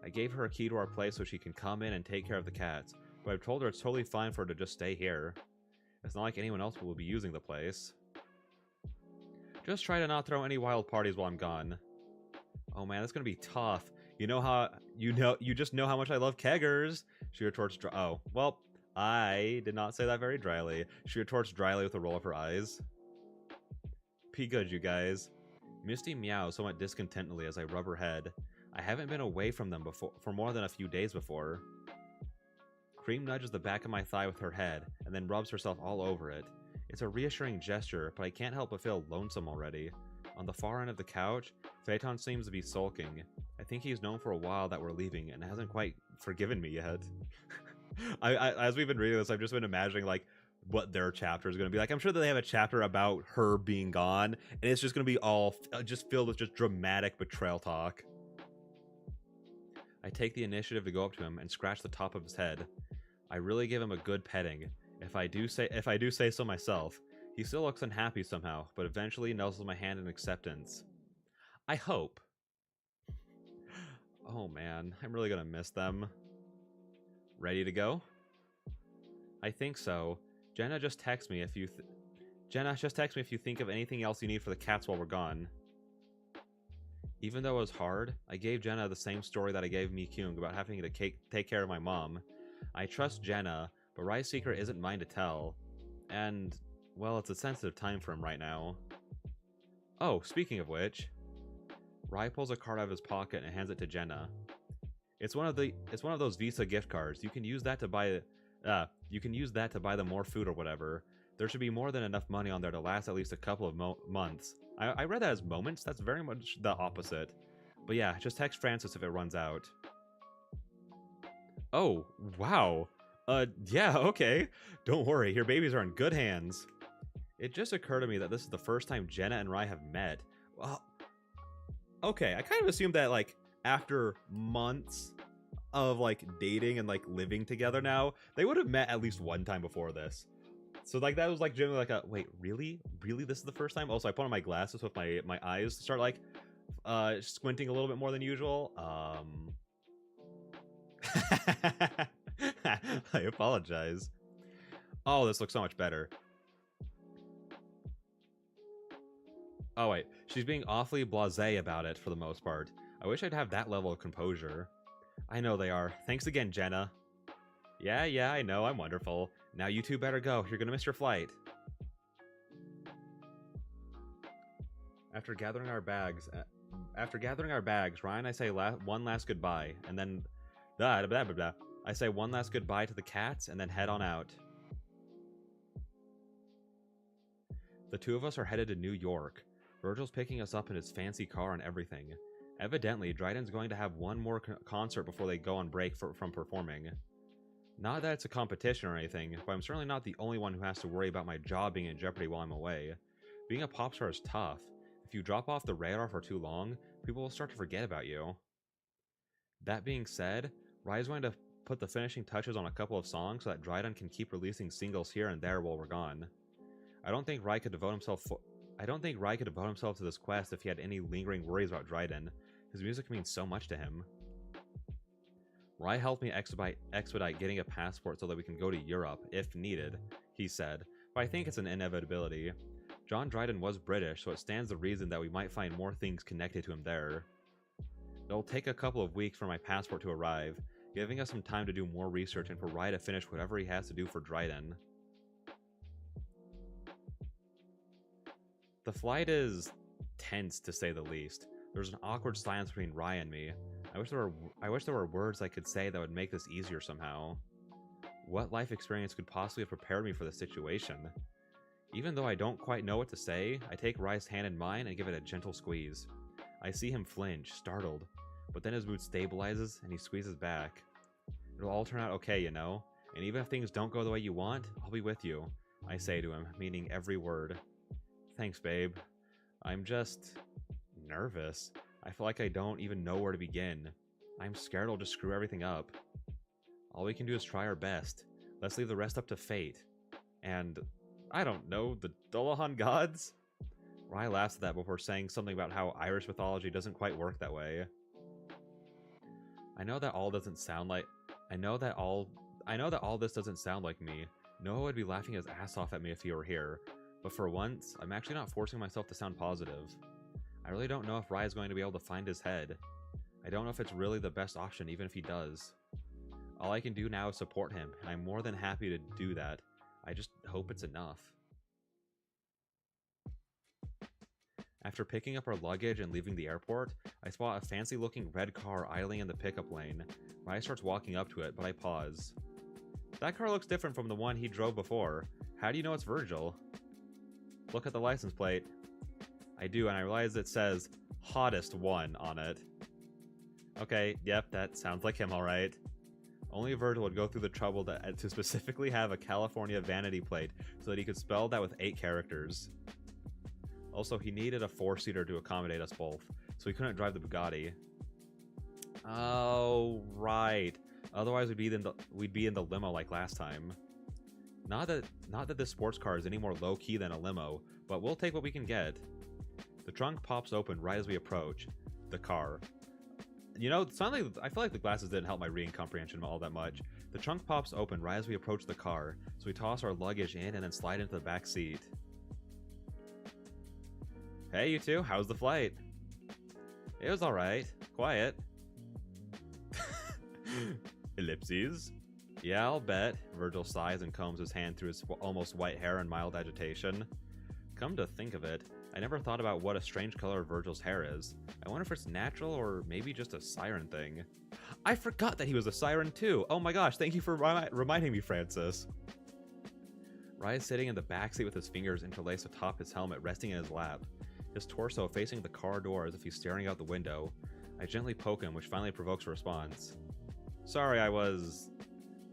I gave her a key to our place so she can come in and take care of the cats, but I've told her it's totally fine for her to just stay here. It's not like anyone else will be using the place. Just try to not throw any wild parties while I'm gone. Oh man, that's gonna be tough. You just know how much I love keggers. She retorts oh, well, I did not say that very dryly. She retorts dryly with a roll of her eyes. Be good, you guys. Misty meows somewhat discontentedly as I rub her head. I haven't been away from them for more than a few days before. Cream nudges the back of my thigh with her head, and then rubs herself all over it. It's a reassuring gesture, but I can't help but feel lonesome already. On the far end of the couch, Phaeton seems to be sulking. I think he's known for a while that we're leaving, and hasn't quite forgiven me yet. As we've been reading this, I've just been imagining, like, what their chapter is going to be like. I'm sure that they have a chapter about her being gone, and it's just going to be all just filled with just dramatic betrayal talk. I take the initiative to go up to him and scratch the top of his head. I really give him a good petting, if I do say so myself. He still looks unhappy somehow, but eventually nuzzles my hand in acceptance. I hope. Oh man, I'm really gonna miss them. Ready to go? I think so. Jenna, just text me if you think of anything else you need for the cats while we're gone. Even though it was hard, I gave Jenna the same story that I gave Mi Kyung about having to take care of my mom. I trust Jenna, but Rai's secret isn't mine to tell. And, well, it's a sensitive time for him right now. Oh, speaking of which, Rai pulls a card out of his pocket and hands it to Jenna. It's one of those Visa gift cards. You can use that to buy them more food or whatever. There should be more than enough money on there to last at least a couple of months. I read that as moments. That's very much the opposite. But yeah, just text Francis if it runs out. Oh, wow. Yeah, okay. Don't worry, your babies are in good hands. It just occurred to me that this is the first time Jenna and Rai have met. Well, okay, I kind of assumed that, like, after months of, like, dating and, like, living together now, they would have met at least one time before this. So, like, that was, like, generally like a, wait, really? Really, this is the first time? Also, I put on my glasses with my eyes to start, like, squinting a little bit more than usual. I apologize. Oh, this looks so much better. Oh, wait. She's being awfully blasé about it for the most part. I wish I'd have that level of composure. I know they are. Thanks again, Jenna. Yeah, I know. I'm wonderful. Now you two better go. You're gonna miss your flight. After gathering our bags, Ryan and I say one last goodbye, and then I say one last goodbye to the cats, and then head on out. The two of us are headed to New York. Virgil's picking us up in his fancy car and everything. Evidently, Dryden's going to have one more concert before they go on break from performing. Not that it's a competition or anything, but I'm certainly not the only one who has to worry about my job being in jeopardy while I'm away. Being a pop star is tough. If you drop off the radar for too long, people will start to forget about you. That being said, Rai's going to put the finishing touches on a couple of songs so that Dryden can keep releasing singles here and there while we're gone. I don't think Rai could devote himself to this quest if he had any lingering worries about Dryden. His music means so much to him. Rai helped me expedite getting a passport so that we can go to Europe, if needed, he said, but I think it's an inevitability. John Dryden was British, so it stands to reason that we might find more things connected to him there. It'll take a couple of weeks for my passport to arrive, giving us some time to do more research and for Rai to finish whatever he has to do for Dryden. The flight is tense, to say the least. There's an awkward silence between Rai and me. I wish there were words I could say that would make this easier somehow. What life experience could possibly have prepared me for this situation? Even though I don't quite know what to say, I take Rai's hand in mine and give it a gentle squeeze. I see him flinch, startled, but then his mood stabilizes and he squeezes back. It'll all turn out okay, you know? And even if things don't go the way you want, I'll be with you, I say to him, meaning every word. Thanks, babe. I'm just nervous. I feel like I don't even know where to begin. I'm scared I'll just screw everything up. All we can do is try our best. Let's leave the rest up to fate. And, I don't know, the Dullahan gods? Rai laughs at that before saying something about how Irish mythology doesn't quite work that way. I know that all this doesn't sound like me. Noah would be laughing his ass off at me if he were here. But for once, I'm actually not forcing myself to sound positive. I really don't know if Rai is going to be able to find his head. I don't know if it's really the best option, even if he does. All I can do now is support him, and I'm more than happy to do that. I just hope it's enough. After picking up our luggage and leaving the airport, I spot a fancy-looking red car idling in the pickup lane. Rai starts walking up to it, but I pause. That car looks different from the one he drove before. How do you know it's Virgil? Look at the license plate. I do, and I realize it says Hottest One on it. Okay, yep, that sounds like him alright. Only Virgil would go through the trouble to specifically have a California vanity plate so that he could spell that with 8 characters. Also, he needed a 4-seater to accommodate us both, so he couldn't drive the Bugatti. Oh, right. Otherwise, we'd be in the limo like last time. Not that this sports car is any more low-key than a limo, but we'll take what we can get. The trunk pops open right as we approach the car. You know, suddenly I feel like the glasses didn't help my reading comprehension all that much. The trunk pops open right as we approach the car, so we toss our luggage in and then slide into the back seat. Hey, you two, how's the flight? It was alright. Quiet. Ellipses. Yeah, I'll bet. Virgil sighs and combs his hand through his almost white hair in mild agitation. Come to think of it, I never thought about what a strange color Virgil's hair is. I wonder if it's natural or maybe just a siren thing. I forgot that he was a siren too! Oh my gosh, thank you for reminding me, Francis. Rai is sitting in the backseat with his fingers interlaced atop his helmet resting in his lap, his torso facing the car door as if he's staring out the window. I gently poke him, which finally provokes a response. Sorry,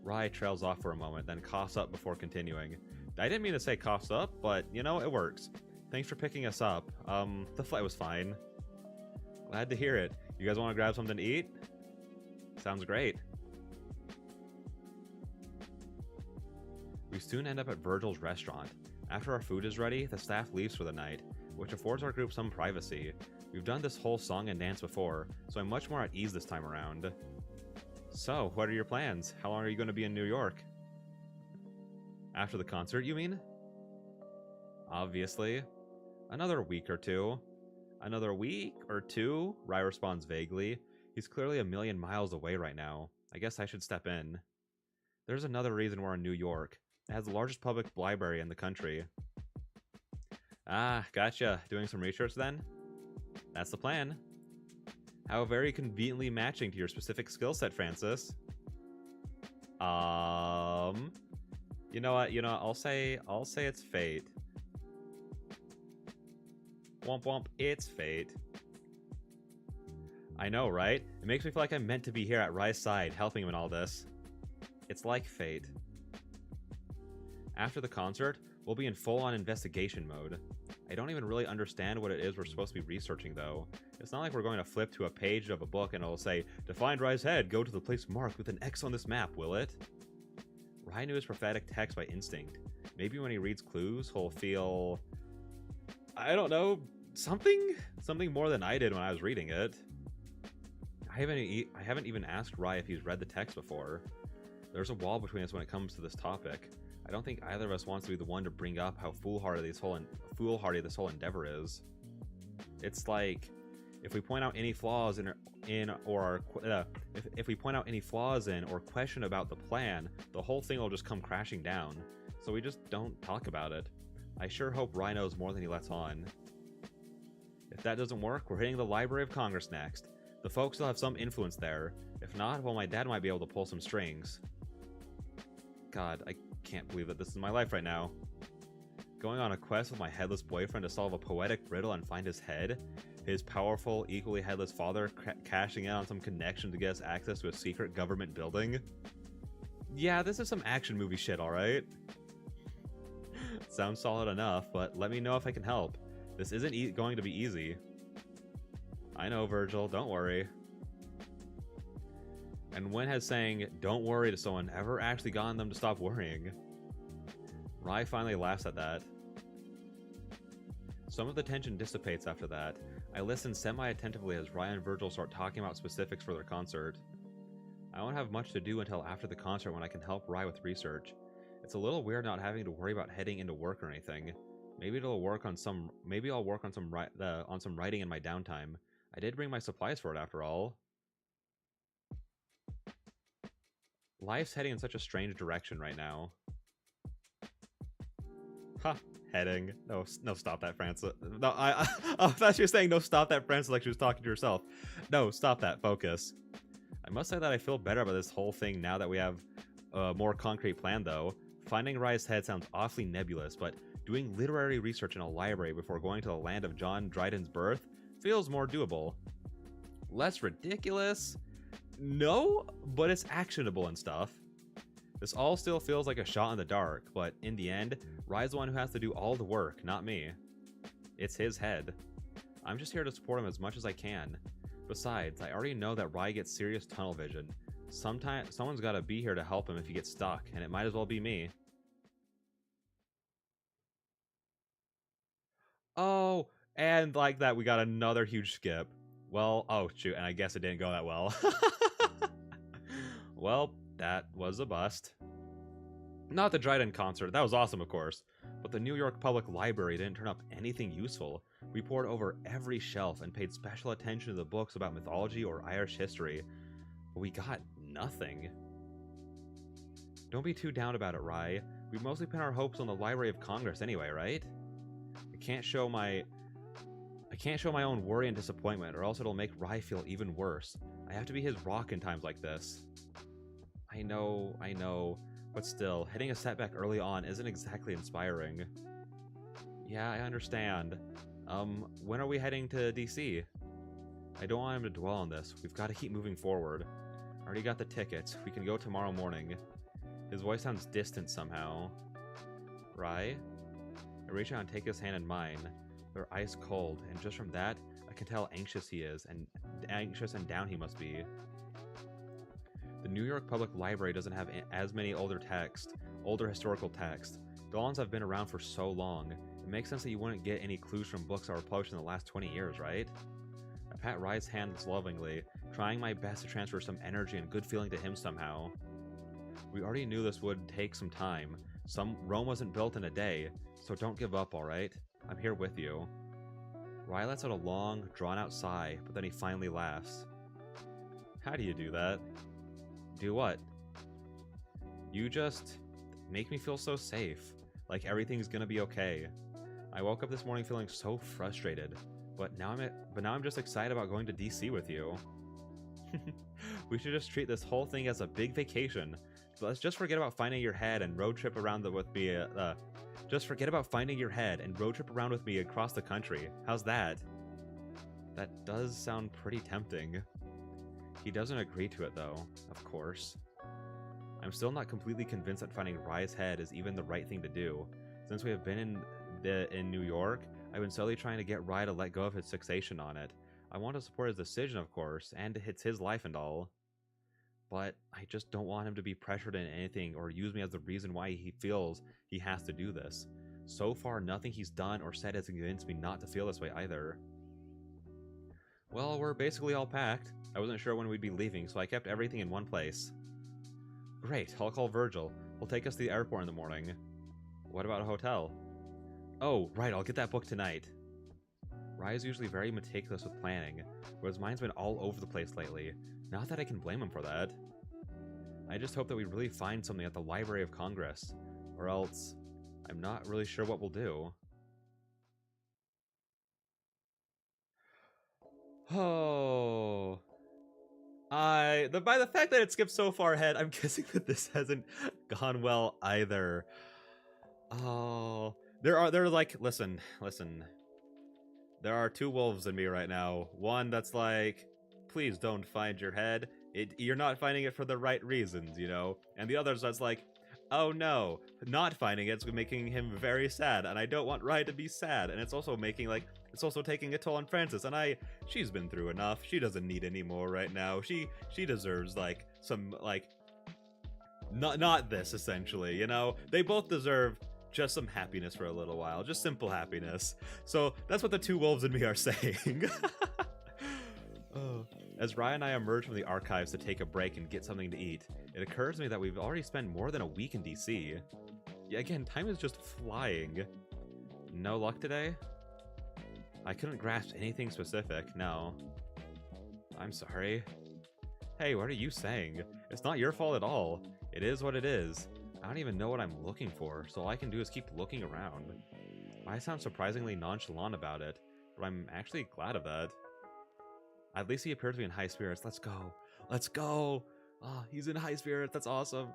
Rai trails off for a moment, then coughs up before continuing. I didn't mean to say coughs up, but, you know, it works. Thanks for picking us up. The flight was fine. Glad to hear it. You guys want to grab something to eat? Sounds great. We soon end up at Virgil's restaurant. After our food is ready, the staff leaves for the night, which affords our group some privacy. We've done this whole song and dance before, so I'm much more at ease this time around. So, what are your plans? How long are you going to be in New York? After the concert, you mean? Obviously. Another week or two. Another week or two? Rai responds vaguely. He's clearly a million miles away right now. I guess I should step in. There's another reason we're in New York. It has the largest public library in the country. Ah, gotcha. Doing some research then? That's the plan. How very conveniently matching to your specific skill set, Francis. You know what? I'll say it's fate. Womp womp, it's fate. I know, right? It makes me feel like I'm meant to be here at Rai's side, helping him in all this. It's like fate. After the concert, we'll be in full-on investigation mode. I don't even really understand what it is we're supposed to be researching, though. It's not like we're going to flip to a page of a book and it'll say, to find Rai's head, go to the place marked with an X on this map, will it? Rai knew his prophetic text by instinct. Maybe when he reads clues, he'll feel... I don't know, something more than I did when I was reading it. I haven't even asked Rai if he's read the text before. There's a wall between us when it comes to this topic. I don't think either of us wants to be the one to bring up how foolhardy this whole endeavor is. It's like, if we point out any flaws if we point out any flaws in or question about the plan, the whole thing will just come crashing down. So we just don't talk about it. I sure hope Rai knows more than he lets on. If that doesn't work, we're hitting the Library of Congress next. The folks will have some influence there. If not, well, my dad might be able to pull some strings. God, I can't believe that this is my life right now. Going on a quest with my headless boyfriend to solve a poetic riddle and find his head? His powerful, equally headless father cashing in on some connection to get us access to a secret government building? Yeah, this is some action movie shit, alright? Sounds solid enough, but let me know if I can help. This isn't going to be easy. I know, Virgil, don't worry. And when has saying, don't worry to someone ever actually gotten them to stop worrying? Rai finally laughs at that. Some of the tension dissipates after that. I listen semi-attentively as Rai and Virgil start talking about specifics for their concert. I won't have much to do until after the concert when I can help Rai with research. It's a little weird not having to worry about heading into work or anything. Maybe I'll work on some writing in my downtime. I did bring my supplies for it after all. Life's heading in such a strange direction right now. Huh. Heading. No, stop that, Francis. No, I thought you were saying no, stop that, Francis, like she was talking to herself. No, stop that. Focus. I must say that I feel better about this whole thing now that we have a more concrete plan, though. Finding Rai's head sounds awfully nebulous, but doing literary research in a library before going to the land of John Dryden's birth feels more doable. Less ridiculous? No, but it's actionable and stuff. This all still feels like a shot in the dark, but in the end, Rai's the one who has to do all the work, not me. It's his head. I'm just here to support him as much as I can. Besides, I already know that Rai gets serious tunnel vision. Someone's gotta be here to help him if he gets stuck, and it might as well be me. Oh, and like that, we got another huge skip. Well, oh shoot, and I guess it didn't go that well. Well, that was a bust. Not the Dryden concert, that was awesome of course, but the New York Public Library didn't turn up anything useful. We pored over every shelf and paid special attention to the books about mythology or Irish history, but we got nothing. Don't be too down about it, Rai. We mostly pin our hopes on the Library of Congress anyway, right? I can't show my own worry and disappointment, or else it'll make Rai feel even worse. I have to be his rock in times like this. I know, but still, hitting a setback early on isn't exactly inspiring. Yeah, I understand. When are we heading to DC? I don't want him to dwell on this. We've got to keep moving forward. I already got the tickets. We can go tomorrow morning. His voice sounds distant somehow. Rai? I reach out and take his hand in mine. They're ice cold, and just from that, I can tell anxious he is, and anxious and down he must be. The New York Public Library doesn't have as many older historical texts. Dolans have been around for so long. It makes sense that you wouldn't get any clues from books that were published in the last 20 years, right? I pat Rai's hands lovingly, trying my best to transfer some energy and good feeling to him somehow. We already knew this would take some time. Rome wasn't built in a day, so don't give up, alright? I'm here with you. Rai lets out a long, drawn-out sigh, but then he finally laughs. How do you do that? Do what? You just make me feel so safe, like everything's gonna be okay. I woke up this morning feeling so frustrated, but now I'm just excited about going to DC with you. We should just treat this whole thing as a big vacation. Let's just forget about finding your head and road trip around with me. Just forget about finding your head and road trip around with me across the country. How's that? That does sound pretty tempting. He doesn't agree to it though, of course. I'm still not completely convinced that finding Rai's head is even the right thing to do. Since we have been in New York, I've been slowly trying to get Rai to let go of his fixation on it. I want to support his decision, of course, and it's his life and all. But I just don't want him to be pressured in anything or use me as the reason why he feels he has to do this. So far, nothing he's done or said has convinced me not to feel this way either. Well, we're basically all packed. I wasn't sure when we'd be leaving, so I kept everything in one place. Great, I'll call Virgil. He'll take us to the airport in the morning. What about a hotel? Oh, right, I'll get that booked tonight. Rai is usually very meticulous with planning, whereas mine's been all over the place lately. Not that I can blame him for that. I just hope that we really find something at the Library of Congress, or else I'm not really sure what we'll do. Oh, by the fact that it skipped so far ahead, I'm guessing that this hasn't gone well either. Oh, listen. There are two wolves in me right now. One that's like, please don't find your head. You're not finding it for the right reasons, you know? And the other that's like, Oh no, not finding it's making him very sad, and I don't want Rye to be sad, and it's also making, like, it's also taking a toll on Francis, and she's been through enough. She doesn't need any more right now. She deserves, like, some, like, not this, essentially, you know? They both deserve just some happiness for a little while, just simple happiness. So that's what the two wolves in me are saying. Oh. As Ryan and I emerge from the archives to take a break and get something to eat, it occurs to me that we've already spent more than a week in DC. Yeah, again, time is just flying. No luck today? I couldn't grasp anything specific, no. I'm sorry. Hey, what are you saying? It's not your fault at all. It is what it is. I don't even know what I'm looking for, so all I can do is keep looking around. I sound surprisingly nonchalant about it, but I'm actually glad of that. At least he appears to be in high spirits. Let's go. Let's go. Oh, he's in high spirits. That's awesome.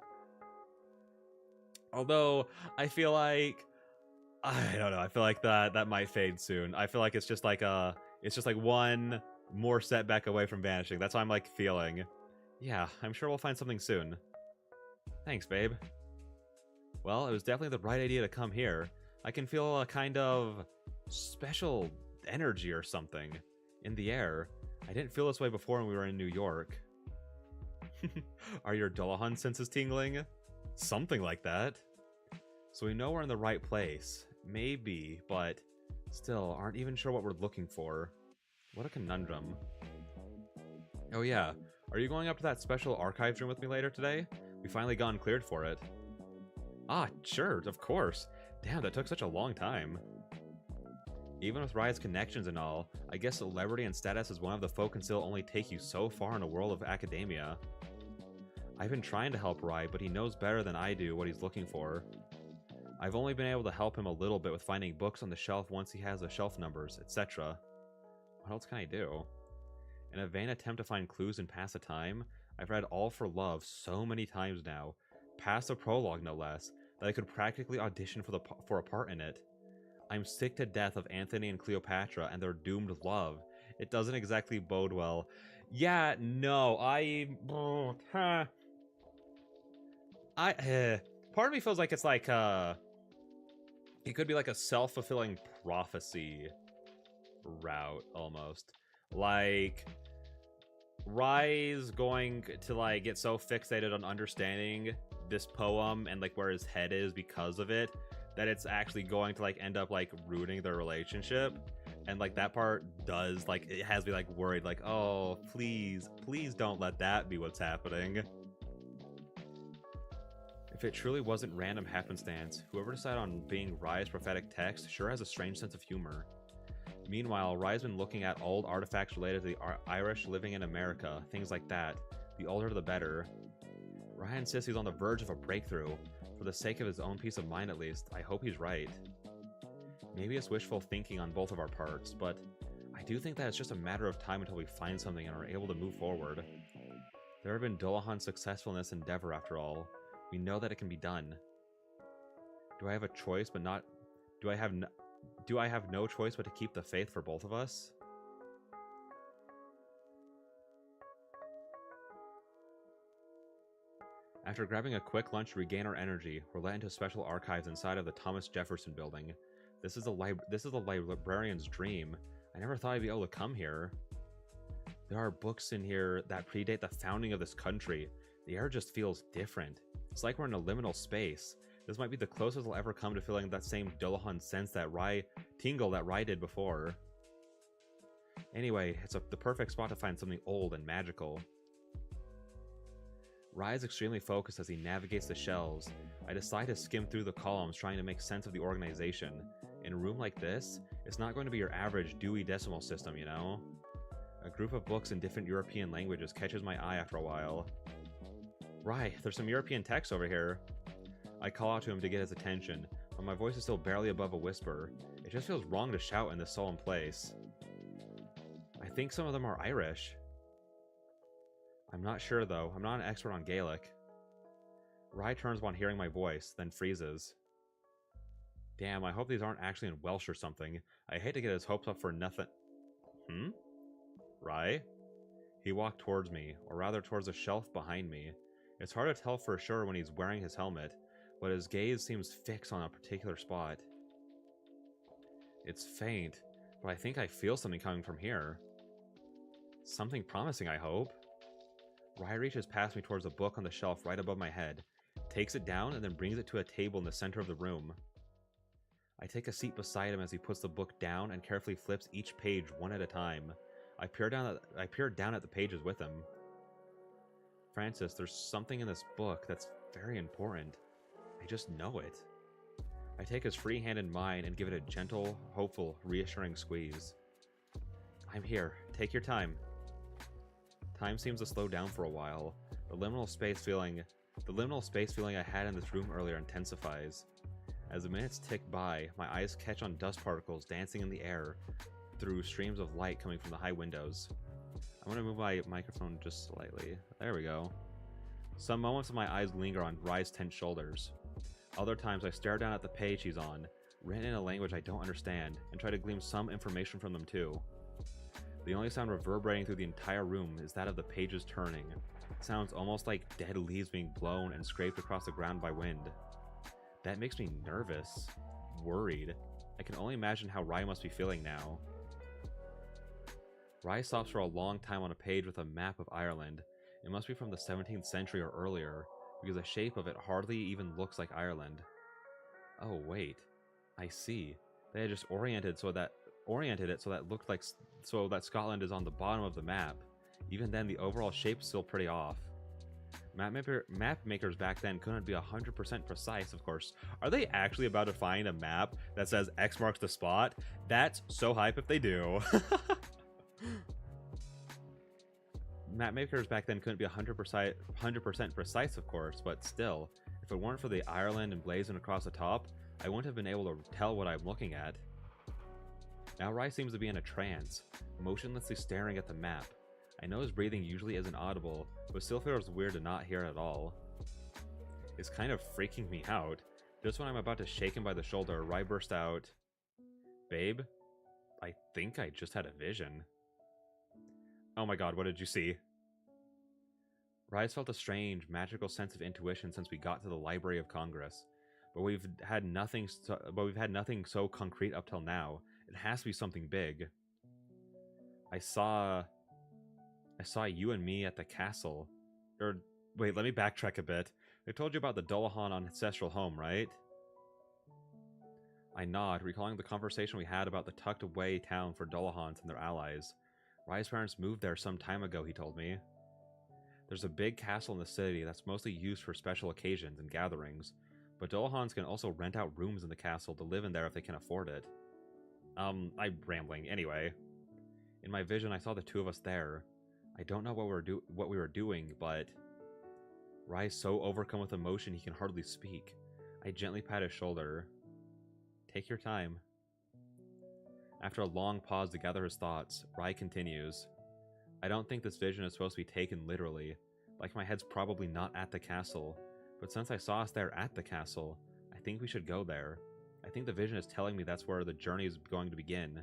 Although, I feel like... I don't know. I feel like that might fade soon. I feel like it's just like one more setback away from vanishing. That's how I'm, like, feeling. Yeah, I'm sure we'll find something soon. Thanks, babe. Well, it was definitely the right idea to come here. I can feel a kind of special energy or something in the air. I didn't feel this way before when we were in New York. Are your Dullahan senses tingling? Something like that. So we know we're in the right place. Maybe, but still aren't even sure what we're looking for. What a conundrum. Oh yeah, are you going up to that special archives room with me later today? We finally gotten cleared for it. Ah, sure, of course. Damn, that took such a long time. Even with Rye's connections and all, I guess celebrity and status as one of the folk can still only take you so far in a world of academia. I've been trying to help Rye, but he knows better than I do what he's looking for. I've only been able to help him a little bit with finding books on the shelf once he has the shelf numbers, etc. What else can I do? In a vain attempt to find clues and pass the time, I've read All for Love so many times now, past the prologue no less, that I could practically audition for a part in it. I'm sick to death of Anthony and Cleopatra and their doomed love. It doesn't exactly bode well. Yeah, no, part of me feels like it's like, it could be like a self-fulfilling prophecy route, almost. Like, Rye's going to, like, get so fixated on understanding this poem and, like, where his head is because of it, that it's actually going to, like, end up, like, ruining their relationship. And, like, that part does, like, it has me, like, worried, like, oh, please don't let that be what's happening. If it truly wasn't random happenstance, whoever decided on being Rye's prophetic text sure has a strange sense of humor. Meanwhile, Rye's been looking at old artifacts related to the Irish living in America, things like that. The older the better. Rye insists he's on the verge of a breakthrough. For the sake of his own peace of mind at least, I hope he's right. Maybe it's wishful thinking on both of our parts, but I do think that it's just a matter of time until we find something and are able to move forward. There have been Dullahan's successful in this endeavor after all. We know that it can be done. Do I have a choice but not... Do I have no choice but to keep the faith for both of us? After grabbing a quick lunch to regain our energy, we're led into special archives inside of the Thomas Jefferson building. This is a librarian's dream. I never thought I'd be able to come here. There are books in here that predate the founding of this country. The air just feels different. It's like we're in a liminal space. This might be the closest I'll ever come to feeling that same Dullahan sense that Rye did before. Anyway, it's the perfect spot to find something old and magical. Rye is extremely focused as he navigates the shelves. I decide to skim through the columns trying to make sense of the organization. In a room like this, it's not going to be your average Dewey Decimal System, you know? A group of books in different European languages catches my eye after a while. Rye, there's some European text over here. I call out to him to get his attention, but my voice is still barely above a whisper. It just feels wrong to shout in this solemn place. I think some of them are Irish. I'm not sure though, I'm not an expert on Gaelic. Rye turns upon hearing my voice, then freezes. Damn, I hope these aren't actually in Welsh or something. I hate to get his hopes up for nothing. Rye? He walked towards me, or rather towards a shelf behind me. It's hard to tell for sure when he's wearing his helmet, but his gaze seems fixed on a particular spot. It's faint, but I think I feel something coming from here. Something promising, I hope. Rai reaches past me towards a book on the shelf right above my head, takes it down, and then brings it to a table in the center of the room. I take a seat beside him as he puts the book down and carefully flips each page one at a time. I peer down at the pages with him. Francis, there's something in this book that's very important. I just know it. I take his free hand in mine and give it a gentle, hopeful, reassuring squeeze. I'm here. Take your time. Time seems to slow down for a while. The liminal space feeling I had in this room earlier intensifies. As the minutes tick by, my eyes catch on dust particles dancing in the air through streams of light coming from the high windows. I'm going to move my microphone just slightly. There we go. Some moments of my eyes linger on Rai's tense shoulders. Other times I stare down at the page he's on, written in a language I don't understand, and try to glean some information from them too. The only sound reverberating through the entire room is that of the pages turning. It sounds almost like dead leaves being blown and scraped across the ground by wind. That makes me nervous, worried. I can only imagine how Rai must be feeling now. Rai stops for a long time on a page with a map of Ireland. It must be from the 17th century or earlier, because the shape of it hardly even looks like Ireland. Oh wait, I see. They had just oriented it so that looked like so that Scotland is on the bottom of the map. Even then, the overall shape's still pretty off. Map makers back then couldn't be 100% precise, of course. Are they actually about to find a map that says X marks the spot? That's so hype if they do. Map makers back then couldn't be 100% precise, of course, but still, if it weren't for the Ireland emblazoned across the top, I wouldn't have been able to tell what I'm looking at. Now Rai seems to be in a trance, motionlessly staring at the map. I know his breathing usually isn't audible, but still feels weird to not hear it at all. It's kind of freaking me out. Just when I'm about to shake him by the shoulder, Rai burst out, "Babe, I think I just had a vision." Oh my god, what did you see? Rai's felt a strange, magical sense of intuition since we got to the Library of Congress, but we've had nothing so concrete up till now. It has to be something big. I saw you and me at the castle. Wait, let me backtrack a bit. I told you about the Dullahan ancestral home, right? I nod, recalling the conversation we had about the tucked away town for Dullahans and their allies. Rai's parents moved there some time ago, he told me. There's a big castle in the city that's mostly used for special occasions and gatherings, but Dullahans can also rent out rooms in the castle to live in there if they can afford it. I'm rambling. Anyway, in my vision, I saw the two of us there. I don't know what we were doing, but Rai's so overcome with emotion he can hardly speak. I gently pat his shoulder. Take your time. After a long pause to gather his thoughts, Rai continues. I don't think this vision is supposed to be taken literally. Like my head's probably not at the castle. But since I saw us there at the castle, I think we should go there. I think the vision is telling me that's where the journey is going to begin.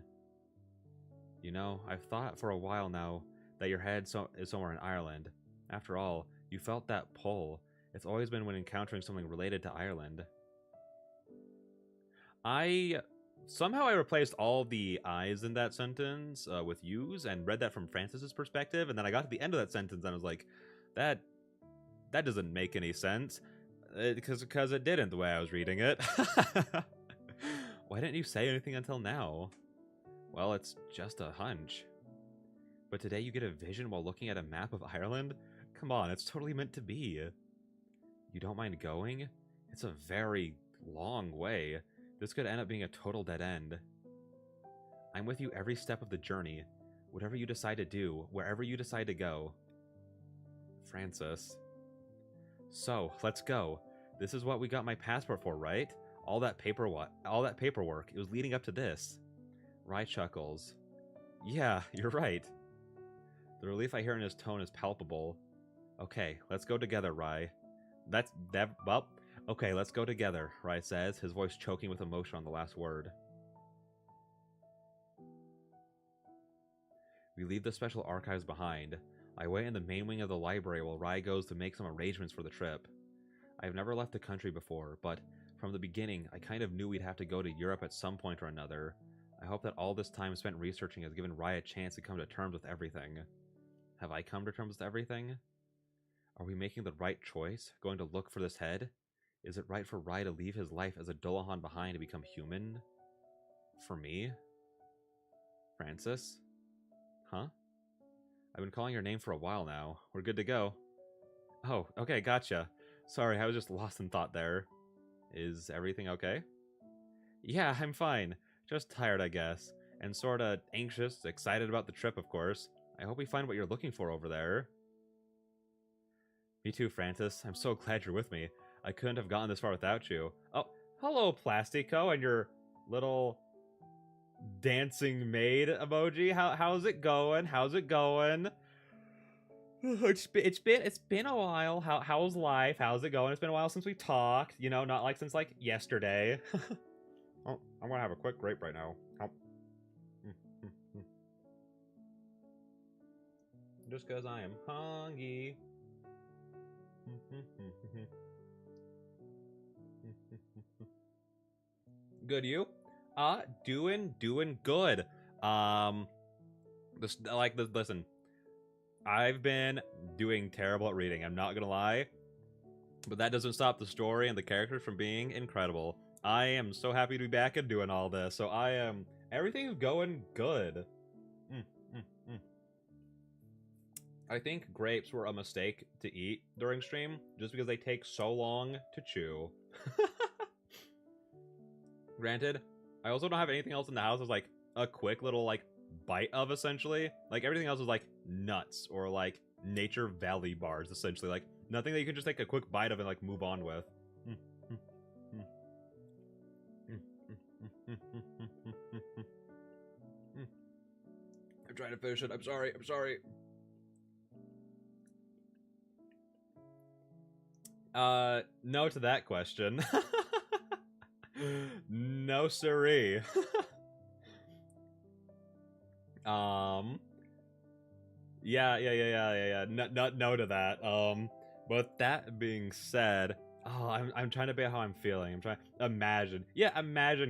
You know, I've thought for a while now that your head is somewhere in Ireland. After all, you felt that pull. It's always been when encountering something related to Ireland. Somehow I replaced all the I's in that sentence with U's and read that from Francis's perspective, and then I got to the end of that sentence and I was like, that doesn't make any sense. Because it didn't the way I was reading it. Why didn't you say anything until now? Well, it's just a hunch. But today you get a vision while looking at a map of Ireland? Come on, it's totally meant to be. You don't mind going? It's a very long way. This could end up being a total dead end. I'm with you every step of the journey. Whatever you decide to do, wherever you decide to go. Francis. So, let's go. This is what we got my passport for, right? All that paperwork, it was leading up to this. Rai chuckles. Yeah, you're right. The relief I hear in his tone is palpable. Okay, let's go together, Rai. Okay, let's go together, Rai says, his voice choking with emotion on the last word. We leave the special archives behind. I wait in the main wing of the library while Rai goes to make some arrangements for the trip. I've never left the country before, but from the beginning, I kind of knew we'd have to go to Europe at some point or another. I hope that all this time spent researching has given Rai a chance to come to terms with everything. Have I come to terms with everything? Are we making the right choice, going to look for this head? Is it right for Rai to leave his life as a Dullahan behind to become human? For me? Francis? Huh? I've been calling your name for a while now. We're good to go. Oh, okay, gotcha. Sorry, I was just lost in thought there. Is everything okay? Yeah, I'm fine. Just tired, I guess. And sorta anxious, excited about the trip, of course. I hope we find what you're looking for over there. Me too, Francis. I'm so glad you're with me. I couldn't have gotten this far without you. Oh, hello, Plastico, and your little dancing maid emoji. How's it going? How's it going? It's been a while. How's life? How's it going? It's been a while since we talked. You know, not like since like yesterday. Oh, I'm gonna have a quick grape right now. Oh. Just because I am hungry. Good, you? Doing good. Listen. I've been doing terrible at reading, I'm not gonna lie. But that doesn't stop the story and the characters from being incredible. I am so happy to be back and doing all this, so everything's going good. I think grapes were a mistake to eat during stream, just because they take so long to chew. Granted, I also don't have anything else in the house that's like a quick little like bite of, essentially. Like everything else is like nuts or like Nature Valley bars, essentially. Like nothing that you can just take a quick bite of and like move on with. I'm trying to finish it. I'm sorry. No to that question. No siree. Yeah. No to that. But that being said, I'm trying to be how I'm feeling. I'm trying imagine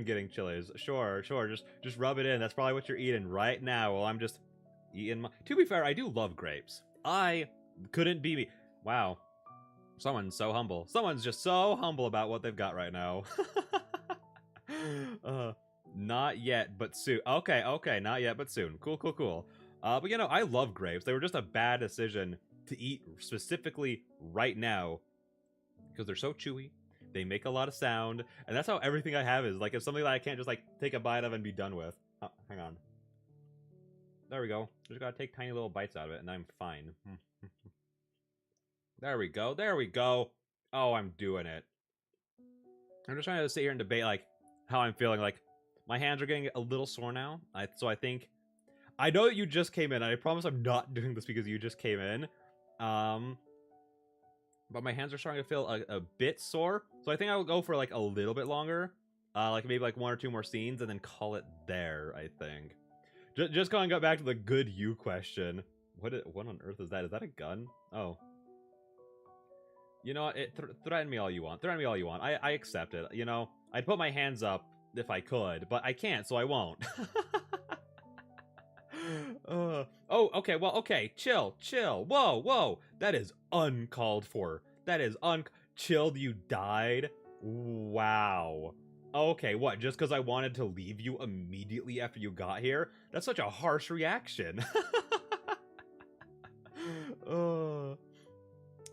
getting chilies. Sure. Just rub it in. That's probably what you're eating right now. While I'm just eating my. To be fair, I do love grapes. I couldn't be me. Wow. Someone's so humble. Someone's just so humble about what they've got right now. Not yet, but soon. Okay, not yet, but soon. Cool. But you know, I love grapes. They were just a bad decision to eat specifically right now because they're so chewy. They make a lot of sound, and that's how everything I have is. Like, it's something that I can't just like take a bite of and be done with. Oh, hang on. There we go. Just gotta take tiny little bites out of it, and I'm fine. There we go. Oh, I'm doing it. I'm just trying to sit here and debate, like, how I'm feeling. Like, my hands are getting a little sore now. So I think... I know that you just came in, and I promise I'm not doing this because you just came in. But my hands are starting to feel a bit sore. So I think I'll go for, like, a little bit longer. Like, maybe, like, 1 or 2 more scenes, and then call it there, I think. Just going back to the good you question. What on earth is that? Is that a gun? Oh. You know what? Threaten me all you want. I accept it. You know, I'd put my hands up if I could, but I can't, so I won't. Oh, okay. Well, okay. Chill. Whoa. That is uncalled for. Chilled, you died? Wow. Okay, what? Just because I wanted to leave you immediately after you got here? That's such a harsh reaction.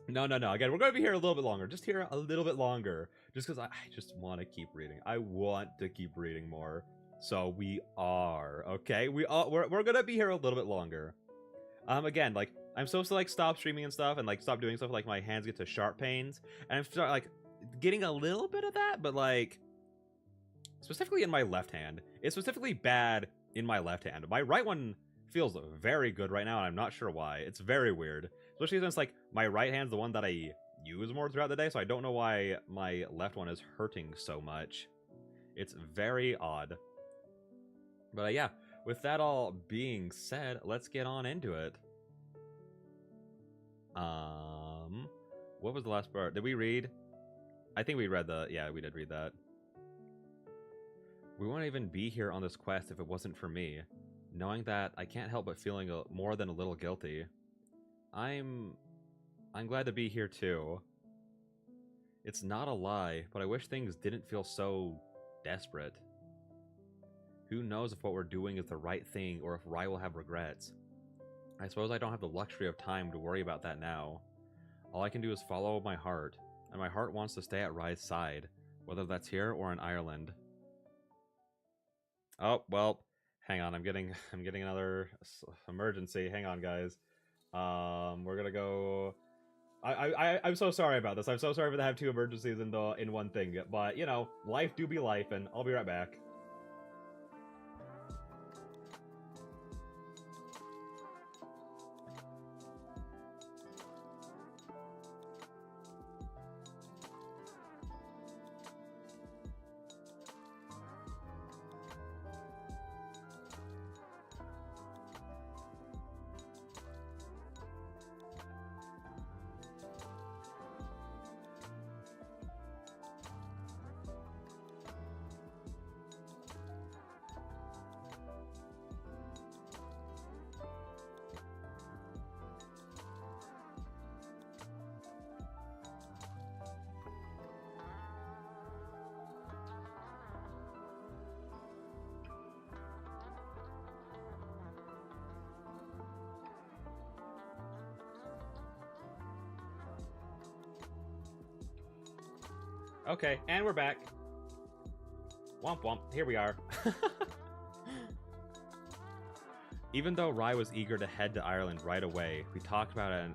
No. Again, we're going to be here a little bit longer. Just here a little bit longer. Just because I just want to keep reading. I want to keep reading more. So we are. Okay? We're going to be here a little bit longer. Again, like, I'm supposed to, like, stop streaming and stuff and, like, stop doing stuff. Like, my hands get to sharp pains. And I'm starting, like, getting a little bit of that. But, like, specifically in my left hand. It's specifically bad in my left hand. My right one feels very good right now, and I'm not sure why. It's very weird. Especially since, like, my right hand's the one that I use more throughout the day, so I don't know why my left one is hurting so much. It's very odd. But, yeah, with that all being said, let's get on into it. What was the last part? Did we read? I think we read the... Yeah, we did read that. We wouldn't even be here on this quest if it wasn't for me. Knowing that, I can't help but feeling more than a little guilty. I'm glad to be here too. It's not a lie, but I wish things didn't feel so desperate. Who knows if what we're doing is the right thing or if Rai will have regrets. I suppose I don't have the luxury of time to worry about that now. All I can do is follow my heart, and my heart wants to stay at Rai's side, whether that's here or in Ireland. Oh, well, hang on, I'm getting another emergency. Hang on, guys. We're gonna go... I'm so sorry about this. I'm so sorry for to have two emergencies in one thing, but, you know, life do be life, and I'll be right back. Okay, and we're back. Womp womp, here we are. Even though Rai was eager to head to Ireland right away, we talked about it and...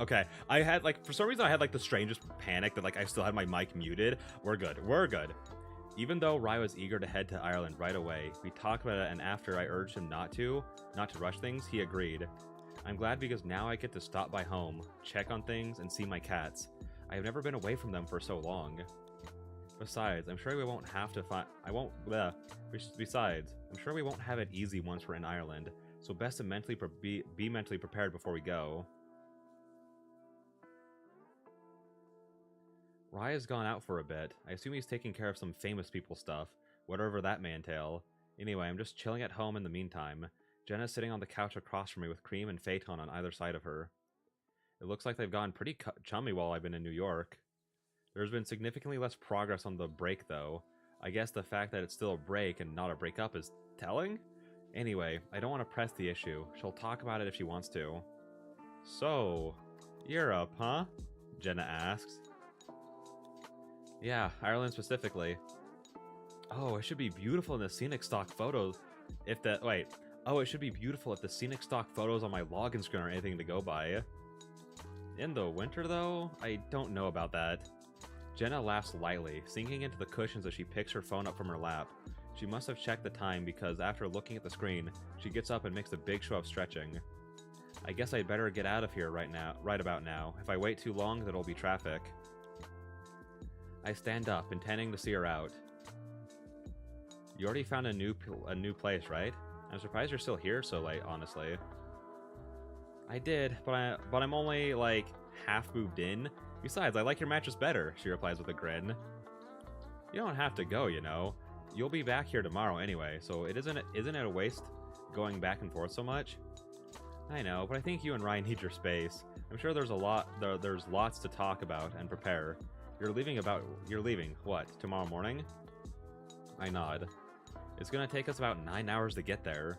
Okay, I had, like, for some reason I had, like, the strangest panic that, like, I still had my mic muted. We're good, we're good. Even though Rai was eager to head to Ireland right away, we talked about it and after I urged him not to rush things, he agreed. I'm glad because now I get to stop by home, check on things, and see my cats. I have never been away from them for so long. Besides, I'm sure we won't have to find... Besides, I'm sure we won't have it easy once we're in Ireland, so best to be mentally prepared before we go. Rai has gone out for a bit. I assume he's taking care of some famous people stuff, whatever that may entail. Anyway, I'm just chilling at home in the meantime. Jenna's sitting on the couch across from me with Cream and Phaeton on either side of her. It looks like they've gone pretty chummy while I've been in New York. There's been significantly less progress on the break, though. I guess the fact that it's still a break and not a breakup is telling? Anyway, I don't want to press the issue. She'll talk about it if she wants to. So, Europe, huh? Jenna asks. Yeah, Ireland specifically. Oh, it should be beautiful in the scenic stock photos. If the... Wait. Oh, it should be beautiful if the scenic stock photos on my login screen are anything to go by. In the winter, though? I don't know about that. Jenna laughs lightly, sinking into the cushions as she picks her phone up from her lap. She must have checked the time because after looking at the screen, she gets up and makes a big show of stretching. I guess I'd better get out of here right about now. If I wait too long, there'll be traffic. I stand up, intending to see her out. You already found a new place, right? I'm surprised you're still here so late, honestly. I did, but I'm only, like, half moved in. Besides, I like your mattress better, she replies with a grin. You don't have to go, you know. You'll be back here tomorrow anyway, so isn't it a waste going back and forth so much? I know, but I think you and Ryan need your space. I'm sure there's lots to talk about and prepare. You're leaving, what, tomorrow morning? I nod. It's gonna take us about 9 hours to get there.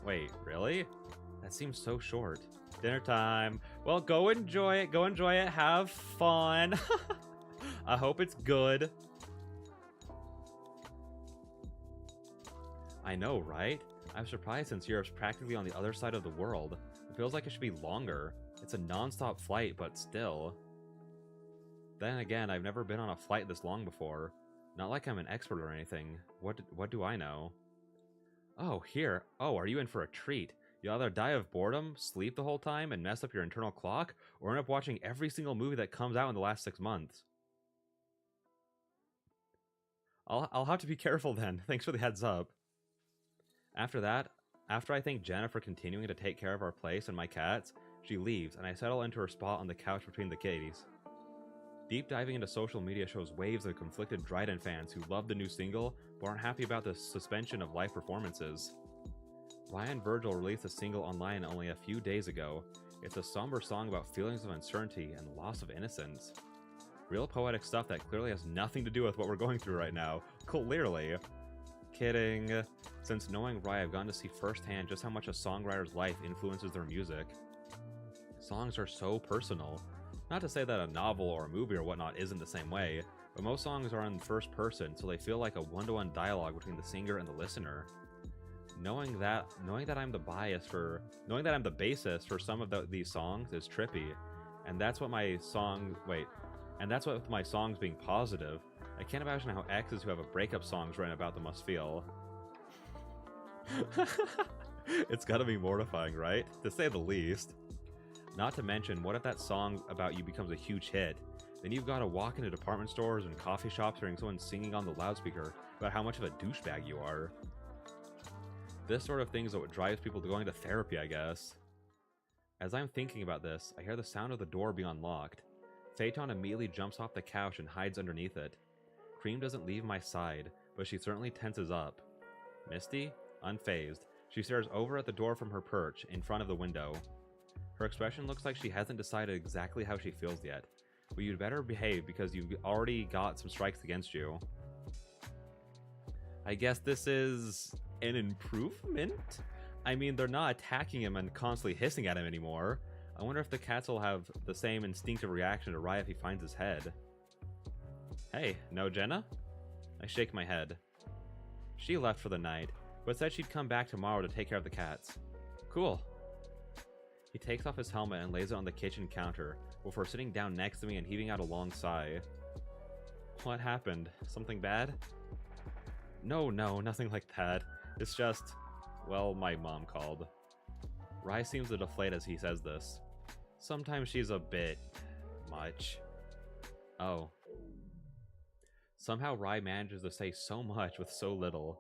Wait, really? That seems so short. Dinner time. Well, go enjoy it, have fun. I hope it's good. I know, right? I'm surprised since Europe's practically on the other side of the world. It feels like it should be longer. It's a non-stop flight, but still. Then again, I've never been on a flight this long before. Not like I'm an expert or anything. What do I know? Oh, here. Oh, are you in for a treat? You'll either die of boredom, sleep the whole time, and mess up your internal clock, or end up watching every single movie that comes out in the last 6 months. I'll have to be careful then. Thanks for the heads up. After that, after I thank Jenna for continuing to take care of our place and my cats, she leaves, and I settle into her spot on the couch between the kitties. Deep diving into social media shows waves of conflicted Dryden fans who love the new single but aren't happy about the suspension of live performances. Ryan Virgil released a single online only a few days ago. It's a somber song about feelings of uncertainty and the loss of innocence. Real poetic stuff that clearly has nothing to do with what we're going through right now. Clearly. Kidding. Since knowing Rye, I've gotten to see firsthand just how much a songwriter's life influences their music. Songs are so personal. Not to say that a novel or a movie or whatnot isn't the same way, but most songs are in first person, so they feel like a one-to-one dialogue between the singer and the listener. Knowing that I'm the bassist for some of these songs is trippy, and that's what my with my songs being positive. I can't imagine how exes who have a breakup songs written about them must feel. It's gotta be mortifying, right? To say the least. Not to mention, what if that song about you becomes a huge hit? Then you've gotta walk into department stores and coffee shops hearing someone singing on the loudspeaker about how much of a douchebag you are. This sort of thing is what drives people to going to therapy, I guess. As I'm thinking about this, I hear the sound of the door being unlocked. Phaeton immediately jumps off the couch and hides underneath it. Cream doesn't leave my side, but she certainly tenses up. Misty? Unfazed. She stares over at the door from her perch, in front of the window. Her expression looks like she hasn't decided exactly how she feels yet. But you'd better behave because you've already got some strikes against you. I guess this is an improvement? I mean, they're not attacking him and constantly hissing at him anymore. I wonder if the cats will have the same instinctive reaction to Rye if he finds his head. Hey, no Jenna? I shake my head. She left for the night, but said she'd come back tomorrow to take care of the cats. Cool. He takes off his helmet and lays it on the kitchen counter, before sitting down next to me and heaving out a long sigh. What happened? Something bad? No, nothing like that. It's just, well, my mom called. Rye seems to deflate as he says this. Sometimes she's a bit much. Oh. Somehow Rye manages to say so much with so little.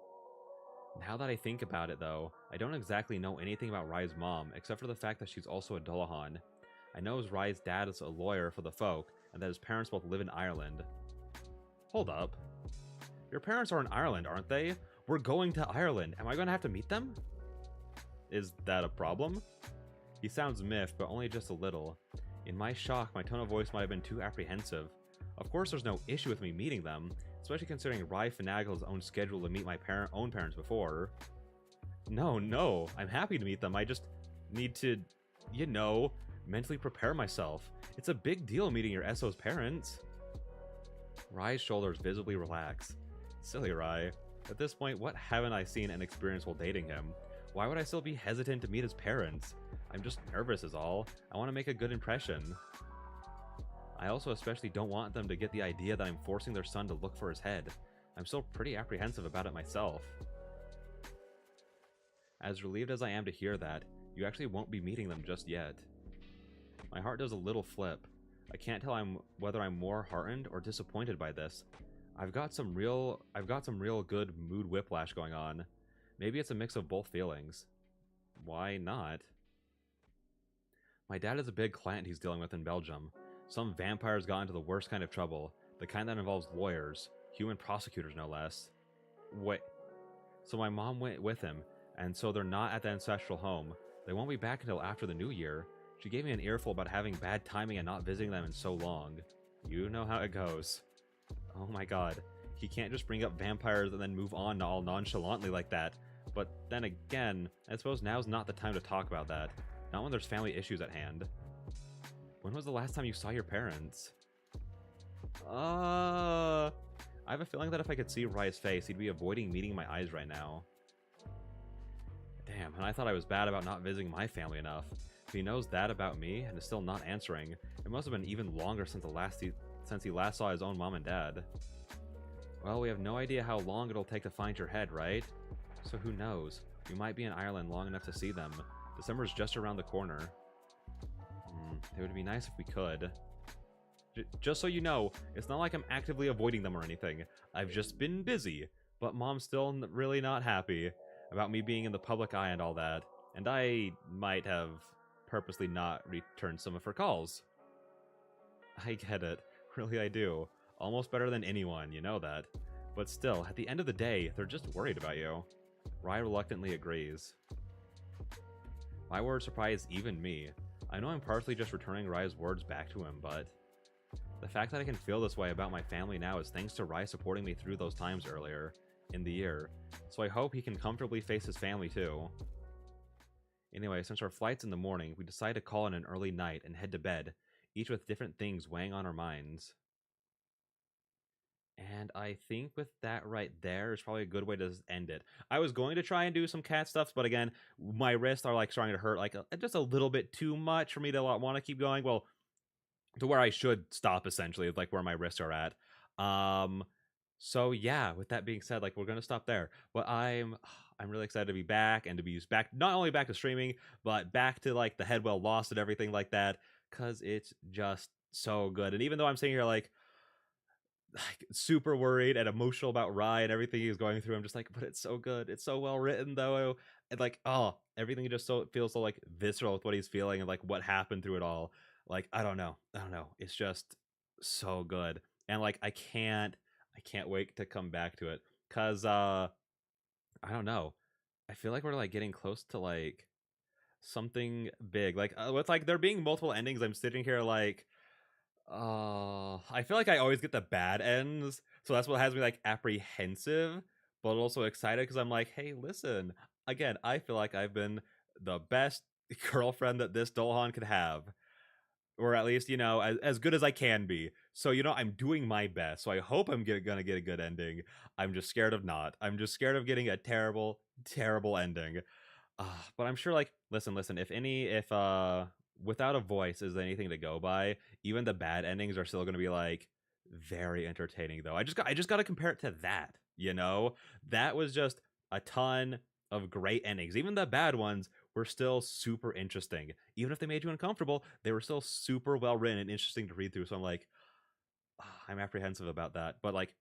Now that I think about it, though, I don't exactly know anything about Rye's mom, except for the fact that she's also a Dullahan. I know Rye's dad is a lawyer for the folk, and that his parents both live in Ireland. Hold up. Your parents are in Ireland, aren't they? We're going to Ireland. Am I going to have to meet them? Is that a problem? He sounds miffed, but only just a little. In my shock, my tone of voice might have been too apprehensive. Of course there's no issue with me meeting them, especially considering Rye finagled his own schedule to meet my own parents before. No, I'm happy to meet them. I just need to, mentally prepare myself. It's a big deal meeting your SO's parents. Rye's shoulders visibly relax. Silly Rye. At this point, what haven't I seen and experienced while dating him? Why would I still be hesitant to meet his parents? I'm just nervous is all. I want to make a good impression. I also especially don't want them to get the idea that I'm forcing their son to look for his head. I'm still pretty apprehensive about it myself. As relieved as I am to hear that, you actually won't be meeting them just yet. My heart does a little flip. I can't tell whether I'm more heartened or disappointed by this. I've got some real good mood whiplash going on. Maybe it's a mix of both feelings. Why not? My dad is a big client he's dealing with in Belgium. Some vampires got into the worst kind of trouble, the kind that involves lawyers, human prosecutors no less. Wait. So my mom went with him, and so they're not at the ancestral home. They won't be back until after the new year. She gave me an earful about having bad timing and not visiting them in so long. You know how it goes. Oh my god. He can't just bring up vampires and then move on all nonchalantly like that. But then again, I suppose now's not the time to talk about that. Not when there's family issues at hand. When was the last time you saw your parents? I have a feeling that if I could see Rye's face, he'd be avoiding meeting my eyes right now. Damn, and I thought I was bad about not visiting my family enough. If he knows that about me and is still not answering, it must have been even longer since he last saw his own mom and dad. Well, we have no idea how long it'll take to find your head, right? So who knows? We might be in Ireland long enough to see them. December's just around the corner. It would be nice if we could. Just so you know, it's not like I'm actively avoiding them or anything. I've just been busy, but Mom's still really not happy about me being in the public eye and all that, and I might have purposely not returned some of her calls. I get it. Really, I do. Almost better than anyone, you know that. But still, at the end of the day, they're just worried about you. Rai reluctantly agrees. My words surprise even me. I know I'm partially just returning Rai's words back to him, but the fact that I can feel this way about my family now is thanks to Rai supporting me through those times earlier in the year, so I hope he can comfortably face his family too. Anyway, since our flight's in the morning, we decide to call in an early night and head to bed, each with different things weighing on our minds. And I think with that right there is probably a good way to end it. I was going to try and do some cat stuff, but again, my wrists are like starting to hurt like just a little bit too much for me to want to keep going. Well, to where I should stop essentially, like where my wrists are at. So yeah, with that being said, like we're gonna stop there. But I'm really excited to be back and to be back, not only back to streaming, but back to like the head well lost and everything like that, because it's just so good. And even though I'm sitting here like super worried and emotional about Rai and everything he's going through, I'm just like, but it's so good. It's so well written though. And like, oh, everything just so feels so like visceral with what he's feeling and like what happened through it all. Like, I don't know. I don't know. It's just so good. And like I can't wait to come back to it. Cause I don't know. I feel like we're like getting close to like something big. Like with like there being multiple endings, I'm sitting here like I feel like I always get the bad ends, so that's what has me like apprehensive, but also excited because I'm like, hey, listen, again, I feel like I've been the best girlfriend that this Dolhan could have, or at least as good as I can be. So I'm doing my best. So I hope gonna get a good ending. I'm just scared of not. I'm just scared of getting a terrible, terrible ending. But I'm sure, like, listen, if Without a Voice is anything to go by, even the bad endings are still going to be like very entertaining. Though I just got to compare it to that. That was just a ton of great endings. Even the bad ones were still super interesting. Even if they made you uncomfortable, they were still super well written and interesting to read through. So I'm like, I'm apprehensive about that. But like,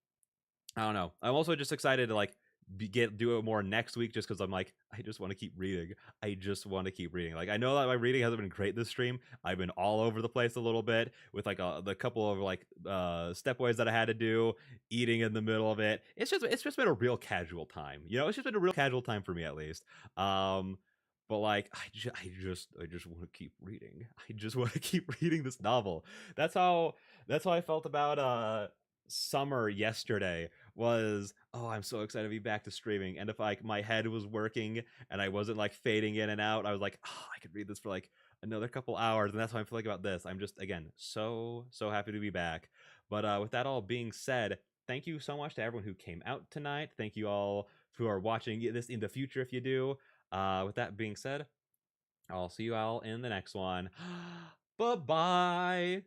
I don't know. I'm also just excited to like do it more next week, just because I'm like, I just want to keep reading. I just want to keep reading. Like, I know that my reading hasn't been great this stream. I've been all over the place a little bit with like the couple of like stepways that I had to do, eating in the middle of it. It's just been a real casual time. It's just been a real casual time for me at least. But like, I just want to keep reading. I just want to keep reading this novel. That's how I felt about summer yesterday. Was, oh, I'm so excited to be back to streaming. And if like my head was working and I wasn't like fading in and out, I was like, oh, I could read this for like another couple hours. And that's how I'm feeling about this. I'm just, again, so happy to be back. But with that all being said, thank you so much to everyone who came out tonight. Thank you all who are watching this in the future if you do. With that being said, I'll see you all in the next one. Bye bye.